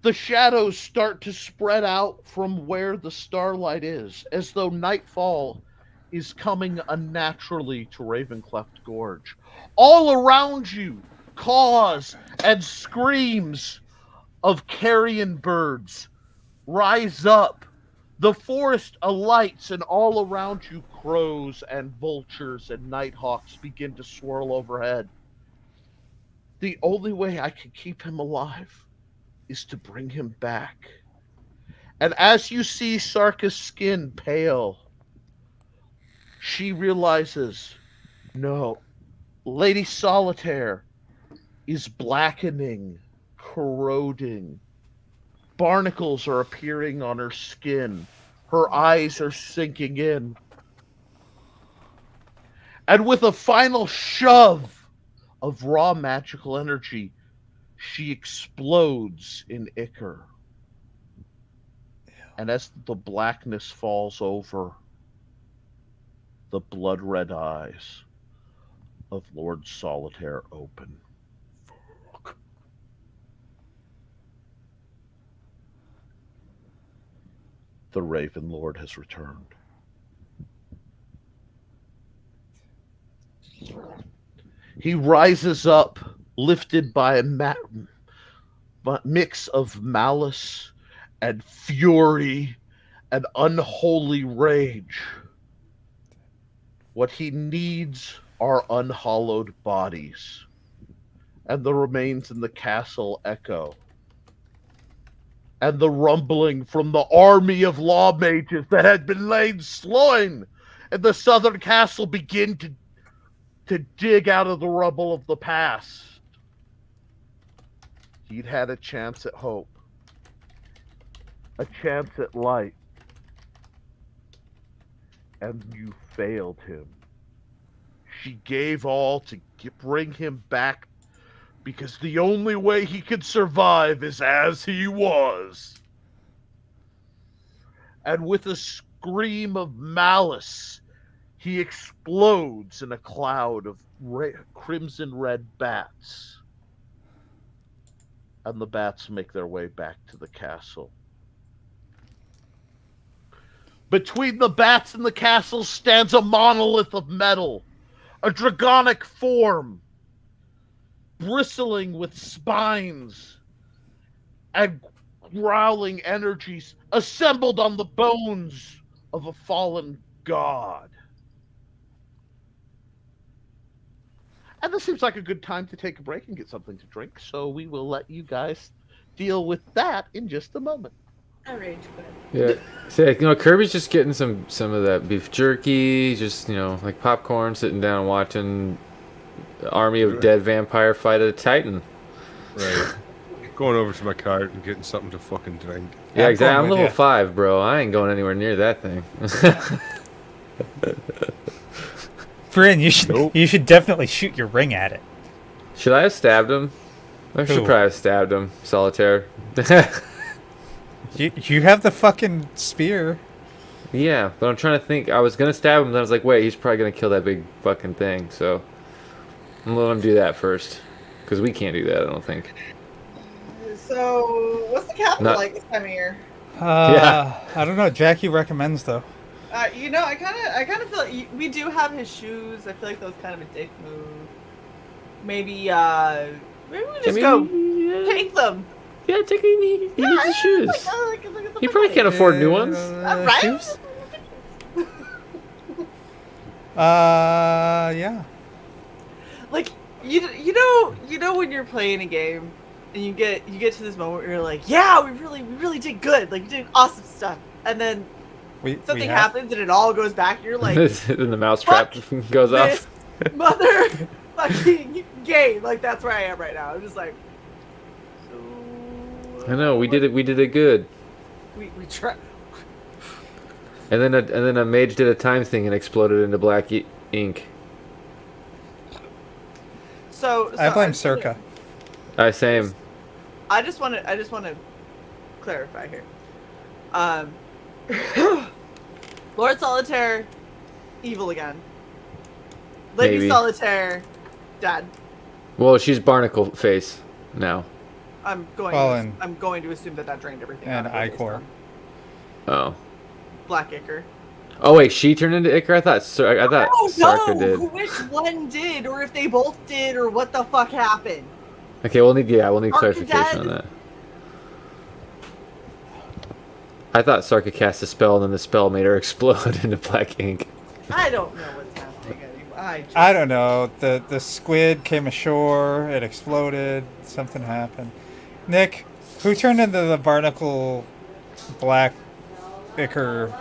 The shadows start to spread out from where the starlight is, as though nightfall is coming unnaturally to Ravencleft Gorge. All around you, caws and screams of carrion birds rise up. The forest alights, and all around you, crows and vultures and nighthawks begin to swirl overhead. The only way I can keep him alive is to bring him back. And as you see Sarka's skin pale, she realizes, no, Lady Solitaire is blackening, corroding. Barnacles are appearing on her skin. Her eyes are sinking in. And with a final shove of raw magical energy, she explodes in ichor. And as the blackness falls over, the blood-red eyes of Lord Solitaire open. The Raven Lord has returned. He rises up, lifted by a mix of malice and fury and unholy rage. What he needs are unhallowed bodies, and the remains in the castle echo. And the rumbling from the army of law mages that had been laid slain in the southern castle begin to dig out of the rubble of the past. He'd had a chance at hope, a chance at light, and you failed him. She gave all to bring him back, because the only way he could survive is as he was. And with a scream of malice, he explodes in a cloud of crimson red bats. And the bats make their way back to the castle. Between the bats and the castle stands a monolith of metal, a draconic form, bristling with spines and growling energies assembled on the bones of a fallen god. And this seems like a good time to take a break and get something to drink, so we will let you guys deal with that in just a moment. I rage quit. Yeah. See, like, Kirby's just getting some of that beef jerky, just, like popcorn, sitting down watching army of dead vampire fight a titan. Right. Going over to my cart and getting something to fucking drink. Yeah, exactly. I'm level you. 5, bro. I ain't going anywhere near that thing. Bryn, you should definitely shoot your ring at it. Should I have stabbed him? I should Who? probably have stabbed him. Solitaire. You have the fucking spear. Yeah, but I'm trying to think. I was going to stab him, then I was like, wait, he's probably going to kill that big fucking thing, so I'm going to let him do that first. Because we can't do that, I don't think. So, what's the capital like this time of year? Yeah. I don't know. Jackie recommends though. I kind of feel like we do have his shoes. I feel like that was kind of a dick move. Maybe we just go take them. Yeah, take him. He needs his shoes. He probably can't afford new ones. Right? Shoes? Yeah. Like you know when you're playing a game and you get to this moment where you're like, yeah, we really did good. Like, we did awesome stuff. And then something happens and it all goes back and you're like, then the mousetrap goes this off. mother fucking game. Like, that's where I am right now. I'm just like, so, I know, we did it good. We tried. And then a mage did a time thing and exploded into black ink. So I blame Circa. Same. I just want to clarify here. Lord Solitaire, evil again. Lady Maybe. Solitaire, dead. Well, she's barnacle face now. I'm going to assume that drained everything. And out of it Icor. based on Oh. Black Ichor. Oh wait, she turned into Ichor? I thought Sarka did. Which one did, or if they both did, or what the fuck happened. Okay, we'll need Sarka clarification on dead? that. I thought Sarka cast a spell and then the spell made her explode into black ink. I don't know what's happening anymore. I don't know. The squid came ashore. It exploded. Something happened. Nick, who turned into the barnacle black ichor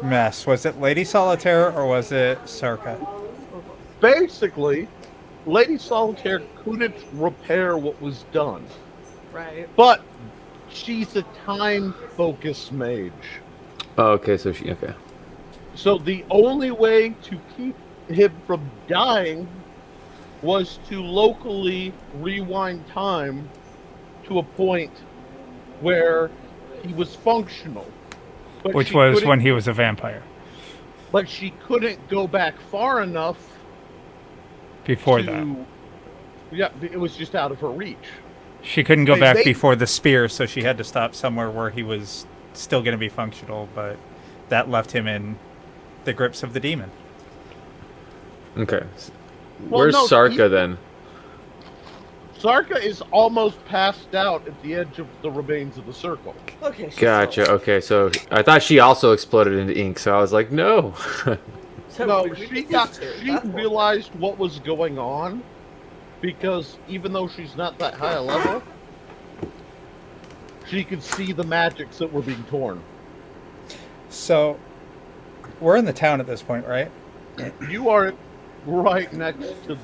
mess? Was it Lady Solitaire or was it Sarka? Basically, Lady Solitaire couldn't repair what was done. Right. But she's a time-focused mage. Oh, okay, so she okay. So the only way to keep him from dying was to locally rewind time to a point where he was functional. But Which she was couldn't- when he was a vampire. But she couldn't go back far enough Before to... that. Yeah, it was just out of her reach. She couldn't go back They- before the spear, so she had to stop somewhere where he was still going to be functional, but that left him in the grips of the demon. Okay. Well, Where's no, Sarka then? Sarka is almost passed out at the edge of the remains of the circle. Okay. she's Gotcha. still- Okay, so I thought she also exploded into ink, so I was like, no. So No, we she did this too. she That's what- realized what was going on because even though she's not that high a level, she could see the magics that were being torn. So, we're in the town at this point, right? You are right next to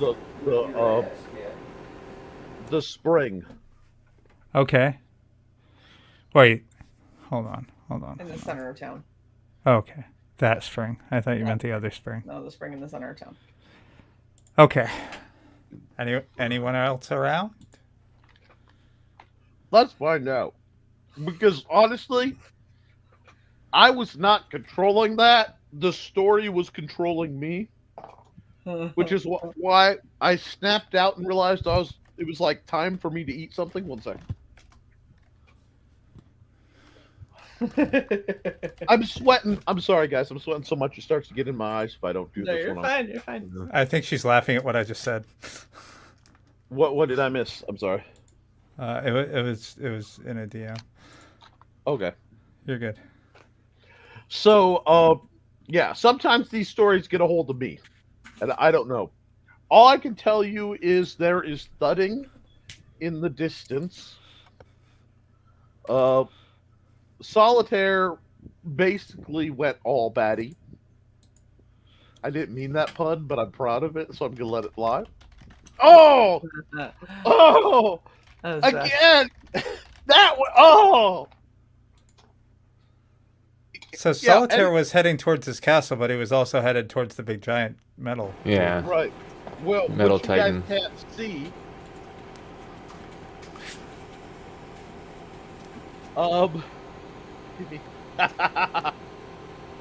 the spring. Okay. Wait. Hold on. in the center of town. Okay. That spring. I thought you meant the other spring. No, the spring in the center of town. Okay. Anyone else around? Let's find out. Because honestly, I was not controlling that. The story was controlling me, which is why I snapped out and realized it was like time for me to eat something. 1 second. I'm sweating. I'm sorry, guys. I'm sweating so much it starts to get in my eyes if I don't do No, this you're one. fine. You're fine. I think she's laughing at what I just said. What did I miss? I'm sorry. It was in a DM. Okay. You're good. So, yeah, sometimes these stories get a hold of me, and I don't know. All I can tell you is there is thudding in the distance. Solitaire basically went all batty. I didn't mean that pun, but I'm proud of it, so I'm gonna let it fly. Oh! Oh! That was bad. Again! That one! Oh! So Solitaire was heading towards his castle, but he was also headed towards the big giant metal. Yeah. Right. Well, Metal what you Titan. guys can't see.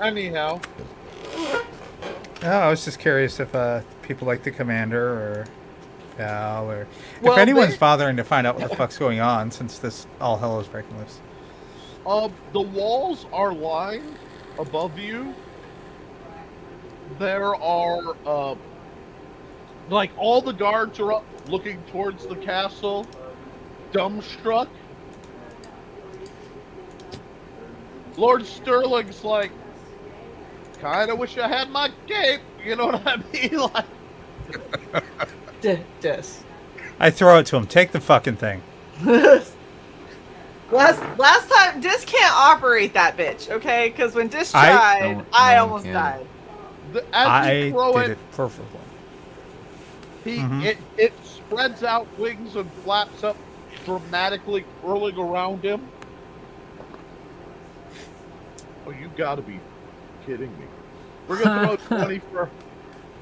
Anyhow, Oh, I was just curious if people like the commander or Val or Well, if anyone's they- bothering to find out what the fuck's going on since this all hell is breaking loose. the walls are lined above you. There are, like all the guards are up looking towards the castle, dumbstruck. Lord Sterling's like, kinda wish I had my cape. You know what I mean? Like, Dis. I throw it to him. Take the fucking thing. last time, Dis can't operate that bitch, okay? Because when Dis tried, I almost died. as you throw did it, it perfectly. it spreads out wings and flaps up, dramatically curling around him. Oh, you gotta be kidding me. We're gonna throw 20 for...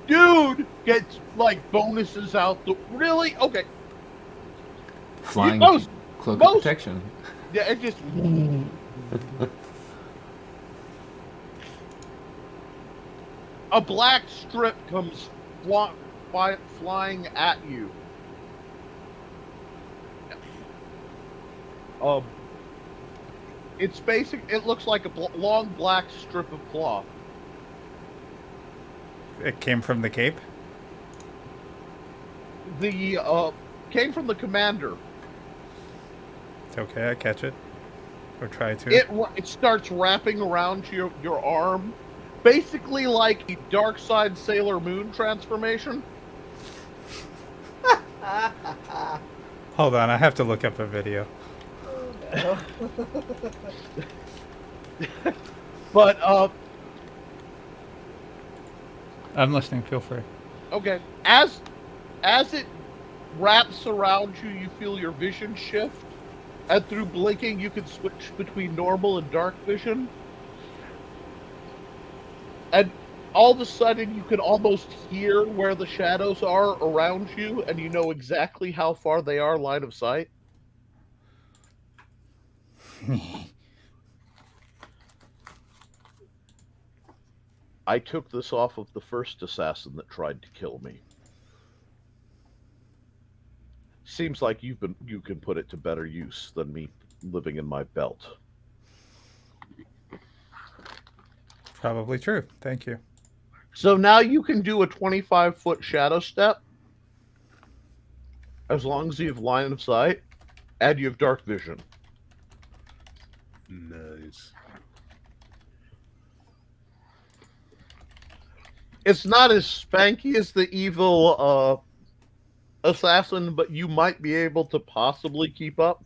Dude gets, like, bonuses out the... Really? Okay. Flying cloak of protection. Yeah, it just... A black strip comes flying at you. It's basic. It looks like a long black strip of cloth. It came from the cape? Came from the commander. It's okay, I catch it. Or try to. It starts wrapping around your arm. Basically like a Dark Side Sailor Moon transformation. Hold on, I have to look up a video. But, I'm listening, feel free. okay. As it wraps around you, you feel your vision shift. And through blinking, you can switch between normal and dark vision. And all of a sudden, you can almost hear where the shadows are around you, and you know exactly how far they are line of sight. I took this off of the first assassin that tried to kill me. Seems like you can put it to better use than me living in my belt. Probably true. Thank you. So now you can do a 25-foot shadow step, as long as you have line of sight, and you have dark vision. Nice. It's not as spanky as the evil assassin, but you might be able to possibly keep up.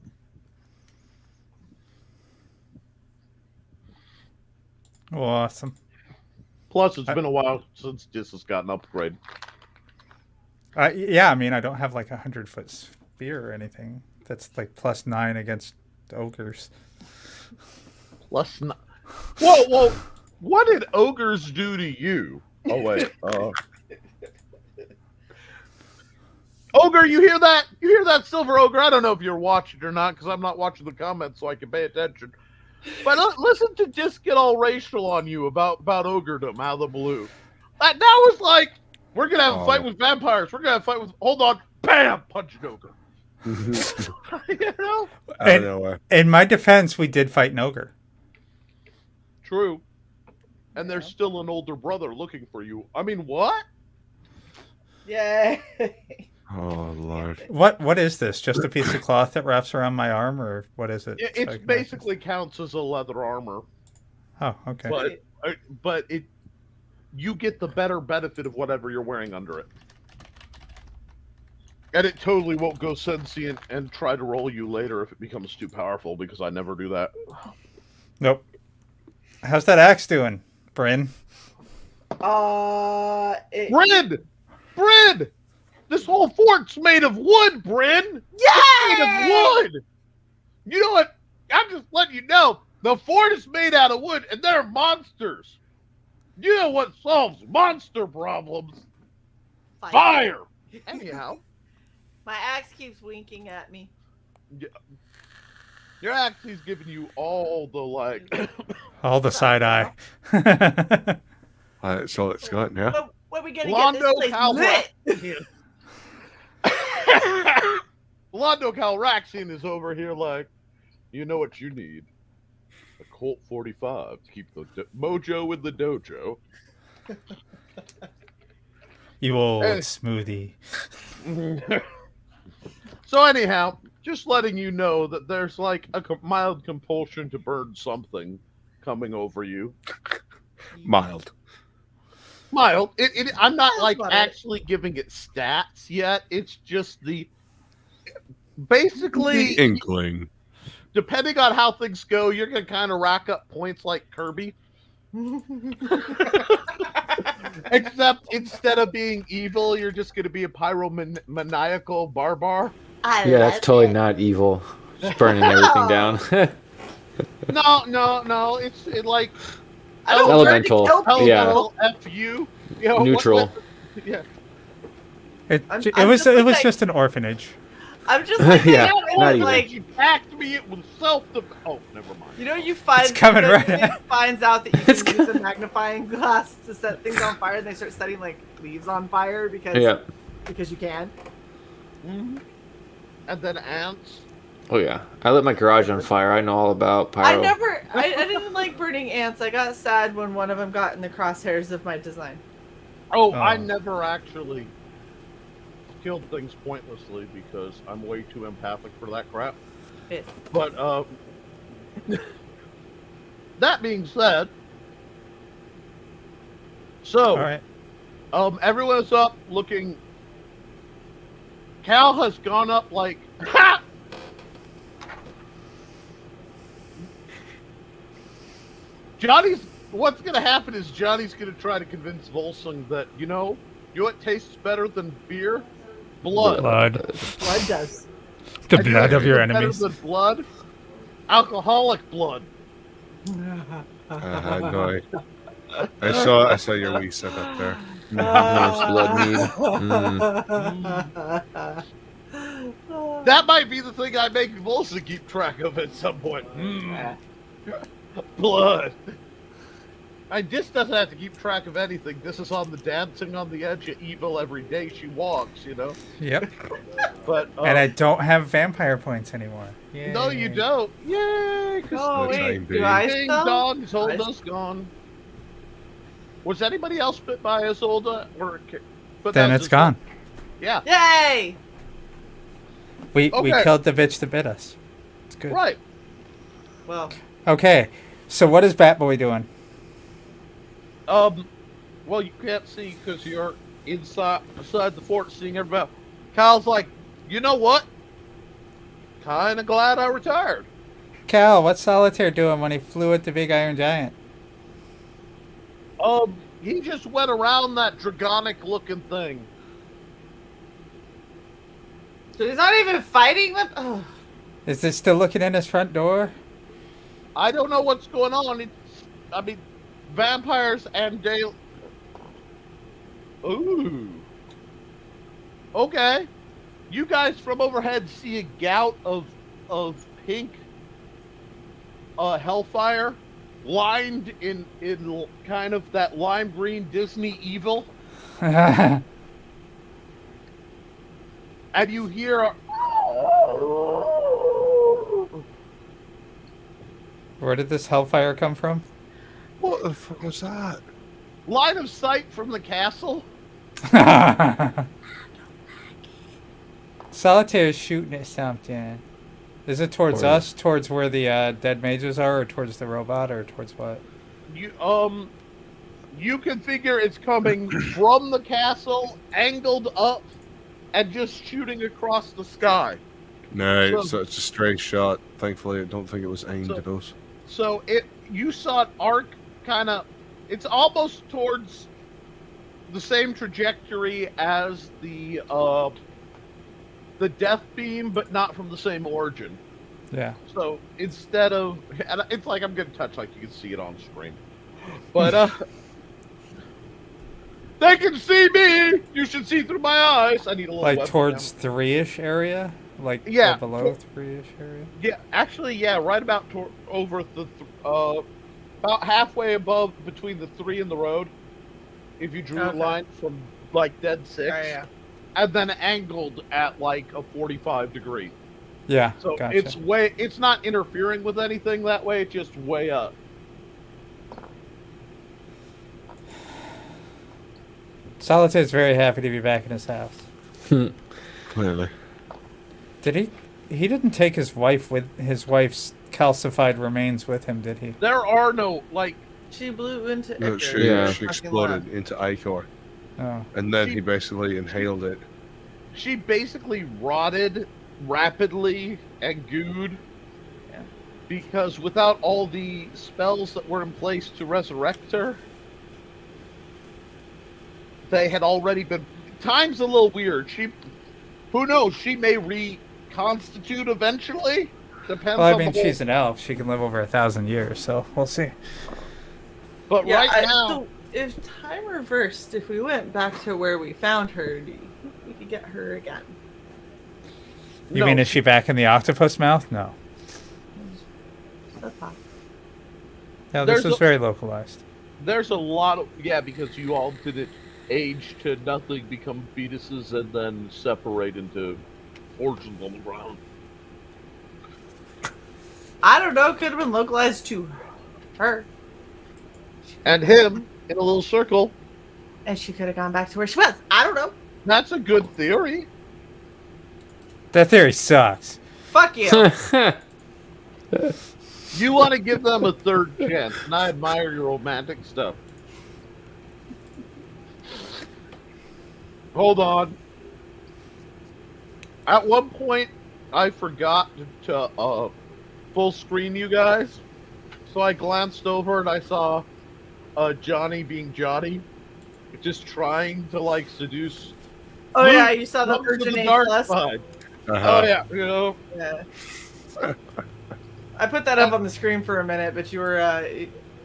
Awesome. Plus, it's been a while since this has got an upgrade. Yeah, I mean, I don't have like 100-foot spear or anything. That's like +9 against ogres. +9. Whoa! What did ogres do to you? Oh wait. Ogre, you hear that? You hear that, Silver Ogre? I don't know if you're watching or not, because I'm not watching the comments, so I can pay attention. But listen to just get all racial on you about ogredom out of the blue. That was like, we're gonna have a fight with vampires. We're gonna have a fight with. Hold on, bam, punch an ogre. You know? I don't know why. In my defense, we did fight an ogre. True. And there's still an older brother looking for you. I mean, what? Yay. Oh Lord. What is this? Just a piece of cloth that wraps around my arm, or what is it? It basically counts as a leather armor. Oh, okay. But you get the better benefit of whatever you're wearing under it. And it totally won't go sentient and try to roll you later if it becomes too powerful, because I never do that. Nope. How's that axe doing, Bryn? Bryn! This whole fort's made of wood, Bryn! Yeah! It's made of wood! You know what? I'm just letting you know, the fort is made out of wood, and they're monsters. You know what solves monster problems? Fire! Anyhow. My axe keeps winking at me. Your axe is giving you all the, like... All the side eye. That's all it's got now. When we gonna get this place lit? Londo Calraxian is over here like, you know what you need? A Colt 45 to keep the mojo in the dojo. You old smoothie. So anyhow, just letting you know that there's like a mild compulsion to burn something coming over you. Mild. Mild. I'm not That's like about it. actually giving it stats yet. It's just basically The inkling. depending on how things go, you're gonna kind of rack up points like Kirby. Except instead of being evil, you're just gonna be a pyromaniacal barbar. Yeah, that's totally not evil. Just burning everything down. No. It's like I don't Elemental, really kill people. yeah. elemental FU. You know, Neutral. Yeah. It I'm was just like- just an orphanage. I'm just like, Yeah, not even. like You attacked me. It was Oh, never mind. you know, you find It's coming the right kid at- finds out that you It's can use a magnifying glass to set things on fire, and they start setting like leaves on fire because Yeah. you can. Mhm. And then ants. Oh yeah. I lit my garage on fire. I know all about pyro. I didn't like burning ants. I got sad when one of them got in the crosshairs of my design. Oh, I Oh. never actually killed things pointlessly because I'm way too empathic for that crap. It. But that being said, so All right. everyone's up looking. Cal has gone up like ha! What's gonna happen is Johnny's gonna try to convince Volsung that you know what tastes better than beer? Blood. Blood. Blood does. The And you know blood what of your tastes better enemies. than blood? Alcoholic blood. I had no idea. I saw your wee set up there. Nice blood mead. That might be the thing I make Volsung keep track of at some point. Blood. This doesn't have to keep track of anything. This is on the dancing on the edge of evil every day she walks, you know? Yep. But And I don't have vampire points anymore. Yay. no, you don't. Yay! 'Cause Oh That's wait, IMD. do I Ding still? dong, Isolda's gone. Was anybody else bit by Isolda? But Then that was it's just- gone. Yeah, Yay! We Okay. killed the bitch that bit us. It's good. right. Well, Okay. So what is Batboy doing? Well, you can't see because you're inside the fort seeing everybody. Kyle's like, you know what? Kind of glad I retired. Cal, what's Solitaire doing when he flew at the big iron giant? He just went around that dragonic looking thing. so he's not even fighting them. Oh. Is it still looking in his front door? I don't know what's going on. Vampires and Dale. Ooh. Okay. You guys from overhead see a gout of pink hellfire lined in kind of that lime green Disney evil. And you hear Where did this hellfire come from? What the fuck was that? line of sight from the castle. Solitaire's shooting at something. Is it towards Or- us, towards where the dead mages are, or towards the robot, or towards what? You can figure it's coming from the castle, angled up, and just shooting across the sky. No, So- so it's a stray shot. Thankfully, I don't think it was aimed at us. So you saw it arc kind of. It's almost towards the same trajectory as the death beam, but not from the same origin. Yeah. So instead of, and it's like I'm gonna touch like you can see it on screen, but they can see me. You should see through my eyes. I need a little Like webcam. towards 3-ish area? Like Yeah. or below 3-ish area? Yeah, actually, yeah, right about over the about halfway above between the 3 and the road. If you drew Okay. a line from like dead 6, Yeah. and then angled at like a 45 degree. Yeah. So Gotcha. it's not interfering with anything that way. It's just way up. Solitaire's very happy to be back in his house. Clearly. Did he? He didn't take his wife's calcified remains with him, did he? There are no like She blew into No, Icar. she, Yeah. she exploded into Icor, Oh. and then She- he basically inhaled it. She basically rotted rapidly and gooed. Yeah. Because without all the spells that were in place to resurrect her, they had already been. Time's a little weird. Who knows? She may reconstitute eventually. Depends Well, I on mean, the whole. she's an elf. She can live over 1,000 years, so we'll see. But Yeah, right now, so if time reversed, if we went back to where we found her, do you think we could get her again? You no, mean, is she back in the octopus mouth? No. That's fine. No, this There's is very localized. there's a lot of because you all didn't age to nothing, become fetuses, and then separate into origins on the ground. I don't know. Could have been localized to her, And him in a little circle. and she could have gone back to where she was. I don't know. That's a good theory. That theory sucks. Fuck you. You want to give them a third chance, and I admire your romantic stuff. Hold on. At one point, I forgot to full screen you guys, so I glanced over and I saw Johnny being Johnny, just trying to like seduce. Oh Luke, yeah, you saw the welcome to Virgin the A dark plus. side. Uh-huh. Oh yeah, you know. Yeah. I put that up on the screen for a minute, but you were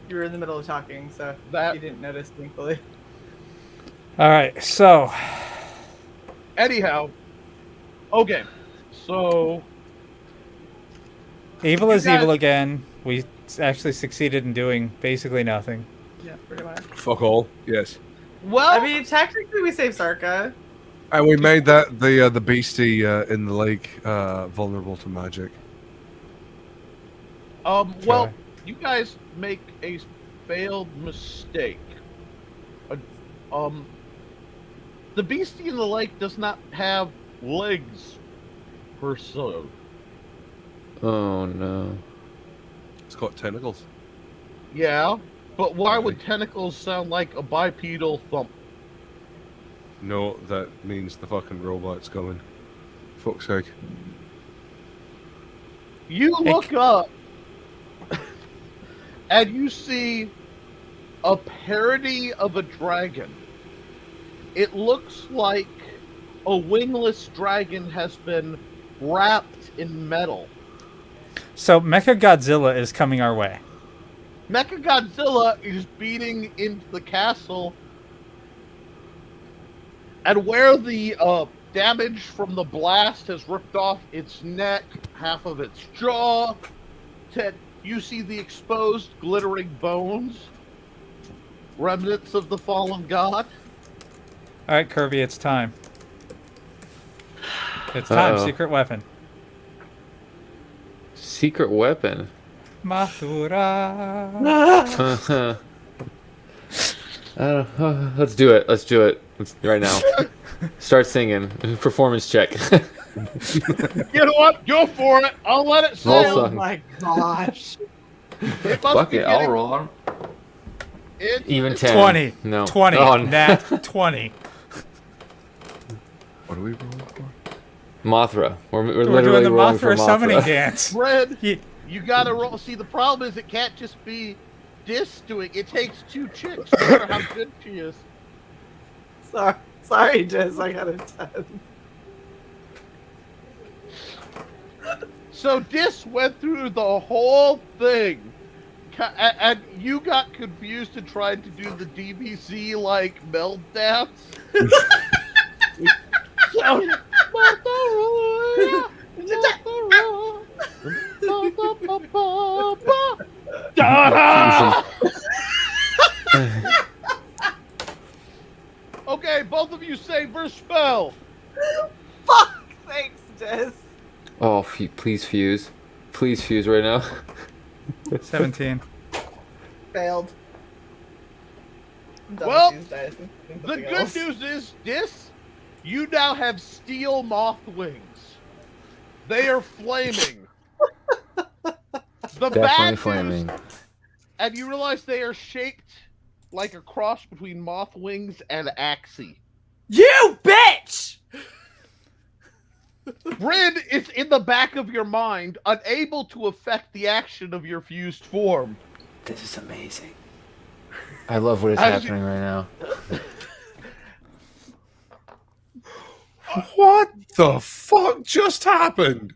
in the middle of talking, so That- you didn't notice, thankfully. All right, so Anyhow, okay, so evil You is evil guys- again. We actually succeeded in doing basically nothing. Yeah, pretty much. Fuck all. Yes. well, I mean, technically, we saved Sarka. And we made that the beastie in the lake vulnerable to magic. well, Okay. you guys make a failed mistake. The beastie in the lake does not have legs, per se. Oh no. It's got tentacles. Yeah, but why would tentacles sound like a bipedal thump? No, that means the fucking robot's coming. Fuck's sake. You look up, and you see a parody of a dragon. It looks like a wingless dragon has been wrapped in metal. So Mecha Godzilla is coming our way. Mechagodzilla is beating into the castle, and where the damage from the blast has ripped off its neck, half of its jaw, Ted, you see the exposed, glittering bones, remnants of the fallen god. All right, Kirby, it's time. It's time. Uh-oh. Secret weapon. Secret weapon. Mathura. Let's do it. Let's do it. Right now. Start singing. Performance check. You know what? Go for it. I'll let it Roll sail. Oh song. my gosh. It must Fuck be it. I'll getting- roll on. It's Even 10. 20. No. 20. Oh, Nat 20. What are we rolling for? Mothra. We're We're literally doing the rolling for Mothra summoning Mothra. dance. Red. Ye- You gotta roll. See, the problem is it can't just be Dis doing. It takes two chicks. No matter how good she is. Sorry, Jess, I got a 10. So Dis went through the whole thing, and you got confused and tried to do the DBZ like meld dance. So, okay, both of you say verse spell. Fuck! Thanks, Jess. Oh, please fuse. Please fuse right now. 17. Failed. I'm done Well, with these dice. Think The something good else. news is, Dis, you now have steel moth wings. They are flaming. The Definitely bad flaming. news, and you realize they are shaped like a cross between moth wings and Axie. You bitch! Bryn is in the back of your mind, unable to affect the action of your fused form. This is amazing. I love what is As happening right now. What the fuck just happened?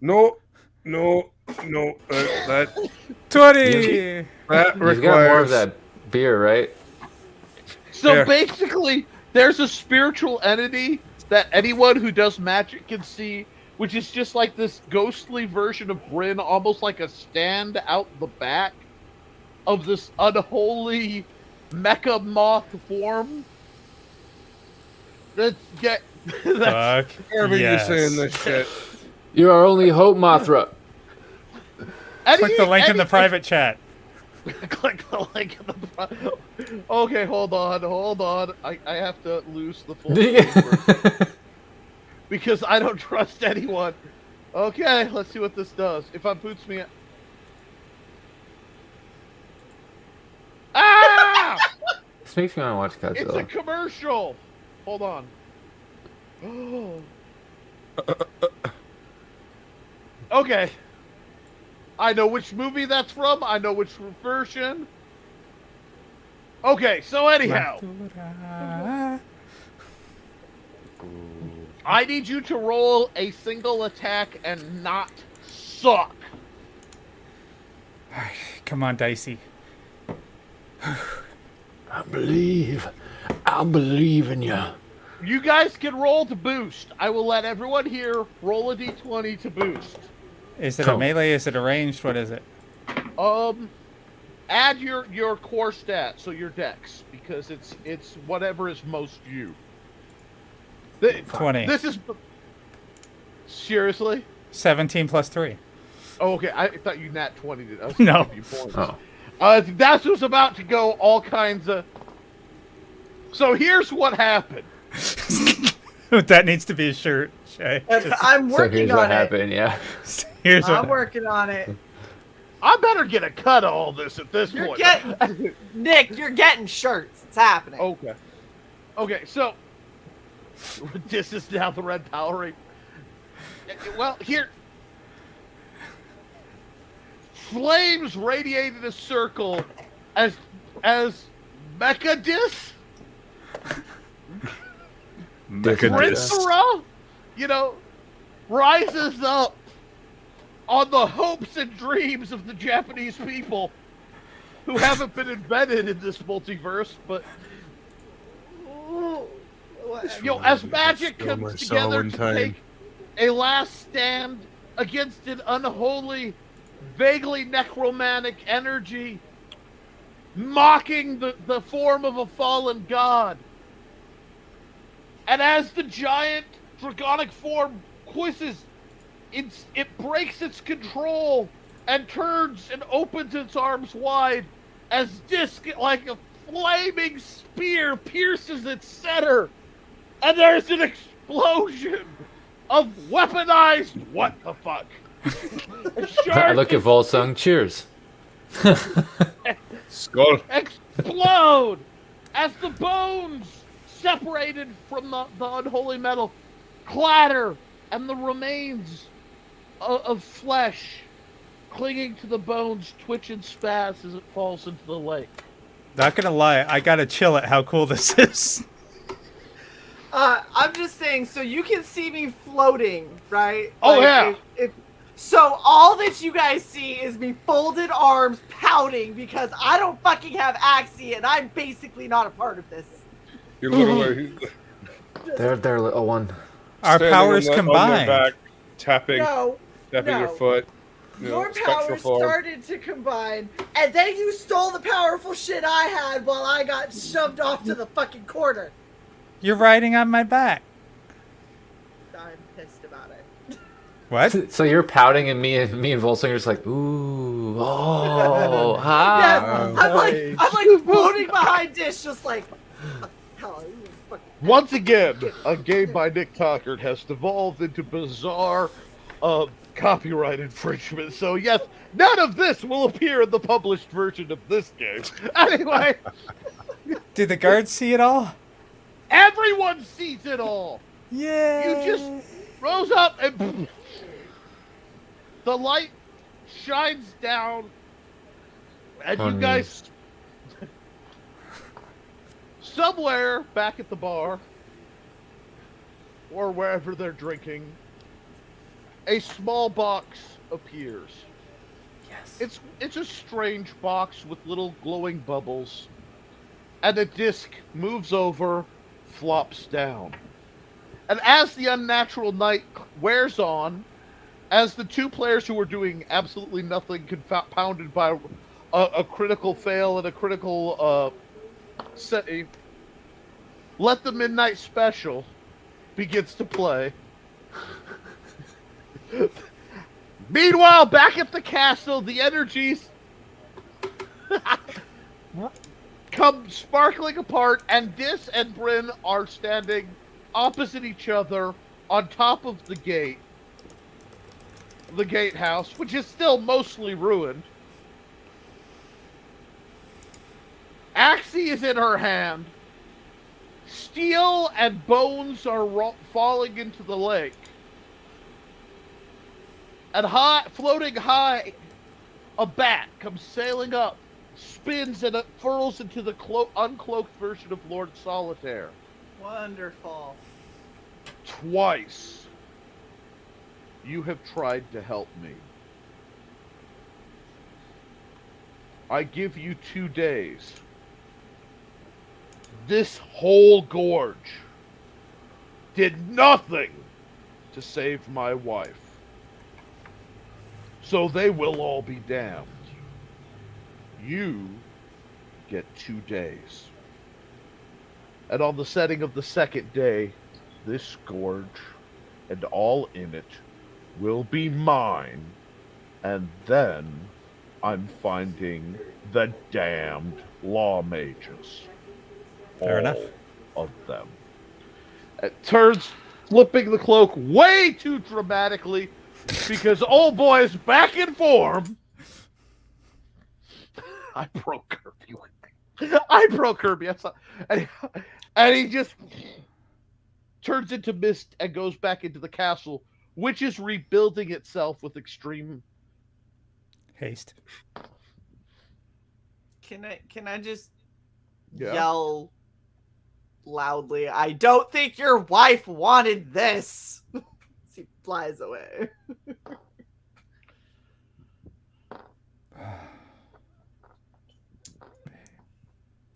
No. That 20! that You've got more of requires. that beer, right? So There. basically, there's a spiritual entity that anyone who does magic can see, which is just like this ghostly version of Bryn, almost like a stand out the back of this unholy mecha moth form. That's Fuck. Irving, you're Yes. saying this shit. You are only hope, Mothra. Click the link in the private chat. Click the link in the. Okay, hold on. I have to lose the full screen because I don't trust anyone. Okay, let's see what this does. If I boots me. Ah! This makes me want to watch It's a Godzilla. commercial. Hold on. Okay. I know which movie that's from. I know which version. Okay, so anyhow, I need you to roll a single attack and not suck. Come on, Dicey. I believe in you. You guys can roll to boost. I will let everyone here roll a d20 to boost. Is it a melee? Is it a ranged? What is it? Add your core stat, so your dex, because it's whatever is most you. 20. This is seriously. 17 plus 3. Oh, okay. I thought you nat 20'd it. I was No. gonna give you points. Oh. That was about to go all kinds of. So here's what happened. That needs to be a shirt, Shae. I'm So working here's what on it. happened, yeah. Here's what I'm working on it. I better get a cut of all this at this You're point. getting Nick. You're getting shirts. It's happening. Okay. Okay, so this is now the red power ring. Well, here, flames radiate in a circle as Mechadis, Rinthara, rises up on the hopes and dreams of the Japanese people who haven't been invented in this multiverse, but as magic Kill comes my together soul in to time. take a last stand against an unholy, vaguely necromantic energy, mocking the form of a fallen god. And as the giant draconic form quizzes, it breaks its control and turns and opens its arms wide as disc like a flaming spear pierces its center. And there's an explosion of weaponized what the fuck? I look at Volsung, cheers. Skull. Explode as the bones separated from the unholy metal clatter and the remains of flesh clinging to the bones twitch and spaz as it falls into the lake. Not gonna lie, I gotta chill at how cool this is. I'm just saying, so you can see me floating, right? Oh, yeah. So all that you guys see is me folded arms pouting because I don't fucking have Axie and I'm basically not a part of this. You're literally They're little one. Our standing powers on their combined. back, tapping No, your no. foot. Your spectral powers form. started to combine, and then you stole the powerful shit I had while I got shoved off to the fucking corner. You're riding on my back. I'm pissed about it. What? So you're pouting, and me and Volsung are just like, ooh, oh, hi. Yes, I'm like floating behind Dish, just like, hell, you fucking Once again, a game by Nick Tockert has devolved into bizarre copyright infringement. So yes, none of this will appear in the published version of this game. Anyway, Do the guards see it all? everyone sees it all. Yeah. You just rose up and the light shines down, and you guys somewhere back at the bar or wherever they're drinking, a small box appears. Yes. It's a strange box with little glowing bubbles, and a disc moves over, flops down. And as the unnatural night wears on, as the two players who were doing absolutely nothing confounded by a critical fail and a critical save, Let the Midnight Special begins to play. Meanwhile, back at the castle, the energies come sparkling apart, and Dis and Bryn are standing opposite each other on top of the gatehouse, which is still mostly ruined. Axie is in her hand. Steel and bones are falling into the lake. And floating high, a bat comes sailing up, spins, and it furls into the uncloaked version of Lord Solitaire. Wonderful. Twice, you have tried to help me. I give you 2 days. This whole gorge did nothing to save my wife. So they will all be damned. You get 2 days. And on the setting of the second day, this gorge and all in it will be mine. And then I'm finding the damned law mages. Fair enough. Of them. It turns, flipping the cloak way too dramatically, because old boy is back in form. I broke Kirby. And he just turns into mist and goes back into the castle, which is rebuilding itself with extreme Haste. Can I just Yeah. yell loudly, I don't think your wife wanted this. He flies away.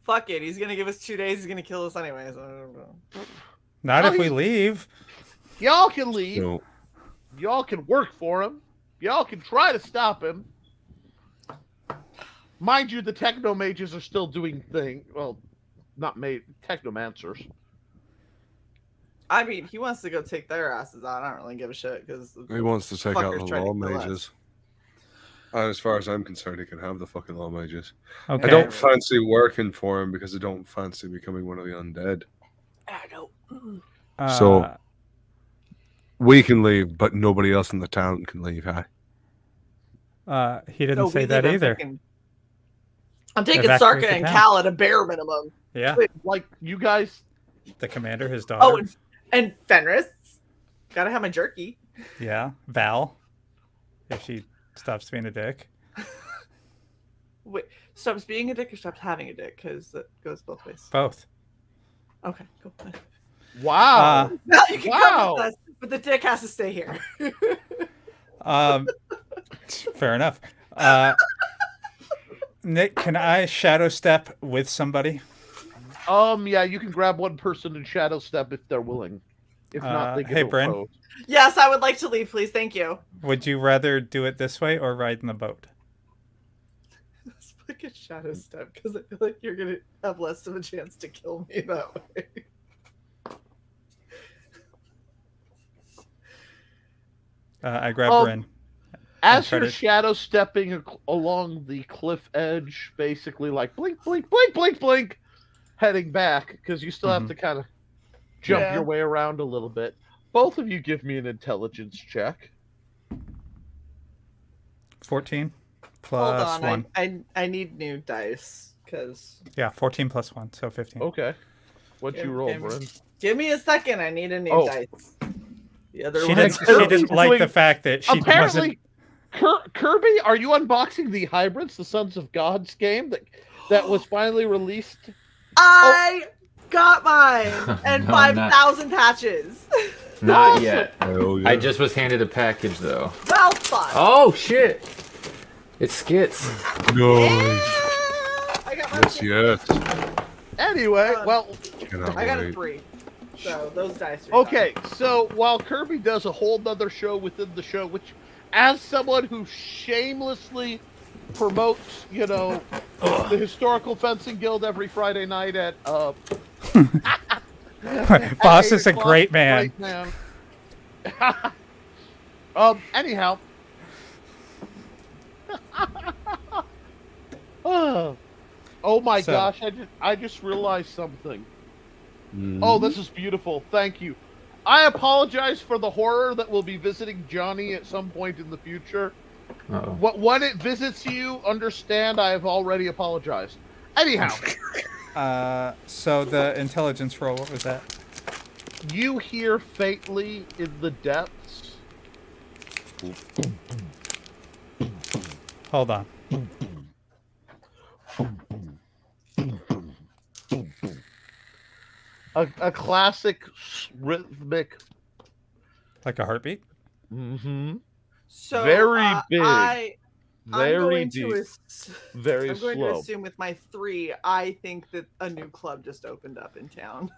Fuck it, he's gonna give us 2 days, he's gonna kill us anyways. I don't know. Not Oh, if we leave. Y'all can leave. No. Y'all can work for him. Y'all can try to stop him. Mind you, the techno mages are still doing things. Well, not technomancers. I mean, he wants to go take their asses out. I don't really give a shit because He wants to take out fuckers the tried to law kill us. mages. As far as I'm concerned, he can have the fucking law mages. Okay. I don't fancy working for him because I don't fancy becoming one of the undead. I don't. So we can leave, but nobody else in the town can leave, huh? He didn't No, say we that leave, either. I'm taking Evacuate Sarka the and town. Cal at a bare minimum. Yeah. Like, you guys. The commander, his daughter. Oh, and Fenris. Gotta have my jerky. Yeah. Val. If she stops being a dick. Wait, stops being a dick or stops having a dick? Because it goes both ways. Both. Okay, cool. Wow. Now you can Wow. come with us, but the dick has to stay here. Fair enough. Nick, can I shadow step with somebody? Yeah, you can grab one person and shadow step if they're willing. If not, they get hey, Bryn. oppose. Yes, I would like to leave, please. Thank you. Would you rather do it this way or ride in the boat? Let's pick a shadow step because I feel like you're gonna have less of a chance to kill me that way. I grab Bryn. As try you're to- shadow stepping along the cliff edge, basically like blink, blink, blink, blink, blink, heading back, because you still have to kind of jump Yeah. your way around a little bit. Both of you give me an intelligence check. 14 Hold plus on, 1. I need new dice because. Yeah, 14 plus 1, so 15. Okay. What'd you roll, Bryn? Give me a second. I need a new Oh. dice. The other She one. didn't like the fact that she wasn't. Apparently, Kirby, are you unboxing the Hybrids, the Sons of Gods game that was finally released? I got mine and No, I'm not. 5,000 patches. Not Awesome. yet. Hell yeah. I just was handed a package though. Well fun. Oh shit! It's skits. Nice. I got my Yes, yes. Anyway, well, Cannot I got a wait. 3. So those dice are okay, so while Kirby does a whole nother show within the show, which, as someone who shamelessly promotes, the Historical Fencing Guild every Friday night at Boss at is a 8 o'clock, great man. right now. Anyhow. Oh my So- gosh, I just realized something. Mhm. Oh, this is beautiful. Thank you. I apologize for the horror that will be visiting Johnny at some point in the future. Uh-oh. When it visits you, understand I have already apologized. Anyhow, So the intelligence roll, what was that? you hear faintly in the depths. Hold on. A classic rhythmic. Like a heartbeat? Mm-hmm. So Very big. I'm Very going deep. to Very I'm going to slow. assume with my 3, I think that a new club just opened up in town.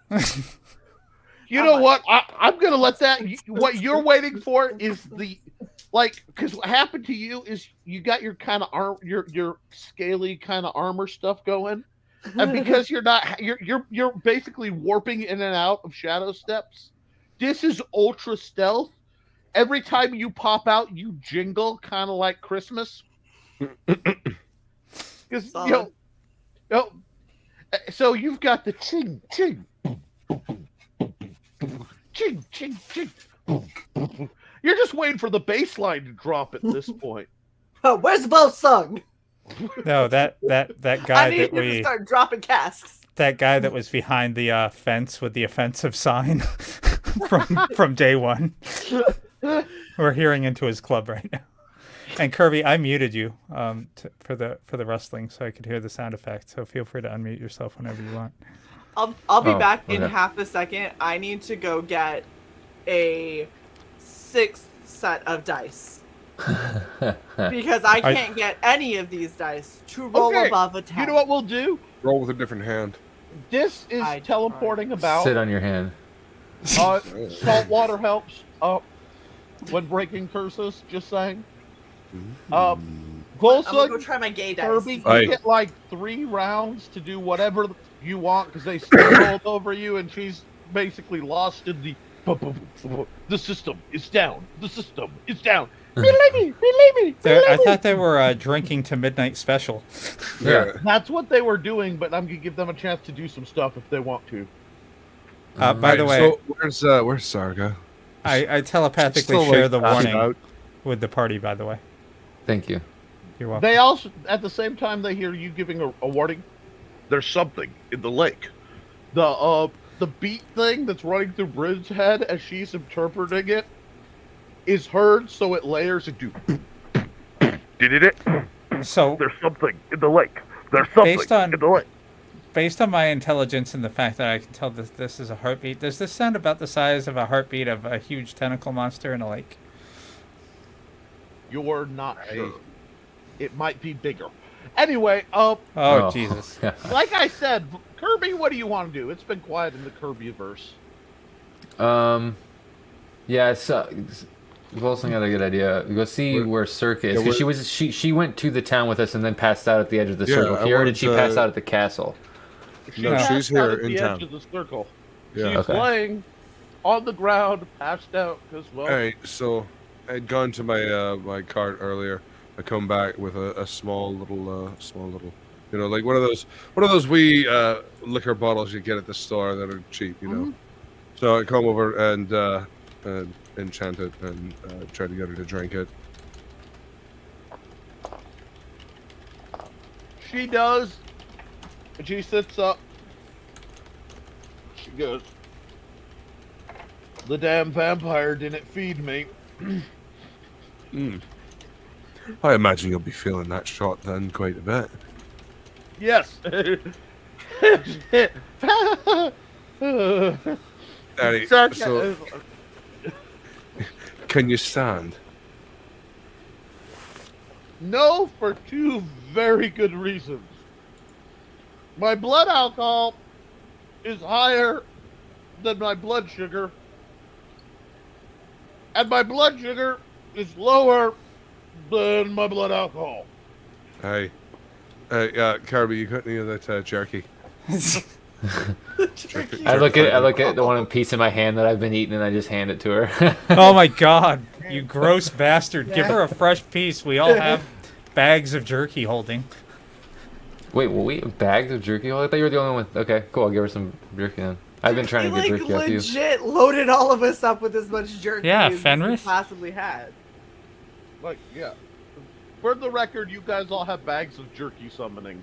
You know what? I'm gonna let that. What you're waiting for is because what happened to you is you got your kind of your scaly kind of armor stuff going, and because you're basically warping in and out of shadow steps. This is ultra stealth. Every time you pop out, you jingle, kind of like Christmas. Because so you've got the ching ching. Ching, ching, ching. You're just waiting for the bass line to drop at this point. Oh, where's Volsung? No, that guy I need that him to we start dropping casks. that guy that was behind the fence with the offensive sign from day one. We're hearing into his club right now. And Kirby, I muted you for the wrestling so I could hear the sound effect. So feel free to unmute yourself whenever you want. I'll be Oh, back in okay. half a second. I need to go get a 6th set of dice. Because I can't get any of these dice to roll Okay, above a 10. You know what we'll do? Roll with a different hand. This is I teleporting about. Sit on your hand. Salt water helps when breaking curses. Just saying. I'm gonna go Volsung, try my gay dice. Kirby, Aye. you get like 3 rounds to do whatever you want because they rolled over you, and she's basically lost in the system is down. The system is down. Believe me, believe me. I thought they were drinking to midnight special. Yeah. That's what they were doing, but I'm gonna give them a chance to do some stuff if they want to. By the way, So where's Sarga? I telepathically Still, share the passing warning out. with the party, by the way. Thank you. You're welcome. They also, at the same time, they hear you giving a warning. There's something in the lake. The beat thing that's running through Bryn's head as she's interpreting it is heard, so it layers and do. Did it? So, There's something in the lake. There's something Based on- in the lake. based on my intelligence and the fact that I can tell that this is a heartbeat, does this sound about the size of a heartbeat of a huge tentacle monster in a lake? You're not sure. It might be bigger. Anyway, Oh, Jesus. Yeah. like I said, Kirby, what do you want to do? It's been quiet in the Kirby-verse. Yeah, Volsung had a good idea. Go see where Circa is, Yeah, because she went to the town with us and then passed out at the edge of the Yeah, circle I here, or did wanted she to- pass out at the castle? No, passed she's out here at in the town. edge of the circle. Yeah. She's Okay. laying on the ground, passed out, because, well, All right, so I'd gone to my my cart earlier. I come back with a small little, like one of those wee liquor bottles you get at the store that are cheap, So I come over and enchant it and try to get her to drink it. she does, she sits up. She goes, "The damn vampire didn't feed me." I imagine you'll be feeling that shot then quite a bit. Yes. Daddy, Sarcasm. so can you stand? No, for two very good reasons. My blood alcohol is higher than my blood sugar, and my blood sugar is lower than my blood alcohol. Hey, yeah, Kirby, you got any of that jerky? I look at the one piece in my hand that I've been eating, and I just hand it to her. Oh my god, you gross bastard. Give her a fresh piece. We all have bags of jerky holding. Wait, will we have bags of jerky? Oh, I thought you were the only one. Okay, cool. I'll give her some jerky then. I've been trying to get jerky off you. Legit loaded all of us up with as much jerky Yeah, as we Fenris. possibly had. Like, yeah. For the record, you guys all have bags of jerky summoning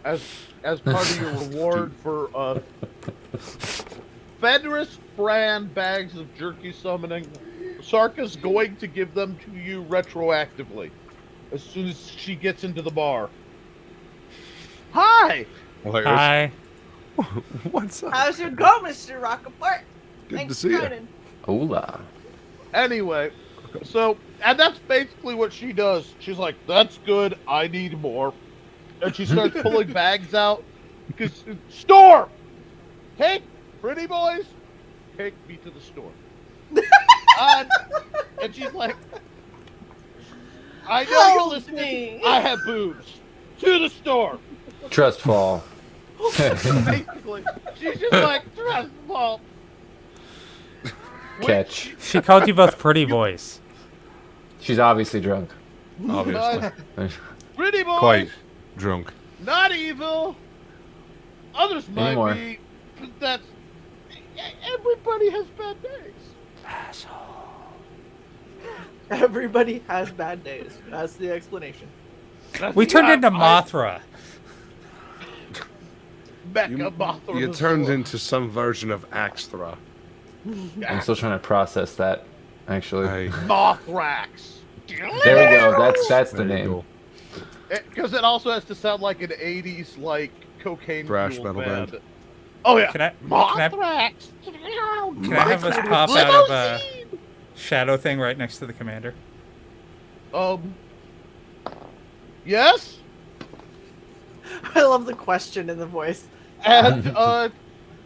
as part of your reward for Fenris brand bags of jerky summoning. Sarka's going to give them to you retroactively as soon as she gets into the bar. Hi! Hi. What's up? How's your go, Mr. Rockaport? Good Thanks to see for you. joining. Hola. Anyway, so, and that's basically what she does. She's like, "That's good, I need more." And she starts pulling bags out. Because, store! Take, pretty boys, take me to the store. And she's like, "I know you're Help listening. me. I have boobs. To the store." Trust fall. Basically, she's just like, "Trust fall." Catch. She called you both pretty boys. She's obviously drunk. Obviously. Pretty boys. Quite drunk. Not evil. Others might Anymore. be. But that's. Everybody has bad days. Everybody has bad days. That's the explanation. We turned into Mothra. Mecha Mothra. You turned into some version of Axthra. I'm still trying to process that, actually. Hey, Mothrax. There we go. That's the there you name. go. Because it also has to sound like an 80s, like, cocaine Thrash fueled metal band. Oh, yeah. Can I Mothrax. can I have us pop out of a shadow thing right next to the commander? Yes? I love the question in the voice. And,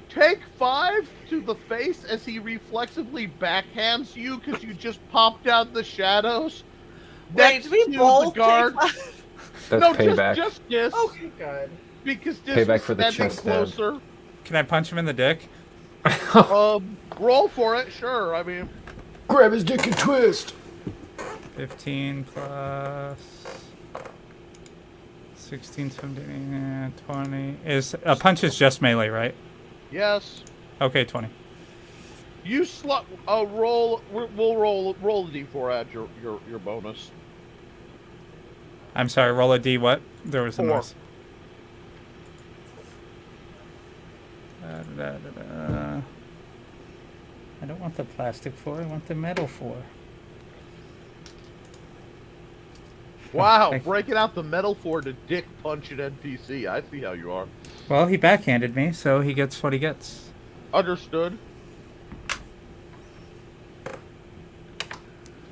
take 5 to the face as he reflexively backhands you because you just popped out the shadows. Wait, Next do we to both the guard. take five? That's No, payback. just Dis. Okay, good. Because Dis Payback was for the standing chest stab. closer. Can I punch him in the dick? Roll for it, sure. I mean, Grab his dick and twist. 15 plus 16, 17, 20. Is a punch is just melee, right? yes. Okay, 20. You roll. We'll roll a d4 at your bonus. I'm sorry, roll a D what? There was a 4. noise. I don't want the plastic 4, I want the metal 4. Wow, Thank you. breaking out the metal for to dick punch an NPC. I see how you are. Well, he backhanded me, so he gets what he gets. Understood.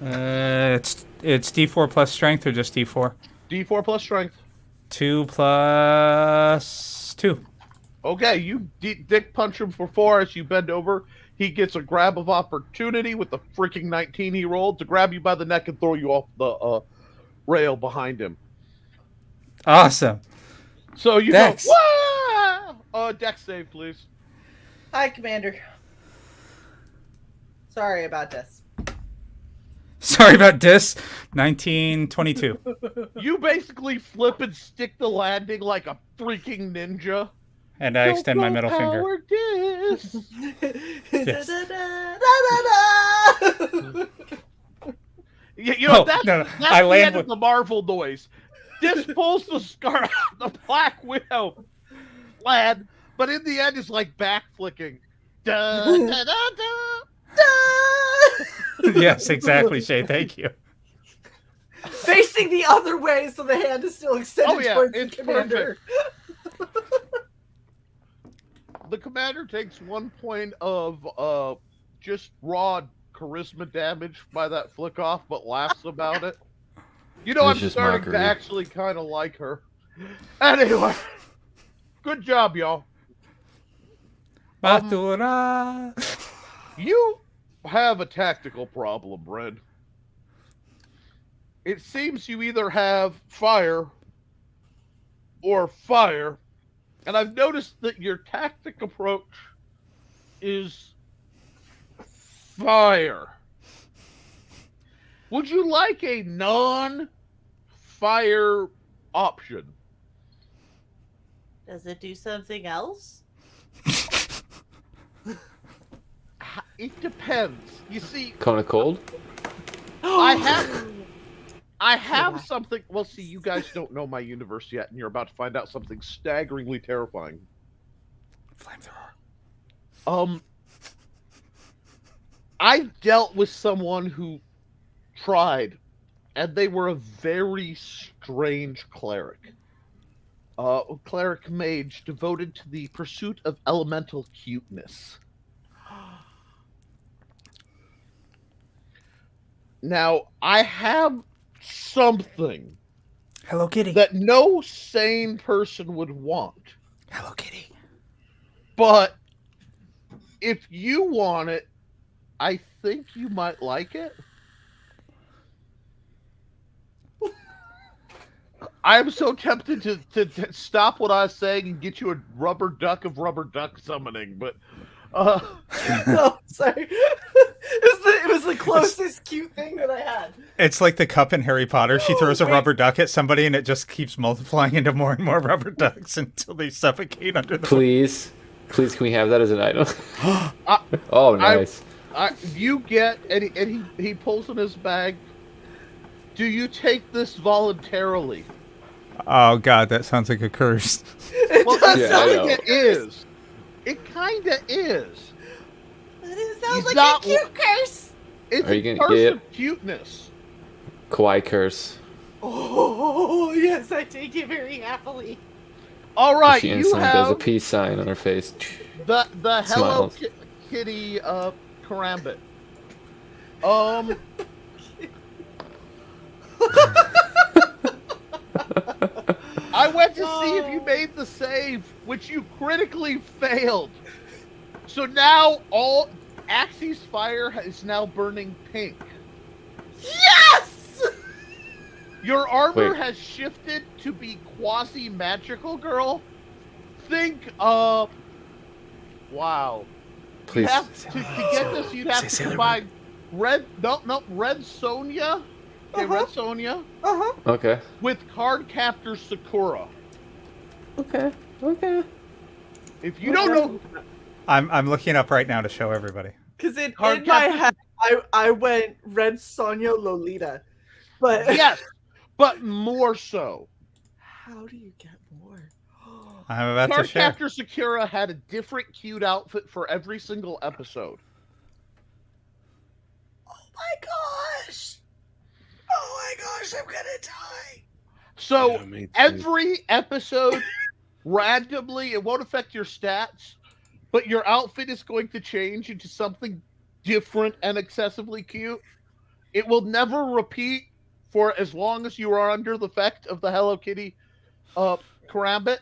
It's D4 plus strength or just D4? D4 plus strength. 2 plus 2. Okay, you dick punch him for 4 as you bend over. He gets a grab of opportunity with the freaking 19 he rolled to grab you by the neck and throw you off the rail behind him. Awesome. So you Dex. go, "Wah!" Dex save, please. Hi, Commander. Sorry about this. Sorry about this. 1922. You basically flip and stick the landing like a freaking ninja. And I extend my middle finger. Power dis. Yes. You know, Oh, that's no, the I land end of with- the Marvel noise. This pulls the scar out the Black Widow, lad. But in the end, it's like back flicking. Da, da, da, da. Yes, exactly, Shae. Thank you. Facing the other way so the hand is still extended Oh, yeah, towards the it's commander. The commander takes 1 point of just raw charisma damage by that flick off, but laughs about it. You know, It's I'm just starting mockery. to actually kind of like her. Anyway, good job, y'all. Matura. You have a tactical problem, Red. It seems you either have fire or fire, and I've noticed that your tactic approach is fire. Would you like a non-fire option? Does it do something else? It depends. You see, Cone of cold? I have something. Well, see, you guys don't know my universe yet, and you're about to find out something staggeringly terrifying. Flamethrower. I dealt with someone who tried, and they were a very strange cleric. Cleric mage devoted to the pursuit of elemental cuteness. Now, I have something Hello Kitty. that no sane person would want. Hello Kitty. But if you want it, I think you might like it. I'm so tempted to stop what I was saying and get you a rubber duck of rubber duck summoning, but No, sorry. It was the closest cute thing that I had. It's like the cup in Harry Potter. She throws a rubber duck at somebody and it just keeps multiplying into more and more rubber ducks until they suffocate under the Please, can we have that as an item? Oh, nice. you get, and he pulls in his bag. Do you take this voluntarily? Oh god, that sounds like a curse. Well, does it sound kind like of is. It kind of is. It sounds He's like not- a cute curse. It's Are you a gonna curse get- of cuteness. Kawaii curse. Oh, yes, I take it very happily. All right, She you instantly does a have peace sign on her face. the Hello Smiles. Kitty karambit. I went to see if you made the save, which you critically failed. So now all Axie's fire is now burning pink. Yes! Your armor Wait. has shifted to be quasi-magical, girl. Think wow. Please. To get this, you'd have to combine Red Sonya. Okay, Red Sonya Uh-huh. Okay. with Card Captor Sakura. Okay. If you don't know, I'm looking up right now to show everybody. Because in Card my Captor- head, I went Red Sonja Lolita. But yes, but more so. how do you get more? I'm about to Card share. Captor Sakura had a different cute outfit for every single episode. Oh my gosh! Oh my gosh, I'm gonna die! So Yeah, me too. every episode, randomly, it won't affect your stats, but your outfit is going to change into something different and excessively cute. It will never repeat for as long as you are under the effect of the Hello Kitty karambit.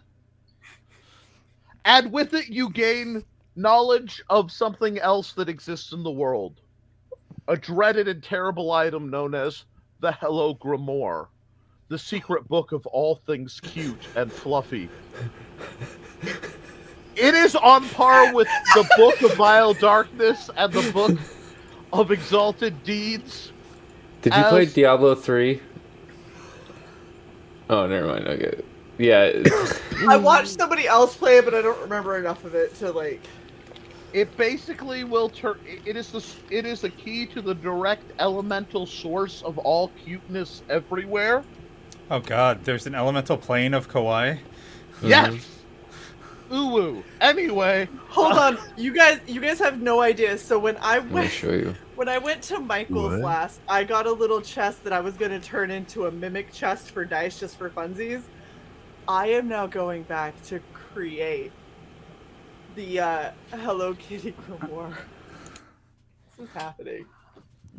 And with it, you gain knowledge of something else that exists in the world. A dreaded and terrible item known as the Hello Grimoire, the secret book of all things cute and fluffy. It is on par with the Book of Vile Darkness and the Book of Exalted Deeds. Did you play As- Diablo 3? Oh, never mind. Okay. Yeah. I watched somebody else play it, but I don't remember enough of it to like. It basically will turn. It is a key to the direct elemental source of all cuteness everywhere. Oh god, there's an elemental plane of kawaii. Yes. Ooh. Anyway, Hold on, you guys have no idea. So when I Let me went show you. when I went to Michael's What? last, I got a little chest that I was gonna turn into a mimic chest for dice just for funsies. I am now going back to create the Hello Kitty grimoire. This is happening.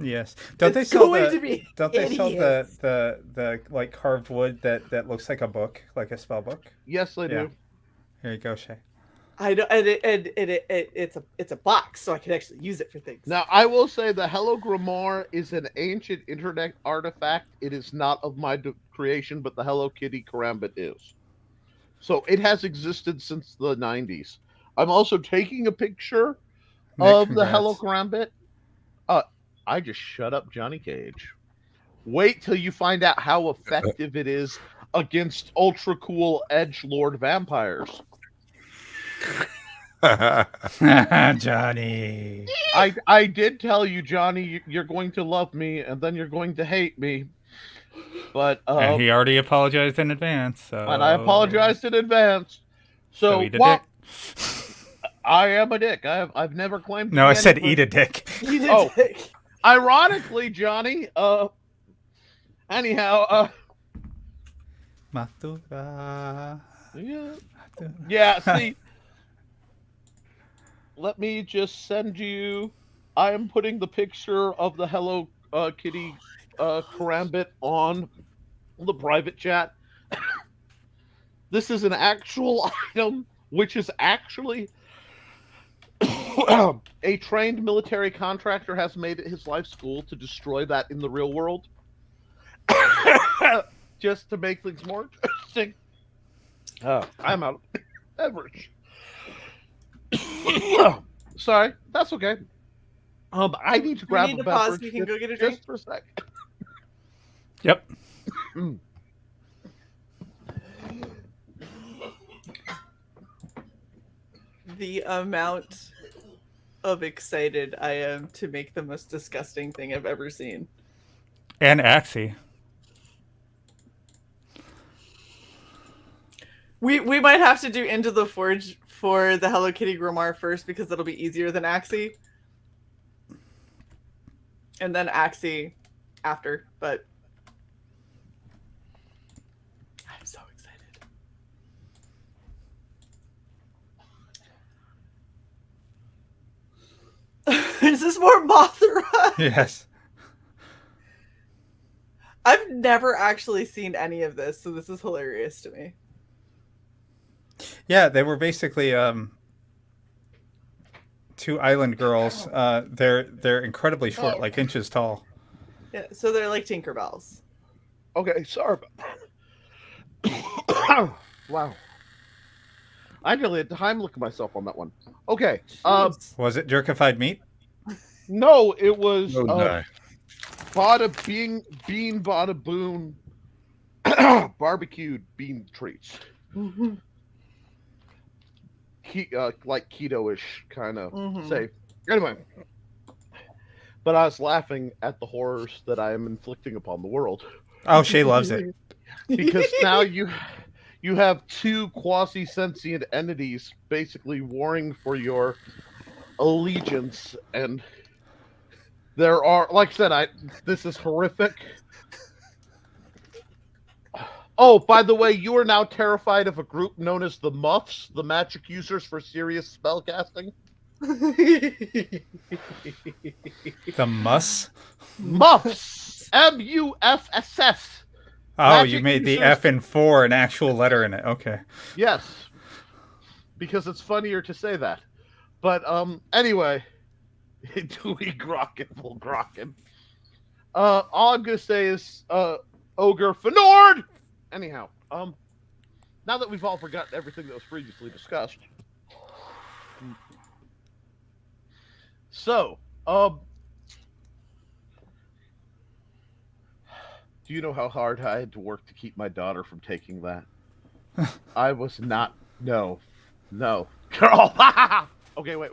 Yes. Don't they It's sell going the to be Don't they sell hideous. the like carved wood that looks like a book, like a spell book? yes, they Yeah. do. Here you go, Shae. I know, and it's a box, so I can actually use it for things. Now, I will say the Hello Grimoire is an ancient internet artifact. It is not of my creation, but the Hello Kitty Karambit is. So it has existed since the 90s. I'm also taking a picture Nick, of the congrats. Hello Karambit. I just shut up Johnny Cage. Wait till you find out how effective it is against ultra cool edgelord vampires. Johnny. I did tell you, Johnny, you're going to love me and then you're going to hate me. But And he already apologized in advance, so and I apologized in advance. So eat a while dick. I am a dick, I've never claimed. To No, be I said anything. eat a dick. You did Oh. take- Ironically, Johnny. Anyhow. Matura. Yeah. See. Let me just send you. I am putting the picture of the Hello Kitty Karambit on the private chat. This is an actual item, which is actually a trained military contractor has made it his life's goal to destroy that in the real world. Just to make things more interesting. I'm out of beverage. Sorry, that's okay. I need to We grab need a to pause. beverage We can go get a drink. just for a sec. Yep. The amount of excited I am to make the most disgusting thing I've ever seen. And Axie. We might have to do Into the Forge for the Hello Kitty grimoire first because it'll be easier than Axie. And then Axie after, but I'm so excited. Is this more Mothra? Yes. I've never actually seen any of this, so this is hilarious to me. Yeah, they were basically two island girls. They're incredibly short, like inches tall. Yeah, so they're like Tinkerbells. Okay, sorry about Wow. I nearly had time looking myself on that one. Okay. Jeez. Was it jerkified meat? No, it was Oh, no. bada bean bada boon barbecued bean treats. Like keto-ish kind of say. Anyway, but I was laughing at the horrors that I am inflicting upon the world Oh, Shae loves it. because now you have two quasi-sentient entities basically warring for your allegiance, and there are, like I said, this is horrific. Oh, by the way, you are now terrified of a group known as the Muffs, the magic users for serious spellcasting. The muss? Muffs! M-U-F-S-S. Oh, Magic you made the users- F in 4 an actual letter in it. Okay. Yes. Because it's funnier to say that. But, anyway. Dewey Grocken will Grocken. All I'm going to say is, Ogre Fenord! Anyhow, now that we've all forgotten everything that was previously discussed. So, do you know how hard I had to work to keep my daughter from taking that? I was not. No. Girl. Okay, wait.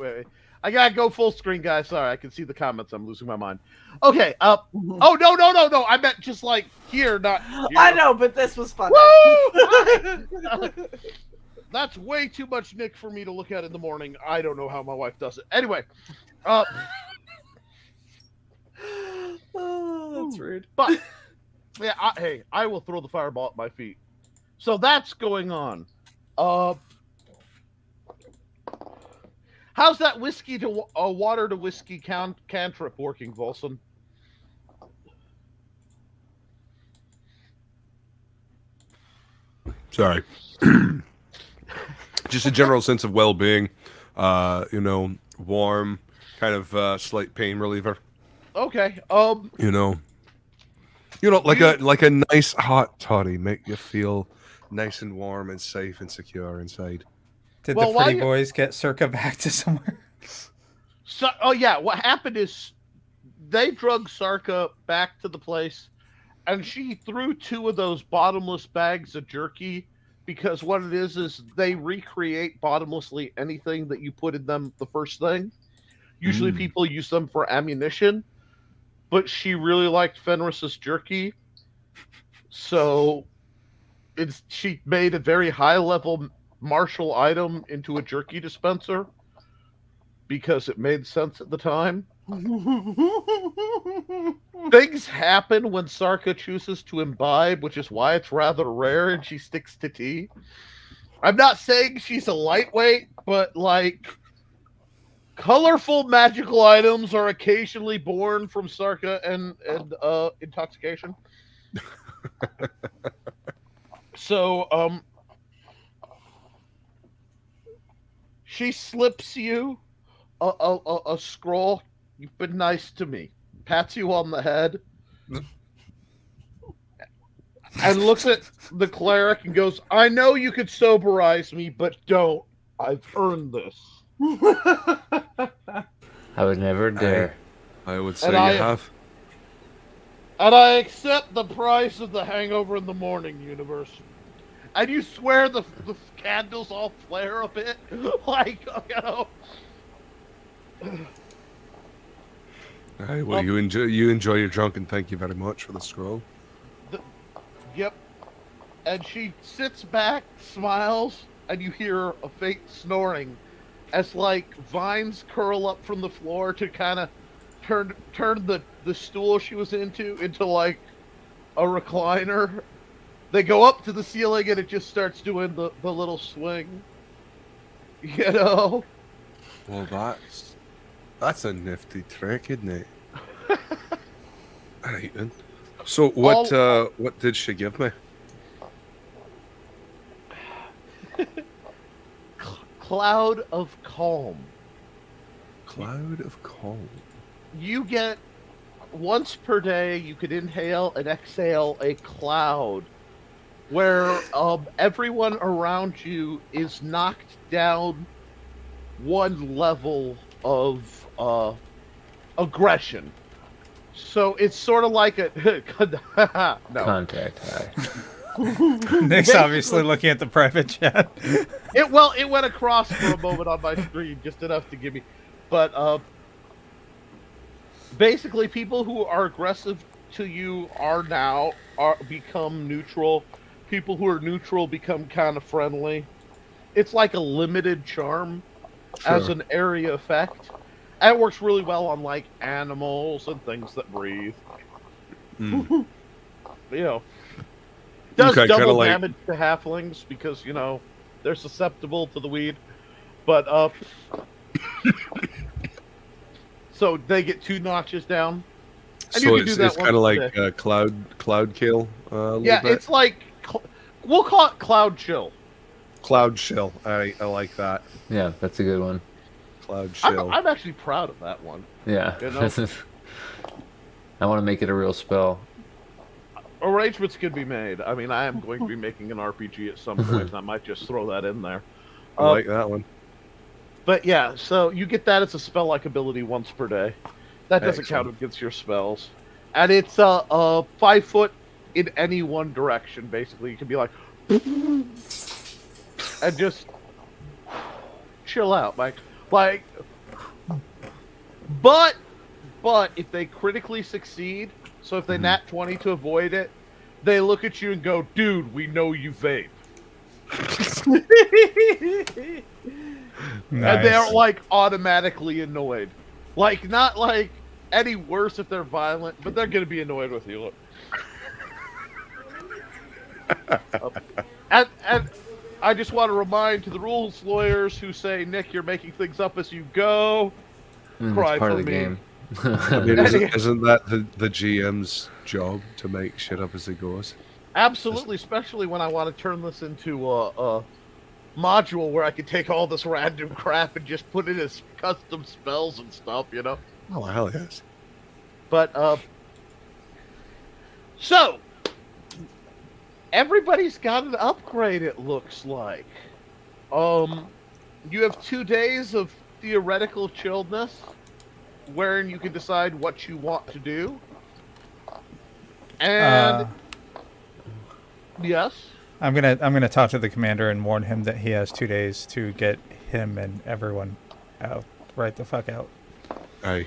I gotta go full screen, guys. Sorry, I can see the comments. I'm losing my mind. Okay. Oh no! I meant just like here, not here. I know, but this was fun. Woo! That's way too much Nick for me to look at in the morning. I don't know how my wife does it. Anyway, Oh, that's rude. but yeah, hey, I will throw the fireball at my feet. So that's going on. How's that whiskey to water to whiskey cantrip working, Volson? Sorry. Just a general sense of well-being. Warm, kind of slight pain reliever. Okay. Like a nice hot toddy, make you feel nice and warm and safe and secure inside. Did the pretty boys get Circa back to somewhere? So, what happened is they drug Sarka back to the place, and she threw 2 of those bottomless bags of jerky, because what it is they recreate bottomlessly anything that you put in them the first thing. Usually people use them for ammunition, but she really liked Fenris's jerky, so she made a very high-level martial item into a jerky dispenser because it made sense at the time. Things happen when Sarka chooses to imbibe, which is why it's rather rare and she sticks to tea. I'm not saying she's a lightweight, but like colorful magical items are occasionally born from Sarka and intoxication. So she slips you a scroll. You've been nice to me. Pats you on the head. And looks at the cleric and goes, I know you could soberize me, but don't. I've earned this. I would never dare. I would say you have. And I accept the price of the hangover in the morning, universe. And you swear the candles all flare a bit? Like, Hey, well, you enjoy your drunk, and thank you very much for the scroll. Yep. And she sits back, smiles, and you hear a faint snoring as like vines curl up from the floor to kind of turn the stool she was into like a recliner. They go up to the ceiling and it just starts doing the little swing. You know? Well, that's a nifty trick, isn't it? Right then. So what did she give me? Cloud of Calm. Cloud of Calm. You get once per day. You could inhale and exhale a cloud, where everyone around you is knocked down one level of aggression. So it's sort of like a no. Contact high. Nick's obviously looking at the private chat. It went across for a moment on my screen, just enough to give me. But basically, people who are aggressive to you become neutral. People who are neutral become kind of friendly. It's like a limited charm as an area effect. And it works really well on like animals and things that breathe. You know, does double damage to halflings because they're susceptible to the weed, but so they get 2 notches down. And so it's kind of like cloud kill. Yeah, bit. It's like we'll call it cloud chill. Cloud chill. I like that. Yeah, that's a good one. Cloud chill. I'm actually proud of that one. Yeah. I want to make it a real spell. Arrangements could be made. I mean, I am going to be making an RPG at some point. I might just throw that in there. I like that one. But yeah, so you get that as a spell-like ability once per day. That doesn't count against your spells. And it's 5 foot in any one direction, basically. You can be like... and just chill out. Like But if they critically succeed, so if they nat 20 to avoid it, they look at you and go, "Dude, we know you vape." And they're Nice. like automatically annoyed. Like not like any worse if they're violent, but they're gonna be annoyed with you. Look. And I just want to remind to the rules lawyers who say, "Nick, you're making things up as you go." Cry It's part for of the me. game. I mean, isn't that the GM's job to make shit up as it goes? Absolutely, especially when I want to turn this into a module where I can take all this random crap and just put it as custom spells and stuff, you know? Oh, hell yes. But, so, everybody's got an upgrade, it looks like. You have 2 days of theoretical chilledness, wherein you can decide what you want to do. And, yes? I'm gonna talk to the commander and warn him that he has 2 days to get him and everyone out, right the fuck out. Aye.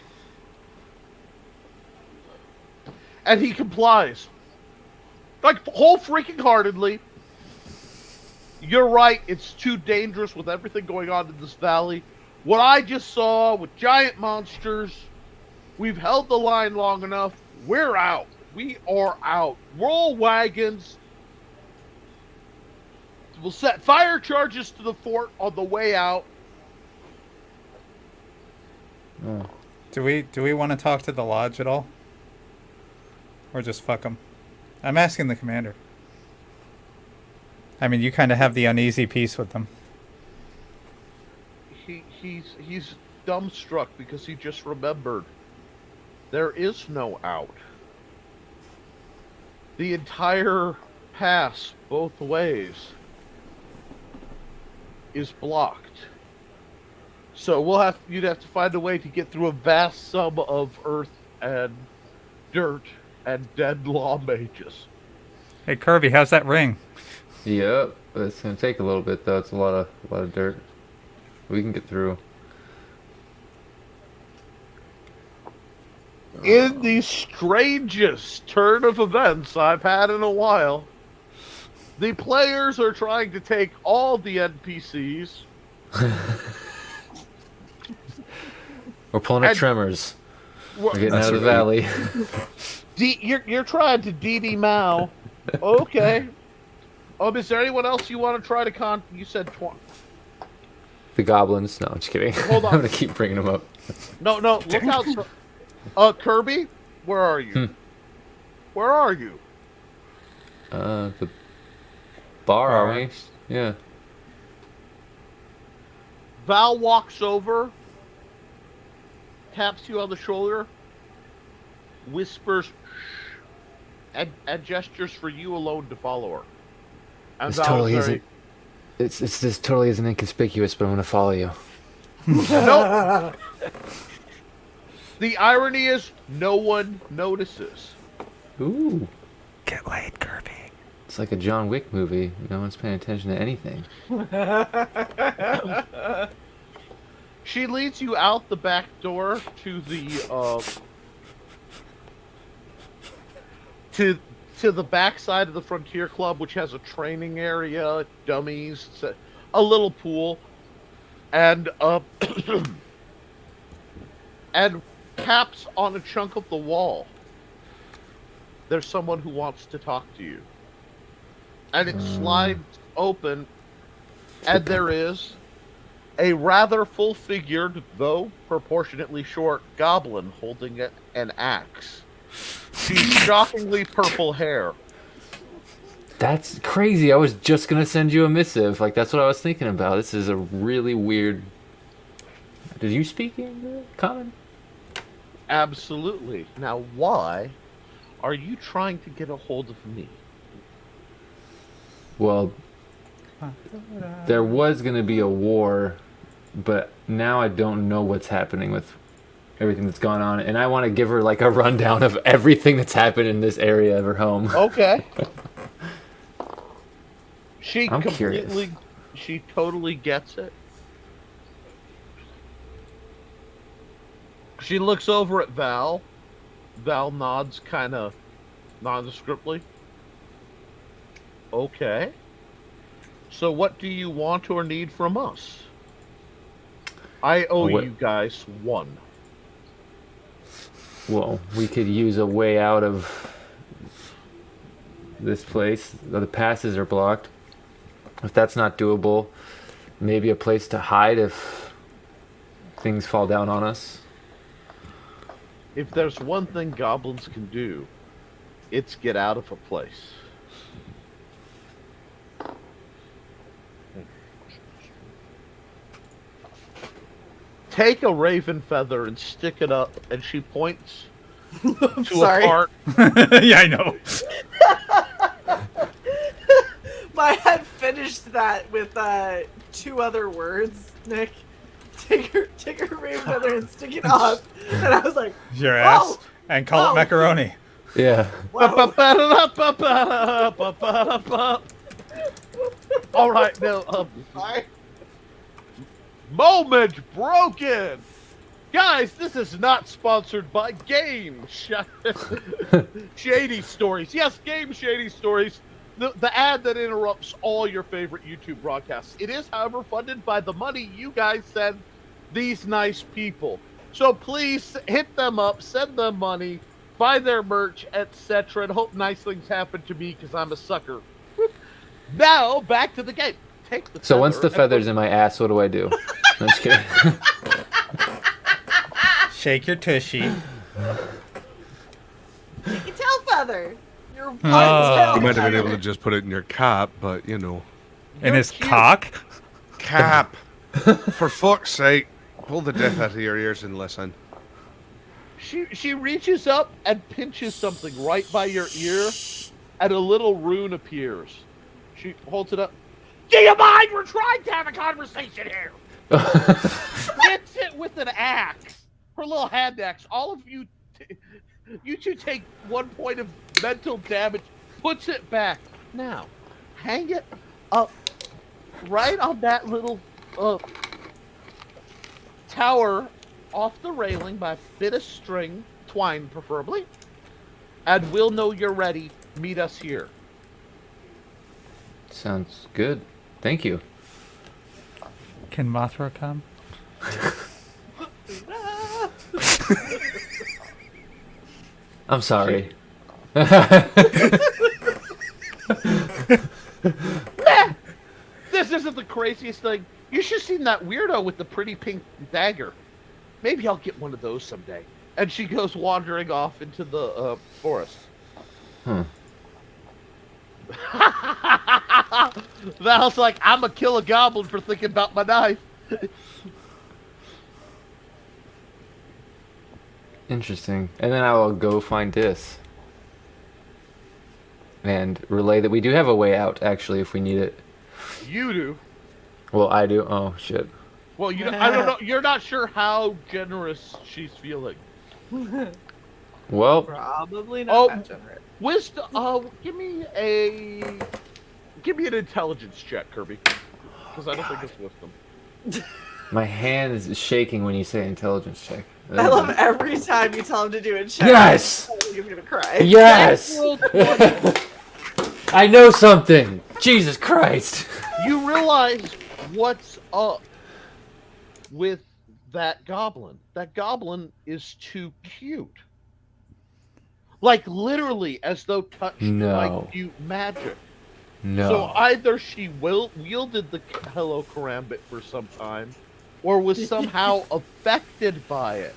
And he complies. Like, whole freaking heartedly. You're right, it's too dangerous with everything going on in this valley. What I just saw with giant monsters, we've held the line long enough. We're out. We are out. Roll wagons. We'll set fire charges to the fort on the way out. Oh. Do we want to talk to the lodge at all, or just fuck them? I'm asking the commander. I mean, you kind of have the uneasy peace with them. He's dumbstruck because he just remembered there is no out. The entire pass both ways is blocked. So you'd have to find a way to get through a vast sum of earth and dirt and dead law mages. Hey Kirby, how's that ring? Yep, it's gonna take a little bit though. It's a lot of dirt. We can get through. In the strangest turn of events I've had in a while, the players are trying to take all the NPCs. We're pulling up And- tremors. We're- We're getting That's out of the right. valley. You're trying to DD Mao. Okay. Is there anyone else you want to try to You said 20. The goblins. No, I'm just kidding. Hold on. I'm gonna keep bringing them up. No, look out. Kirby, where are you? Where are you? The bar, are we? Yeah. Val walks over, taps you on the shoulder, whispers, shh, and gestures for you alone to follow her. And This Val's totally very- isn't. This totally isn't inconspicuous, but I'm gonna follow you. No. The irony is, no one notices. Ooh. Get laid, Kirby. It's like a John Wick movie. No one's paying attention to anything. She leads you out the back door to the to the back side of the Frontier Club, which has a training area, dummies, a little pool, and and taps on a chunk of the wall. There's someone who wants to talk to you, and it slides open, and there is a rather full-figured, though proportionately short, goblin holding an axe. She's shockingly purple hair. That's crazy. I was just gonna send you a missive. Like that's what I was thinking about. This is a really weird. Did you speak in common? Absolutely. Now, why are you trying to get a hold of me? Well, there was gonna be a war, but now I don't know what's happening with everything that's gone on, and I want to give her like a rundown of everything that's happened in this area of her home. Okay. She I'm completely, curious. she totally gets it. She looks over at Val. Val nods kind of nondescriptly. Okay. So what do you want or need from us? I owe you guys one. Well, we could use a way out of this place. The passes are blocked. If that's not doable, maybe a place to hide if things fall down on us. If there's one thing goblins can do, it's get out of a place. Take a raven feather and stick it up, and she points to Sorry. a part. Yeah, I know. My head finished that with 2 other words, Nick. Take her raven feather and stick it up. And I was like, Your ass. oh, And call it oh. macaroni. Yeah. whoa. All right, now, Sorry. moment broken. Guys, this is not sponsored by Game Shady Stories. Yes, Game Shady Stories. The ad that interrupts all your favorite YouTube broadcasts. It is, however, funded by the money you guys send these nice people. So please hit them up, send them money, buy their merch, etc. And hope nice things happen to me because I'm a sucker. Now, back to the game. Take the So once feather the and feather's in my ass, what do I do? I'm just kidding. Shake your tushy. You can tell feather. Your Oh. tail You might have been feather. able to just put it in your cap, but you know. In his cute. cock? Cap! For fuck's sake. Pull the death out of your ears and listen. She reaches up and pinches something right by your ear, and a little rune appears. She holds it up. Do you mind? We're trying to have a conversation here. Hits it with an axe, her little hand axe. All of you, you two take 1 point of mental damage. Puts it back. Now, hang it up right on that little tower off the railing by a bit of string, twine preferably, and we'll know you're ready. Meet us here. Sounds good. Thank you. Can Mothra come? I'm sorry. This isn't the craziest thing. You should have seen that weirdo with the pretty pink dagger. Maybe I'll get one of those someday. And she goes wandering off into the forest. Hmm. Val's like, I'm gonna kill a goblin for thinking about my knife. Interesting. And then I will go find this. And relay that we do have a way out, actually, if we need it. You do. Well, I do. Oh, shit. Well, I don't know. You're not sure how generous she's feeling. Well, Probably not that generous. Wisdom. Give me an intelligence check, Kirby. Because I don't think it's wisdom. my hand is shaking when you say intelligence check. I love every time you tell him to do a check. Yes! You're gonna cry. Yes! I know something! Jesus Christ! You realize what's up with that goblin. That goblin is too cute. Like literally as though touched by cute magic. No. So either she wielded the Hello Karambit for some time, or was somehow affected by it.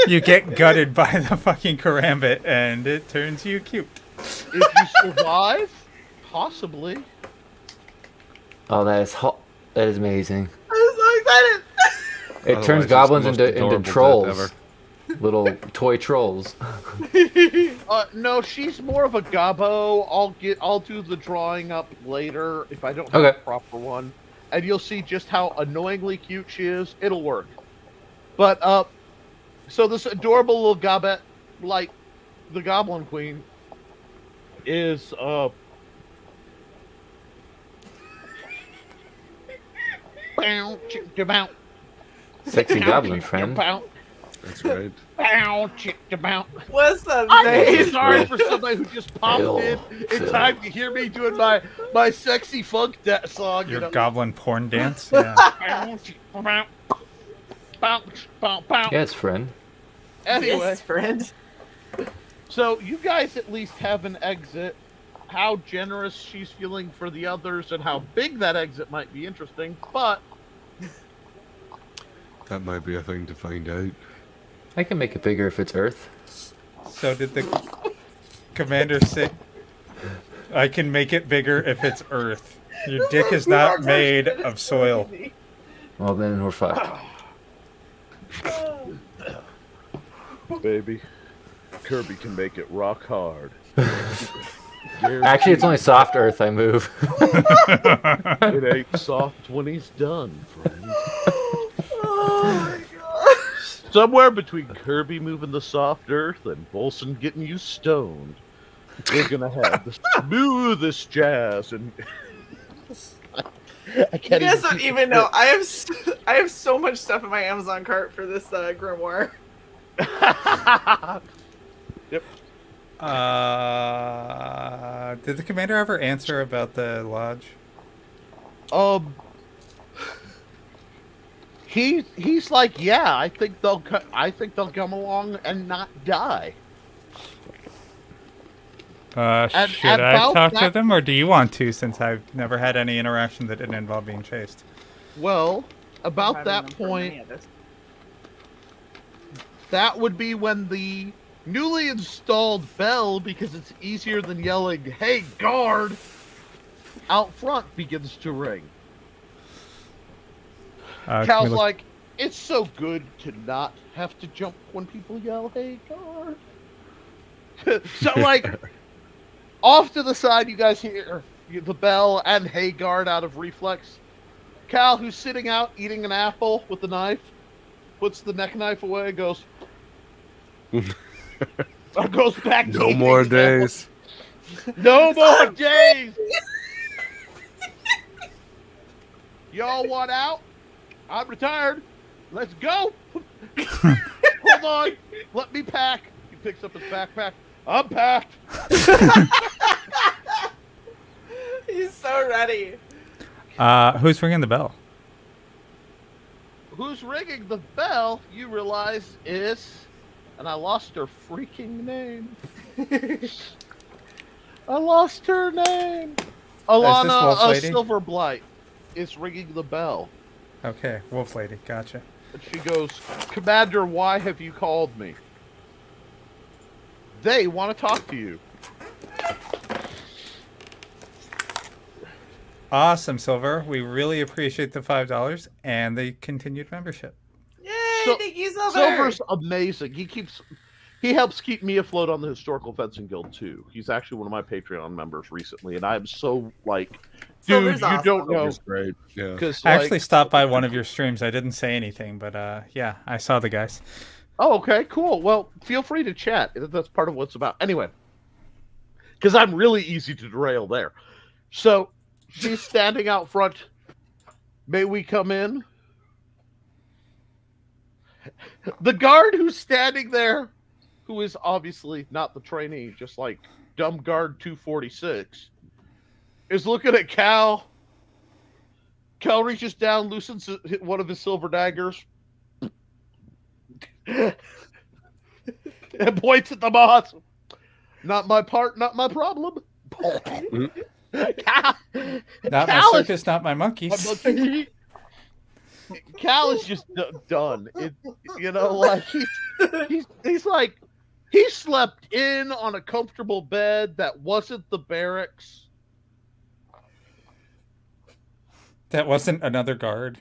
You get gutted by the fucking karambit and it turns you cute. If you survive, possibly. Oh, that is amazing. I'm so excited. It Otherwise, turns it's goblins the most into adorable death trolls. ever. Little toy trolls. No, she's more of a gobbo. I'll do the drawing up later if I don't have a proper one, and you'll see just how annoyingly cute she is. It'll work. But so this adorable little gobbet, like the Goblin Queen, is Sexy goblin friend. That's right. What's up, I'm Zane? sorry for somebody who just popped in time to hear me doing my sexy funk song. Your You know. goblin porn dance? Yeah. Yes, friend. Anyway, Yes, friend. so you guys at least have an exit. How generous she's feeling for the others and how big that exit might be interesting, but That might be a thing to find out. I can make it bigger if it's Earth. So did the commander say, I can make it bigger if it's Earth? Your dick is not made of soil. Well, then we're fucked. baby, Kirby can make it rock hard. Actually, it's only soft Earth I move. It ain't soft when he's done, friend. Oh my god. Somewhere between Kirby moving the soft earth and Bolson getting you stoned, we're gonna have the smoothest jazz and. I You can't guys don't even know. I have so much stuff in my Amazon cart for this grimoire. Yep. Did the commander ever answer about the lodge? He's like, yeah, I think they'll come along and not die. And Should I about talk to that- them, or do you want to, since I've never had any interaction that didn't involve being chased? Well, about I'm that having them for point, many of this. that would be when the newly installed bell, because it's easier than yelling, "Hey, guard!" out front begins to ring. Can we Cal's look- like, it's so good to not have to jump when people yell, "Hey, guard!" So, like, off to the side, you guys hear the bell and "Hey, guard" out of reflex. Cal, who's sitting out eating an apple with the knife, puts the neck knife away, goes, goes back to No eating more his apple. days. No more days! Y'all want out? I'm retired. Let's go. Hold on. Let me pack. He picks up his backpack. I'm packed. He's so ready. Who's ringing the bell? Who's ringing the bell, you realize, is... And I lost her freaking name. I lost her name. Wolf Alana Lady? Silverblight is ringing the bell. Okay, Wolf Lady, gotcha. And she goes, "Commander, why have you called me? They want to talk to you." Awesome, Silver. We really appreciate the $5 and the continued membership. Yay, So- thank you, Silver. Silver's amazing. He helps keep me afloat on the Historical Fencing Guild too. He's actually one of my Patreon members recently, and I'm so like, dude, Silver's you awesome. don't know That's great. Yeah. because I actually stopped by one of your streams. I didn't say anything, but yeah, I saw the guys. Oh, okay, cool. Well, feel free to chat. That's part of what it's about. Anyway, because I'm really easy to derail there. So she's standing out front. May we come in? The guard who's standing there, who is obviously not the trainee, just like dumb guard 246, is looking at Cal. Cal reaches down, loosens one of his silver daggers, and points at the boss. Not my part, not my problem. Cal, Not my Cal is- circus, not my monkeys. Cal is just done. You know, like he's like, he slept in on a comfortable bed that wasn't the barracks. That wasn't another guard.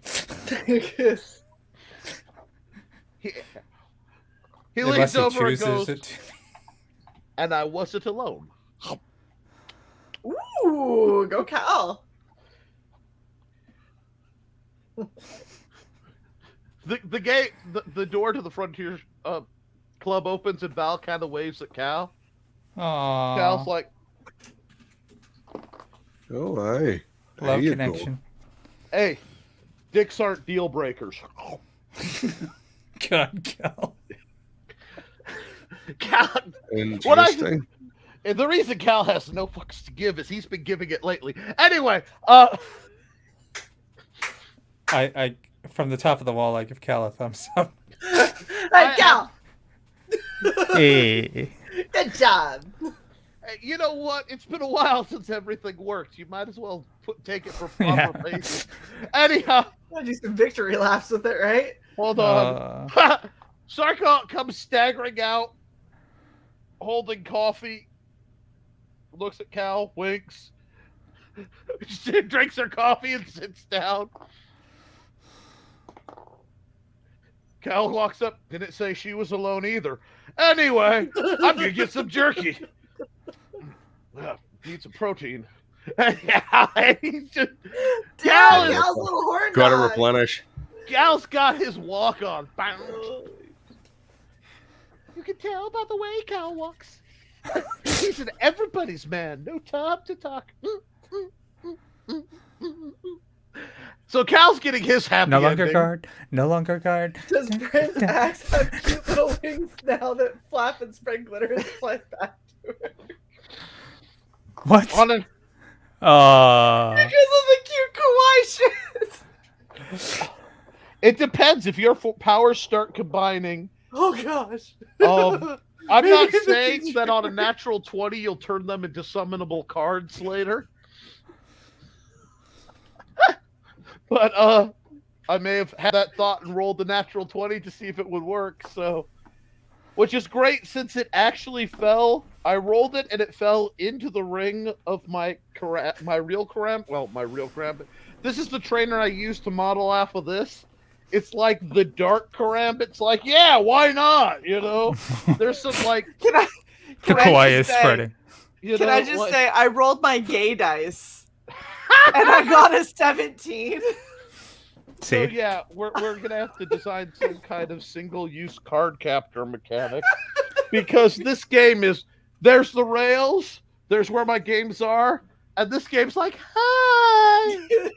He Unless leans he over and chooses goes, it. and I wasn't alone. Ooh, go Cal. The gate, the door to the Frontier Club opens, and Val kind of waves at Cal. Aww. Cal's like, Oh, aye. Love There you connection. "Hey, dicks aren't deal breakers." God, Cal. Cal, Interesting. and the reason Cal has no fucks to give is he's been giving it lately. Anyway, I from the top of the wall, I give Cal a thumbs up. Hey, Cal! Hey. Good job! you know what? It's been a while since everything worked. You might as well take it for proper Yeah. basis. Anyhow, I'll do some victory laps with it, right? hold on. Sarkot comes staggering out, holding coffee, looks at Cal, winks, drinks her coffee and sits down. Cal walks up, didn't say she was alone either. Anyway, I'm gonna get some jerky. Need some protein. He's just, Cal is, Cal's little horn Gotta dog. replenish. Gal's got his walk on. You can tell by the way Cal walks. He's an everybody's man. No time to talk. So Cal's getting his happy No longer ending. guard. No longer guard. Does Brent's axe have cute little wings now that Flap and Spring Glitter is placed back to it? What? On a, Because of the cute kawaii shit! it depends if your powers start combining. Oh gosh. I'm Maybe not in the saying future. that on a natural 20 you'll turn them into summonable cards later. But I may have had that thought and rolled the natural 20 to see if it would work. So, which is great since it actually fell. I rolled it and it fell into the ring of my real Karambit. Well, my real Karambit. This is the trainer I used to model off of this. It's like the dark Karambit. It's like, yeah, why not? You know, there's some like, Can I The I kawaii just is say- spreading. you Can know, I just like- say I rolled my gay dice and I got a 17. So See? yeah, we're gonna have to design some kind of single-use card captor mechanic because this game is there's the rails, there's where my games are, and this game's like hi.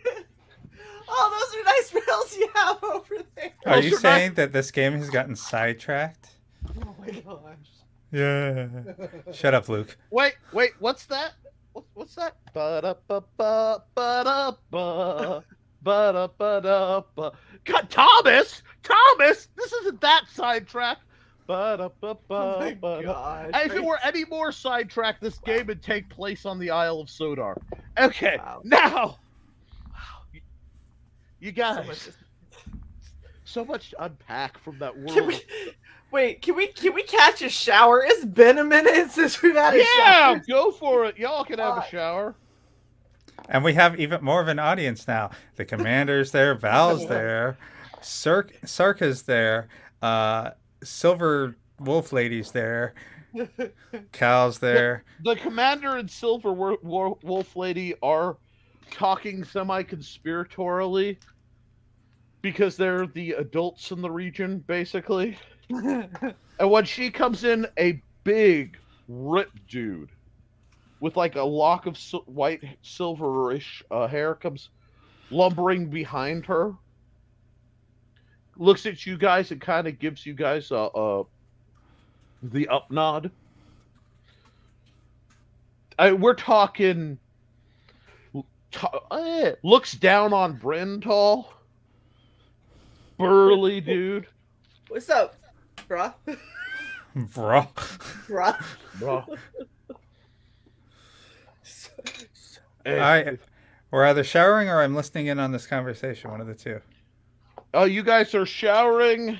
Oh, those are nice rails you have over there. Are Those you are saying that this game has gotten sidetracked? Oh my gosh. Yeah. Shut up, Luke. Wait, what's that? What's that? Ba-da-ba-ba, ba-da-ba, ba-da-ba-da-ba. God, Thomas, this isn't that sidetrack. Ba-da-ba-ba, Oh my ba-da. gosh. If it were any more sidetracked, this game would take place on the Isle of Sodar. Okay, Wow. now, you So guys, much- so much to unpack from that world. Can we catch a shower? It's been a minute since we've had a Yeah, shower. go for it. Y'all can have a God. shower. And we have even more of an audience now. The commander's there, Val's there, Sarka's there, Silver Wolf Lady's there, Cal's there. The commander and Silver Wolf Lady are talking semi-conspiratorially because they're the adults in the region, basically. And when she comes in, a big, ripped dude with like a lock of white, silverish hair comes lumbering behind her, looks at you guys and kind of gives you guys the up nod. We're talking. Looks down on Brentall. Burly dude. What's up, bruh? Bro. Bruh. Bro. All right. We're either showering or I'm listening in on this conversation. One of the two. You guys are showering,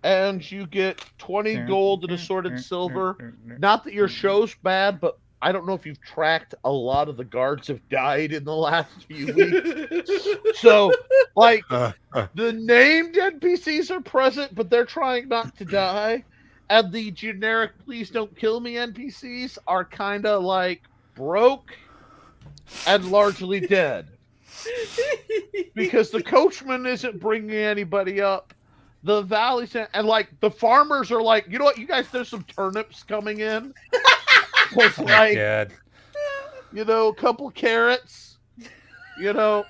and you get 20 gold and assorted silver. Not that your show's bad, but I don't know if you've tracked a lot of the guards have died in the last few weeks. So, like, the named NPCs are present, but they're trying not to die. And the generic please don't kill me NPCs are kind of like broke and largely dead. Because the coachman isn't bringing anybody up. The valleys and like the farmers are like, you know what, you guys, there's some turnips coming in. It's like, God. you know, a couple carrots. You know,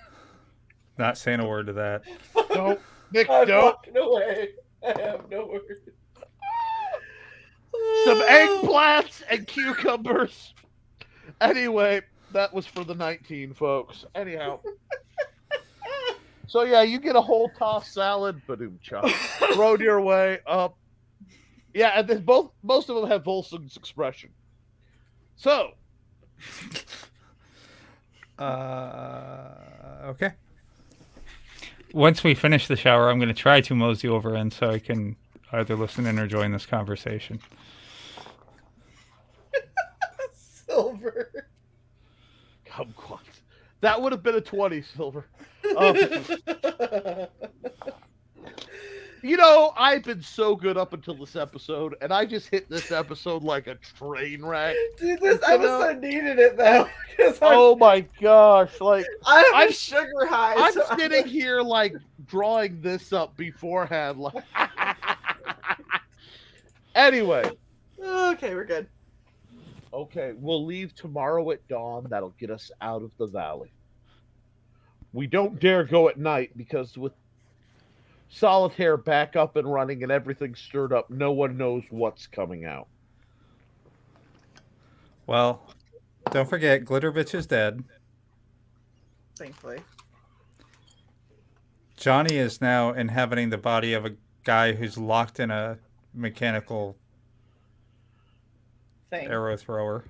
Not saying a word to that. Nick, I'm don't. walking away. I have no words. Some eggplants and cucumbers. Anyway, that was for the 19, folks. Anyhow. So yeah, you get a whole tossed salad, badoom chop, thrown your way up. Yeah, and then most of them have Volsung's expression. So, Okay. Once we finish the shower, I'm going to try to mosey over in so I can either listen in or join this conversation. Silver. come on, that would have been a 20, Silver. You know, I've been so good up until this episode, and I just hit this episode like a train wreck. Dude, this episode needed it though. Oh my gosh! Like I'm sugar high. I'm so sitting here like drawing this up beforehand. Like, anyway, Okay, we're good. okay, we'll leave tomorrow at dawn. That'll get us out of the valley. We don't dare go at night because with Solitaire back up and running and everything stirred up, no one knows what's coming out. Well, don't forget, Glitterbitch is dead. Thankfully. Johnny is now inhabiting the body of a guy who's locked in a mechanical arrow thrower.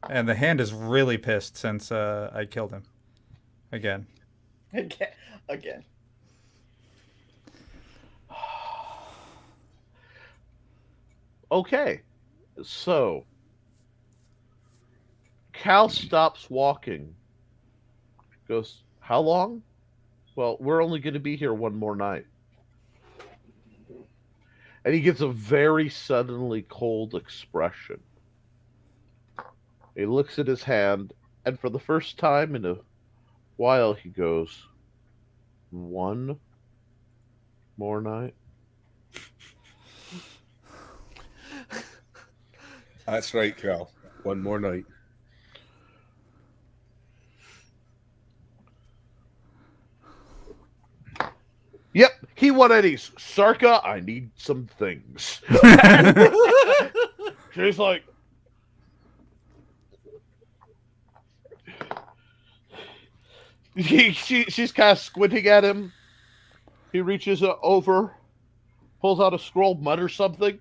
And the hand is really pissed since I killed him. Again. Again. Okay, so Cal stops walking. Goes, how long? Well, we're only going to be here one more night. And he gets a very suddenly cold expression. He looks at his hand, and for the first time in a while, he goes, one more night? That's right, Cal. One more night. Yep, he one of these. Sarka, I need some things. She's like, she's kind of squinting at him. He reaches over, pulls out a scroll, mutters something,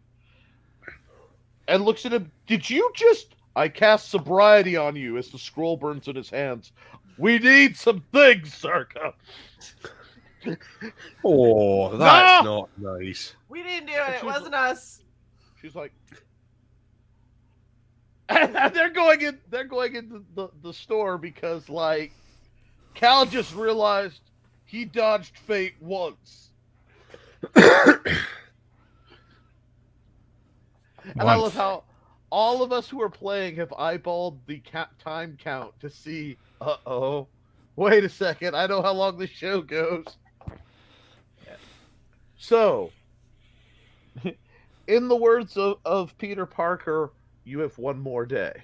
and looks at him. Did you just... I cast sobriety on you as the scroll burns in his hands. We need some things, Sarka. Oh, that's not nice. We didn't do it. It wasn't us. She's like, and they're going into the store because like Cal just realized he dodged fate once. And I love how all of us who are playing have eyeballed the time count to see, wait a second, I know how long the show goes. So, in the words of Peter Parker, you have one more day.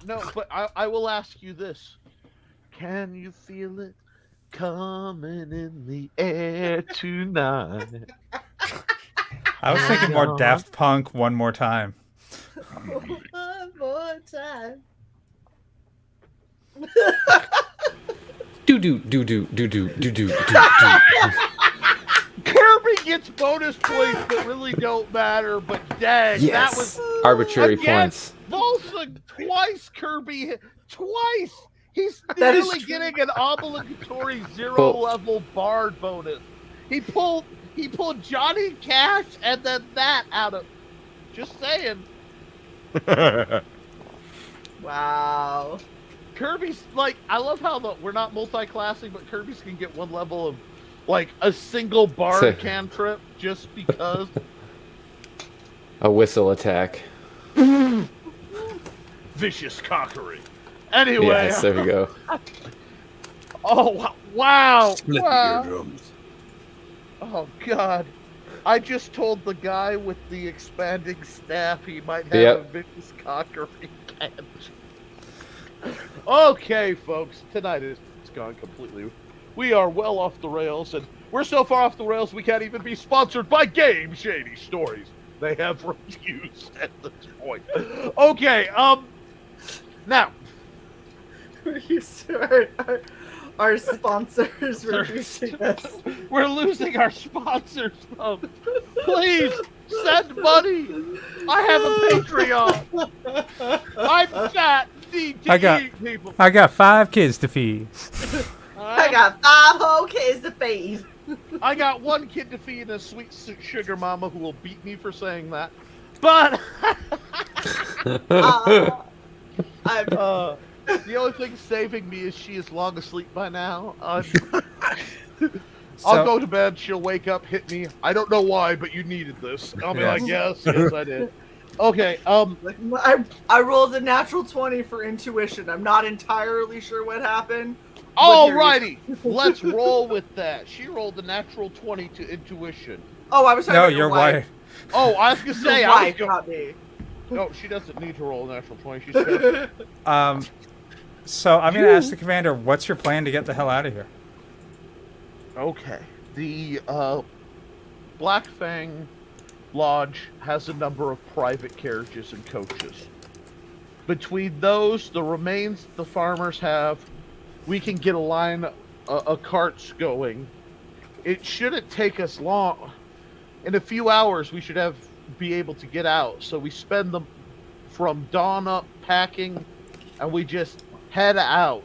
No, but I will ask you this. Can you feel it coming in the air tonight? I was thinking more Daft Punk, One More Time. One more time. Do. Kirby gets bonus points that really don't matter, but dang, Yes. that was Arbitrary again, points. Volsung twice, Kirby, twice. He's That is nearly true. getting an obligatory 0 level bard bonus. He pulled Johnny Cash and then that out of. Just saying. Wow. Kirby's like, I love how we're not multi-classing, but Kirby's can get one level of like a single bard cantrip just because. A whistle attack. Vicious cockery. Anyway. Yes, there we go. Oh wow! Split Wow! the eardrums. Oh god! I just told the guy with the expanding staff he might have Yep. a vicious cocker again. Okay, folks, tonight it's gone completely. We are well off the rails, and we're so far off the rails we can't even be sponsored by Game Shady Stories. They have refused at this point. Okay, now. Our sponsors refusing us. We're losing our sponsors, folks. Please send money. I have a Patreon. I'm fat. Need to eat, people. I got 5 kids to feed. I got 5 whole kids to feed. I got 1 kid to feed and a sweet sugar mama who will beat me for saying that. But the only thing saving me is she is long asleep by now. I'll go to bed. She'll wake up, hit me. I don't know why, but you needed this. I'll be like, yes, I did. Okay. I rolled a natural 20 for intuition. I'm not entirely sure what happened. Alrighty, let's roll with that. She rolled a natural 20 to intuition. Oh, I was talking No, about your wife. Oh, I was gonna say, Your wife, not me. No, she doesn't need to roll a natural 20. She's good. So I'm gonna ask the commander, what's your plan to get the hell out of here? Okay. The Black Fang Lodge has a number of private carriages and coaches. Between those, the remains the farmers have, we can get a line of carts going. It shouldn't take us long. In a few hours, we should be able to get out. So we spend them from dawn up packing, and we just head out.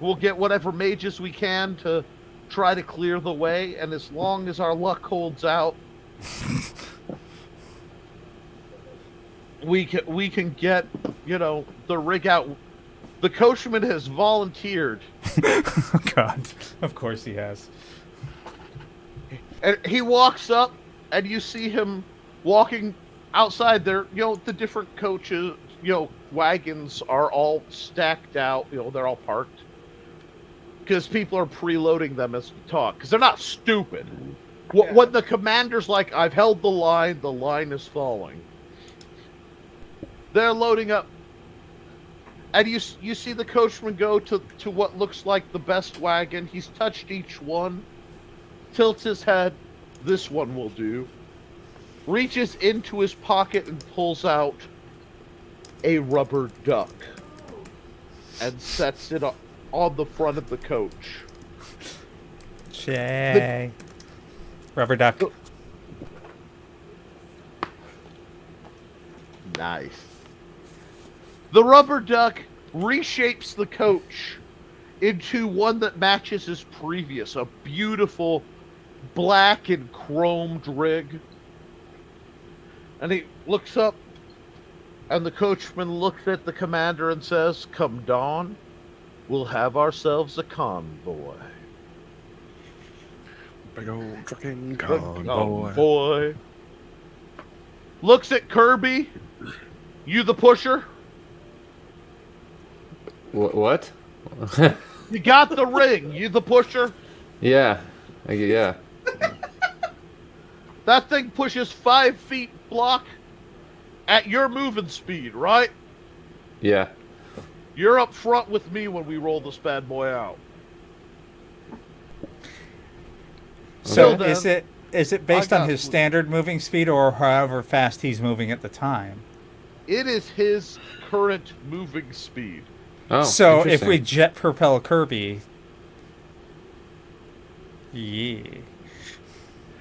We'll get whatever mages we can to try to clear the way, and as long as our luck holds out, we can get, the rig out. The coachman has volunteered. Oh God, of course he has. And he walks up, and you see him walking outside there. The different coaches, wagons are all stacked out. They're all parked. Because people are preloading them as we talk. Because they're not stupid. Yeah. When the commander's like, I've held the line is falling. They're loading up. And you see the coachman go to what looks like the best wagon. He's touched each one. Tilts his head. This one will do. Reaches into his pocket and pulls out a rubber duck. And sets it on the front of the coach. Shae. Rubber duck. Nice. The rubber duck reshapes the coach into one that matches his previous, a beautiful black and chromed rig. And he looks up, and the coachman looks at the commander and says, "Come dawn, we'll have ourselves a convoy." Big old trucking Convoy. Looks at Kirby. You the pusher? What? You got the ring. You the pusher? Yeah. Yeah. That thing pushes 5 feet block at your moving speed, right? Yeah. You're up front with me when we roll this bad boy out. So Till is then, it based on got- his standard moving speed or however fast he's moving at the time? It is his current moving speed. Oh. So if interesting. we jet propel Kirby, yeah.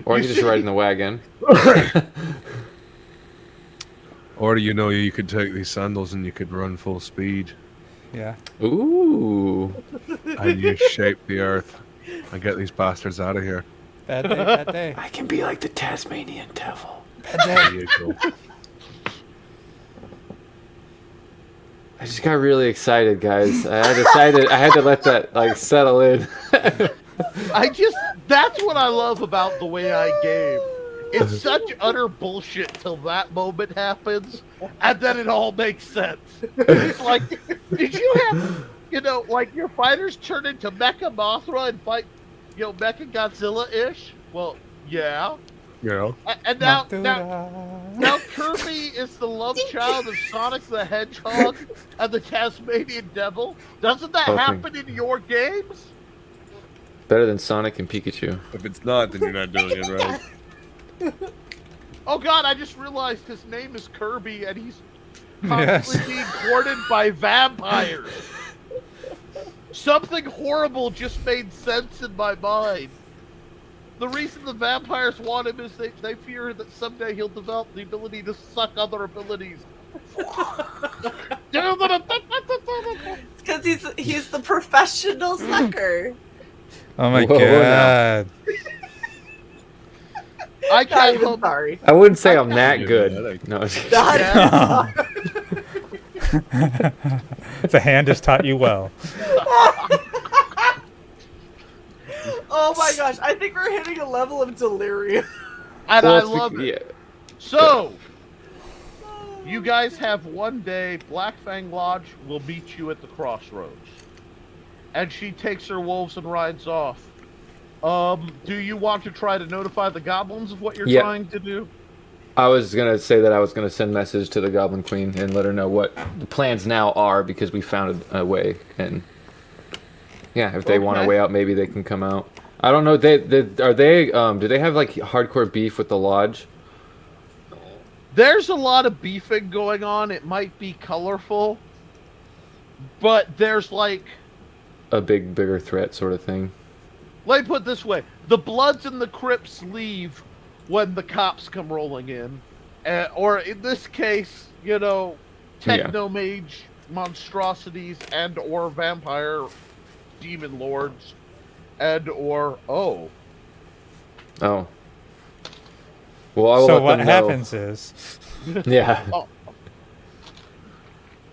Or You you just see- ride in the wagon. Or you could take these sandals and you could run full speed Yeah. Ooh. and you shape the earth and get these bastards out of here. Bad day, bad day. I can be like the Tasmanian devil. Bad There day. you go. I just got really excited, guys. I had to let that settle in. That's what I love about the way I game. It's such utter bullshit till that moment happens, and then it all makes sense. It's like, did you have, your fighters turn into Mecha Mothra and fight, Mecha Godzilla-ish? Well, yeah. You know? And now Kirby is the love child of Sonic the Hedgehog and the Tasmanian Devil. Doesn't that happen in your games? Better than Sonic and Pikachu. If it's not, then you're not doing it right. Oh god, I just realized his name is Kirby and he's Yes. constantly being courted by vampires. Something horrible just made sense in my mind. The reason the vampires want him is they fear that someday he'll develop the ability to suck other abilities. Because he's the professional sucker. Oh my Whoa, god. I Not can't even help. sorry. I wouldn't say I'm that Yeah, good. No. Not even sorry. The hand has taught you well. Oh my gosh, I think we're hitting a level of delirium. And Well, I it's love it. yeah. So, you guys have one day. Black Fang Lodge will meet you at the crossroads. And she takes her wolves and rides off. Do you want to try to notify the goblins of what you're Yeah. trying to do? I was gonna say that I was gonna send a message to the Goblin Queen and let her know what the plans now are because we found a way. And yeah, if they want a Okay. way out, maybe they can come out. I don't know. Do they have like hardcore beef with the lodge? There's a lot of beefing going on. It might be colorful. But there's like... A bigger threat sort of thing. Let me put it this way. The Bloods and the Crips leave when the cops come rolling in. Or in this case, you know, techno-mage monstrosities and or vampire demon lords and or... Oh. Well, I will So let what them know. happens is, Yeah.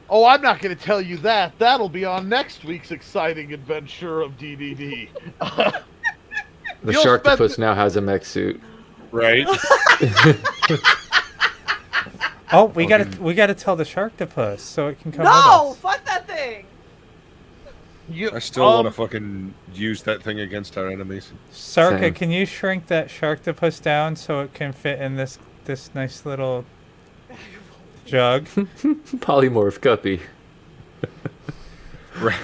Oh, I'm not going to tell you that. That'll be on next week's exciting adventure of DDD. The You'll Sharktopus spend- now has a mech suit. Right? oh, we gotta tell the Sharktopus so it can come No, with us. fuck that thing. I still want to fucking use that thing against our enemies. Sarka, Same. can you shrink that Sharktopus down so it can fit in this nice little jug? Polymorph guppy. Right.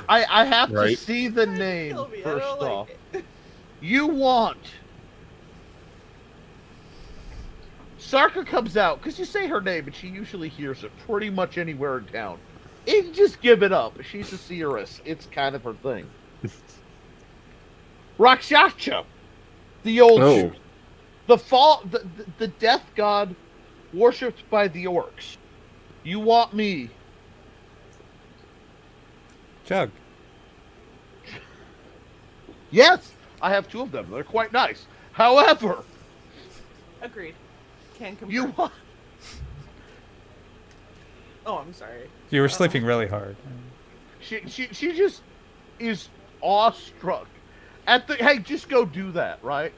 I have to Right. see the name Kill me, I first don't like off. it. You want... Sarka comes out, because you say her name, and she usually hears it pretty much anywhere in town. You can just give it up. She's a seeress. It's kind of her thing. Rakshasha, the old Oh. the death god worshipped by the orcs. You want me? Jug. Yes, I have two of them. They're quite nice. However, Agreed. Can confirm. you want... Oh, I'm sorry. You were sleeping really hard. She just is awestruck at the... Hey, just go do that, right?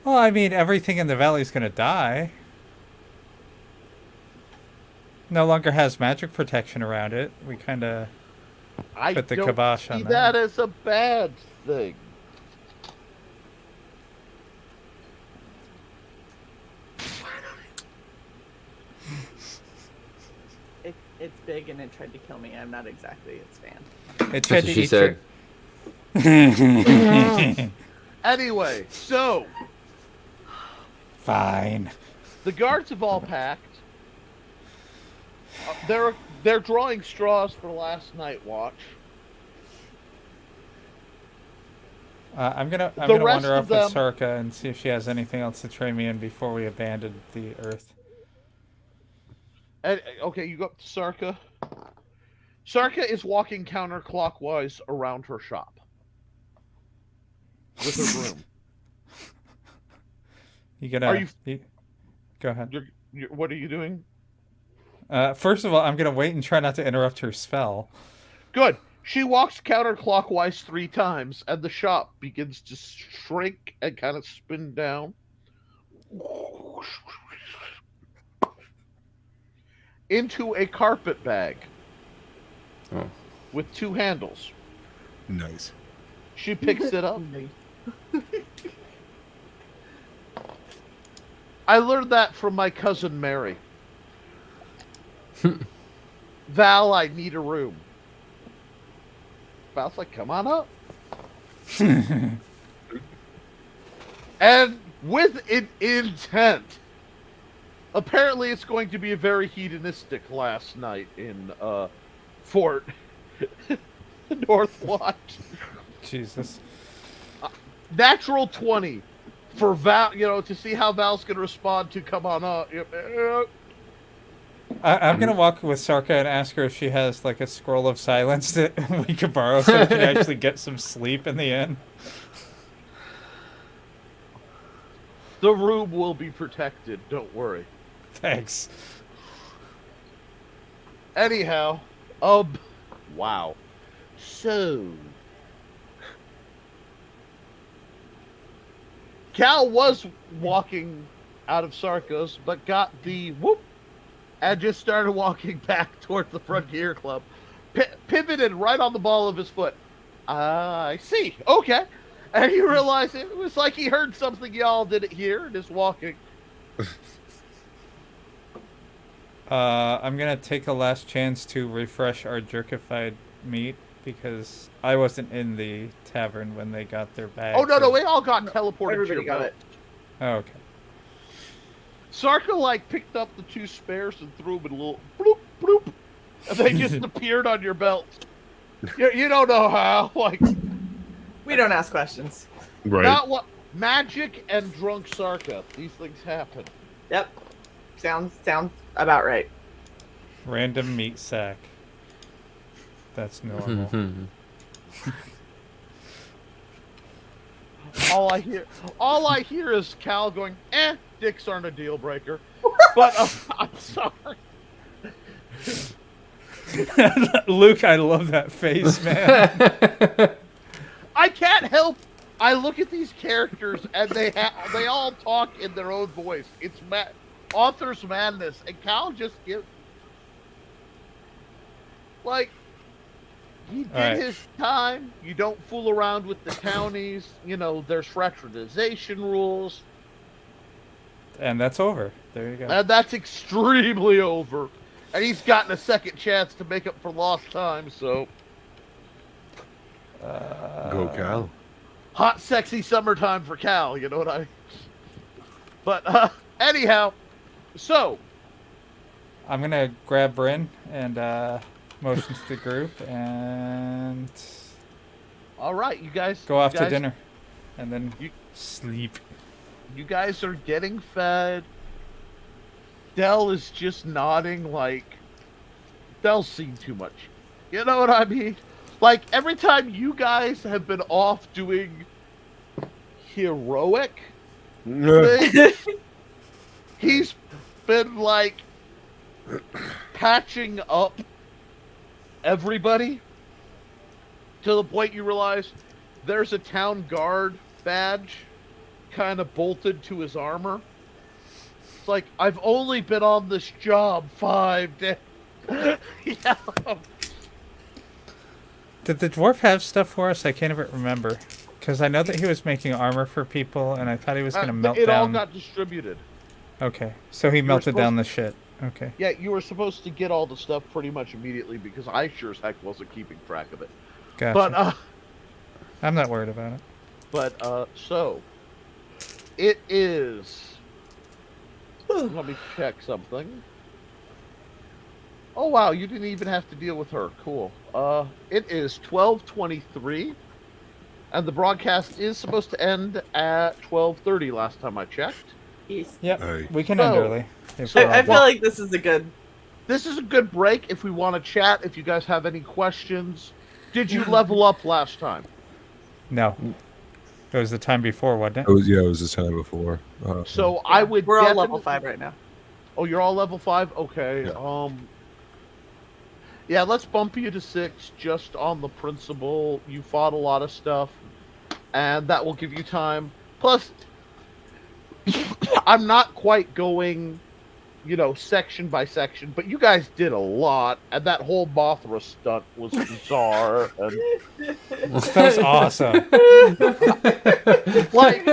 Well, I mean, everything in the valley's gonna die. No longer has magic protection around it. We kind of I put the don't kibosh see on that that. as a bad thing. It's big and it tried to kill me. I'm not exactly its fan. It That's tried what to she eat said. your... Anyway, so Fine. the guards have all packed. They're drawing straws for last night watch. I'm gonna The rest wander of off with them- Sarka and see if she has anything else to train me in before we abandon the Earth. And, okay, you go up to Sarka. Sarka is walking counterclockwise around her shop with her broom. You gonna? Are you- Go ahead. What are you doing? First of all, I'm gonna wait and try not to interrupt her spell. Good. She walks counterclockwise 3 times, and the shop begins to shrink and kind of spin down. Into a carpet bag Oh. with 2 handles. Nice. She picks it up. I learned that from my cousin Mary. Val, I need a room. Val's like, come on up. And with an intent. Apparently, it's going to be a very hedonistic last night in Fort Northwatch. Jesus. Natural 20 for Val, to see how Val's going to respond to come on up. I'm gonna walk with Sarka and ask her if she has like a scroll of silence that we could borrow so we can actually get some sleep in the end. The room will be protected, don't worry. Thanks. Anyhow, wow. So, Cal was walking out of Sarkos, but got the whoop and just started walking back towards the Frontier Club. Pivoted right on the ball of his foot. I see. Okay. And he realized it was like he heard something y'all didn't hear and is walking. I'm gonna take a last chance to refresh our jerkified meat because I wasn't in the tavern when they got their bag. Oh, no, we all got teleported Everybody to your got boat. it. Oh, okay. Sarka, picked up the 2 spares and threw them in a little bloop, bloop. And they just appeared on your belt. You don't know how. We don't ask questions. Right. Not what. Magic and drunk Sarka. These things happen. Yep. Sounds about right. Random meat sack. That's normal. All I hear is Cal going, dicks aren't a deal breaker. But I'm sorry. Luke, I love that face, man. I can't help. I look at these characters and they all talk in their own voice. It's author's madness, and Cal just gives he did his time. You don't fool around with the townies. There's fraternization rules. And that's over. There you go. And that's extremely over. And he's gotten a second chance to make up for lost time, so. Go Cal. Hot, sexy summertime for Cal, you know what I. But, anyhow, so. I'm gonna grab Bryn and motion to the group and. All right, you guys. Go off to dinner. And then sleep. You guys are getting fed. Dell is just nodding Dell's seen too much. You know what I mean? Every time you guys have been off doing heroic things, he's been patching up everybody to the point you realize there's a town guard badge kind of bolted to his armor. It's I've only been on this job 5 days. Yeah. Did the dwarf have stuff for us? I can't even remember. Because I know that he was making armor for people, and I thought he was going to melt it down. all got distributed. Okay, so he melted down the shit. Okay. Yeah, you were supposed to get all the stuff pretty much immediately because I sure as heck wasn't keeping track of it. Gotcha. But I'm not worried about it. But so it is. Let me check something. Oh wow, you didn't even have to deal with her. Cool. It is 12:23, and the broadcast is supposed to end at 12:30. Last time I checked. Yes. Yep. Hey. We can end So- early. I feel like this is a good. This is a good break if we want to chat. If you guys have any questions, did you level up last time? No. It was the time before, wasn't It was the time before. So I would. We're all level definitely- 5 right now. Oh, you're all level 5? Okay. Yeah. Yeah, let's bump you to 6 just on the principle you fought a lot of stuff, and that will give you time. Plus, I'm not quite going, section by section, but you guys did a lot, and that whole Mothra stunt was bizarre. And That was awesome. like,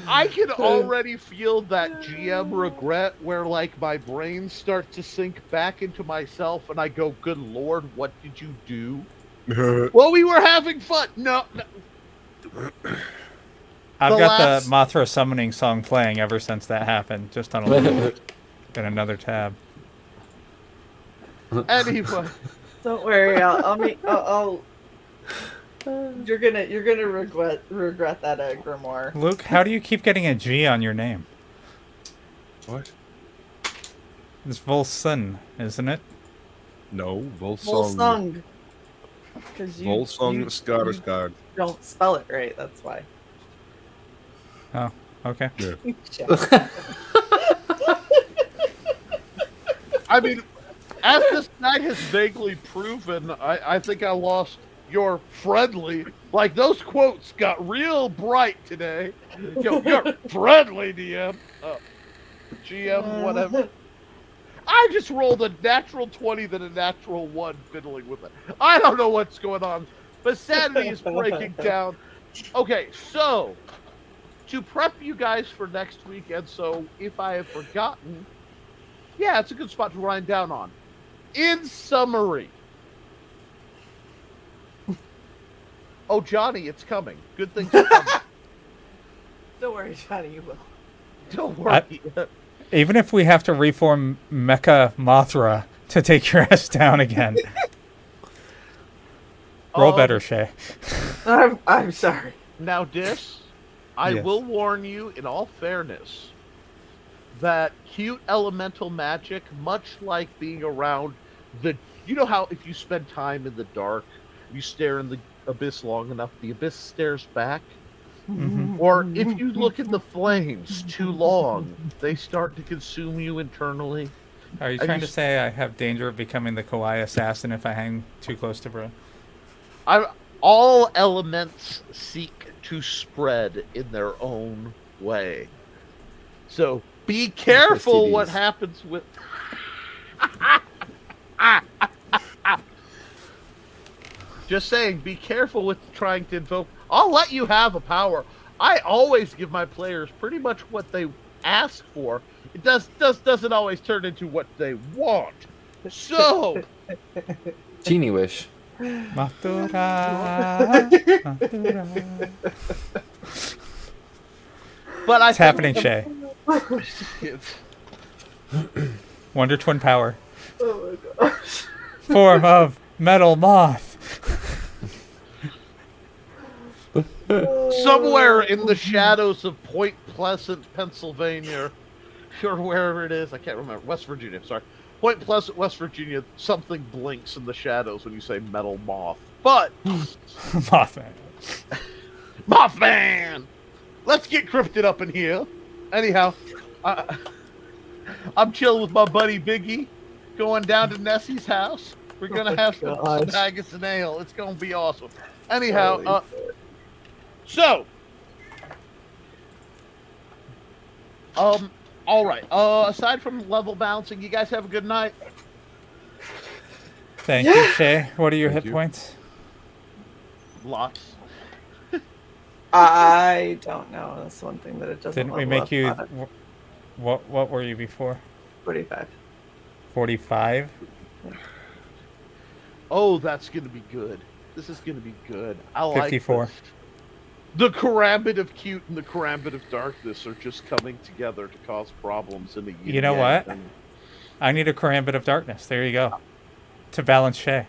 I can already feel that GM regret where, like, my brain starts to sink back into myself, and I go, "Good Lord, what did you do?" Well, we were having fun. No. I've got the Mothra summoning song playing ever since that happened, just on a loop in another tab. Anyway, Don't worry, I'll you're gonna regret that grimoire. Luke, how do you keep getting a G on your name? What? It's Volsun, isn't it? No, Volsung. Volsung. Because Volsung Skarsgård. don't spell it right. That's why. Oh, okay. Yeah. I mean, as this night has vaguely proven, I think I lost your friendly. Like, those quotes got real bright today. You're friendly, DM. GM, whatever. I just rolled a natural 20, then a natural 1 fiddling with it. I don't know what's going on, but sanity is breaking down. Okay, so, to prep you guys for next week, and so if I have forgotten, yeah, it's a good spot to wind down on. In summary. Oh, Johnny, it's coming. Good things are coming. Don't worry, Johnny, you will. Don't worry. Even if we have to reform Mecha Mothra to take your ass down again. Roll better, Shae. I'm sorry. Now, Dis, I Yes. will warn you, in all fairness, that cute elemental magic, much like being around the... You know how if you spend time in the dark, you stare in the abyss long enough, the abyss stares back? Mhm. Or if you look at the flames too long, they start to consume you internally. Are you I trying to just- say I have danger of becoming the Kawaii assassin if I hang too close to bro? All elements seek to spread in their own way. So be careful what STDs. happens with... Just saying, be careful with trying to invoke... I'll let you have a power. I always give my players pretty much what they ask for. It doesn't always turn into what they want. So... Genie wish. Mathura, Mathura. But I It's happening, Shae. Wonder Twin power. Oh my gosh. Form of metal moth. Somewhere in the shadows of Point Pleasant, Pennsylvania, or wherever it is, I can't remember. West Virginia, sorry. Point Pleasant, West Virginia, something blinks in the shadows when you say metal moth. But, Mothman. Mothman! Let's get cryptid up in here. Anyhow, I'm chilling with my buddy Biggie, going down to Nessie's house. We're going to have some haggis and ale. It's going to be awesome. Anyhow, so, all right. Aside from level balancing, you guys have a good night. Thank you, Shae. What are your Thank hit you. points? Lots. I don't know. That's one thing that it doesn't. Didn't we level make up you? on it. What were you before? 45. 45. Oh, that's going to be good. This is going to be good. I like 54. this. The Karambit of Cute and the Karambit of Darkness are just coming together to cause problems in the You know what? I need a Karambit of Darkness. There you go. To balance Shae.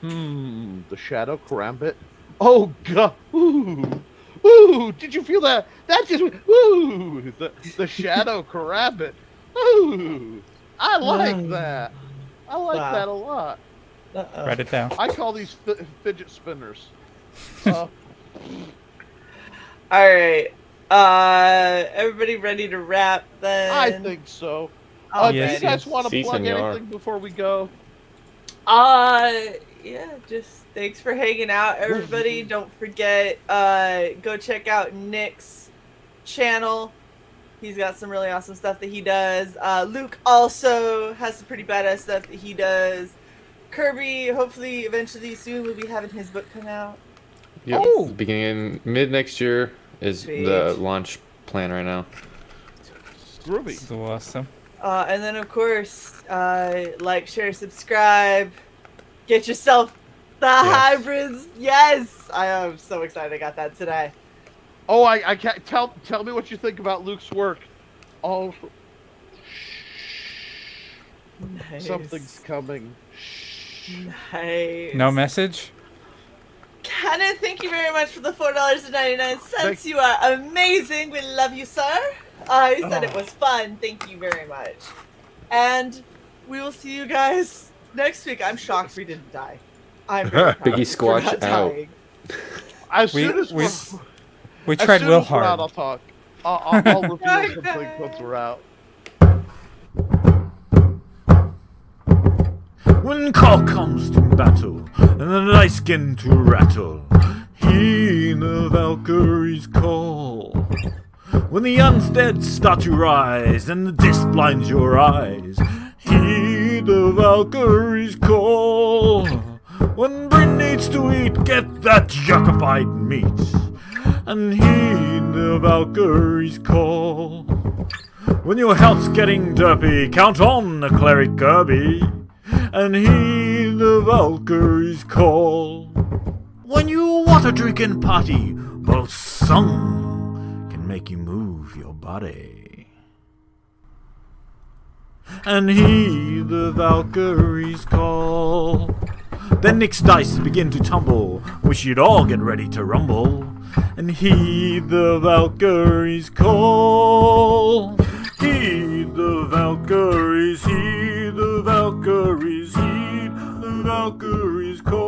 The Shadow Karambit. Oh, God. Ooh. Ooh, did you feel that? That just... Ooh. The Shadow Karambit. Ooh. I like that. I like Wow. that a lot. Write it down. I call these fidget spinners. All right. Everybody ready to wrap then? I think so. Alrighty. Do you guys want to Si, plug senor. anything before we go? Yeah, just thanks for hanging out, everybody. Don't forget, go check out Nick's channel. He's got some really awesome stuff that he does. Luke also has some pretty badass stuff that he does. Kirby, hopefully, eventually, soon, will be having his book come out. Yep. Oh! Beginning mid next year is Sweet. the launch plan right now. Groovy. So awesome. And then, of course, like, share, subscribe. Get yourself the hybrids. Yes! I am so excited I got that today. Oh, I can't tell me what you think about Luke's work. Oh, Nice. something's coming. Nice. No message? Kenneth, thank you very much for the $4.99. Thank- You are amazing. We love you, sir. You said it was fun. Thank you very much. And we will see you guys next week. I'm shocked we didn't die. I'm very proud Biggie for Squatch not out. dying. As We- soon as we- we're, We as tried soon real as we're out, hard. I'll talk. I'll reveal something once we're out. When call comes to battle, and the dice begin to rattle, heed the Valkyrie's call. When the undead start to rise, and the disc blinds your eyes, heed the Valkyrie's call. When Bryn needs to eat, get that yuckified meat, and heed the Valkyrie's call. When your health's getting derpy, count on the Cleric Kirby, and heed the Valkyrie's call. When you want a drinking party, well, song can make you move your body. And heed the Valkyrie's call. Then Nick's dice begin to tumble, wish you'd all get ready to rumble, and heed the Valkyrie's call. Heed the Valkyries, heed the Valkyries, heed the Valkyries call.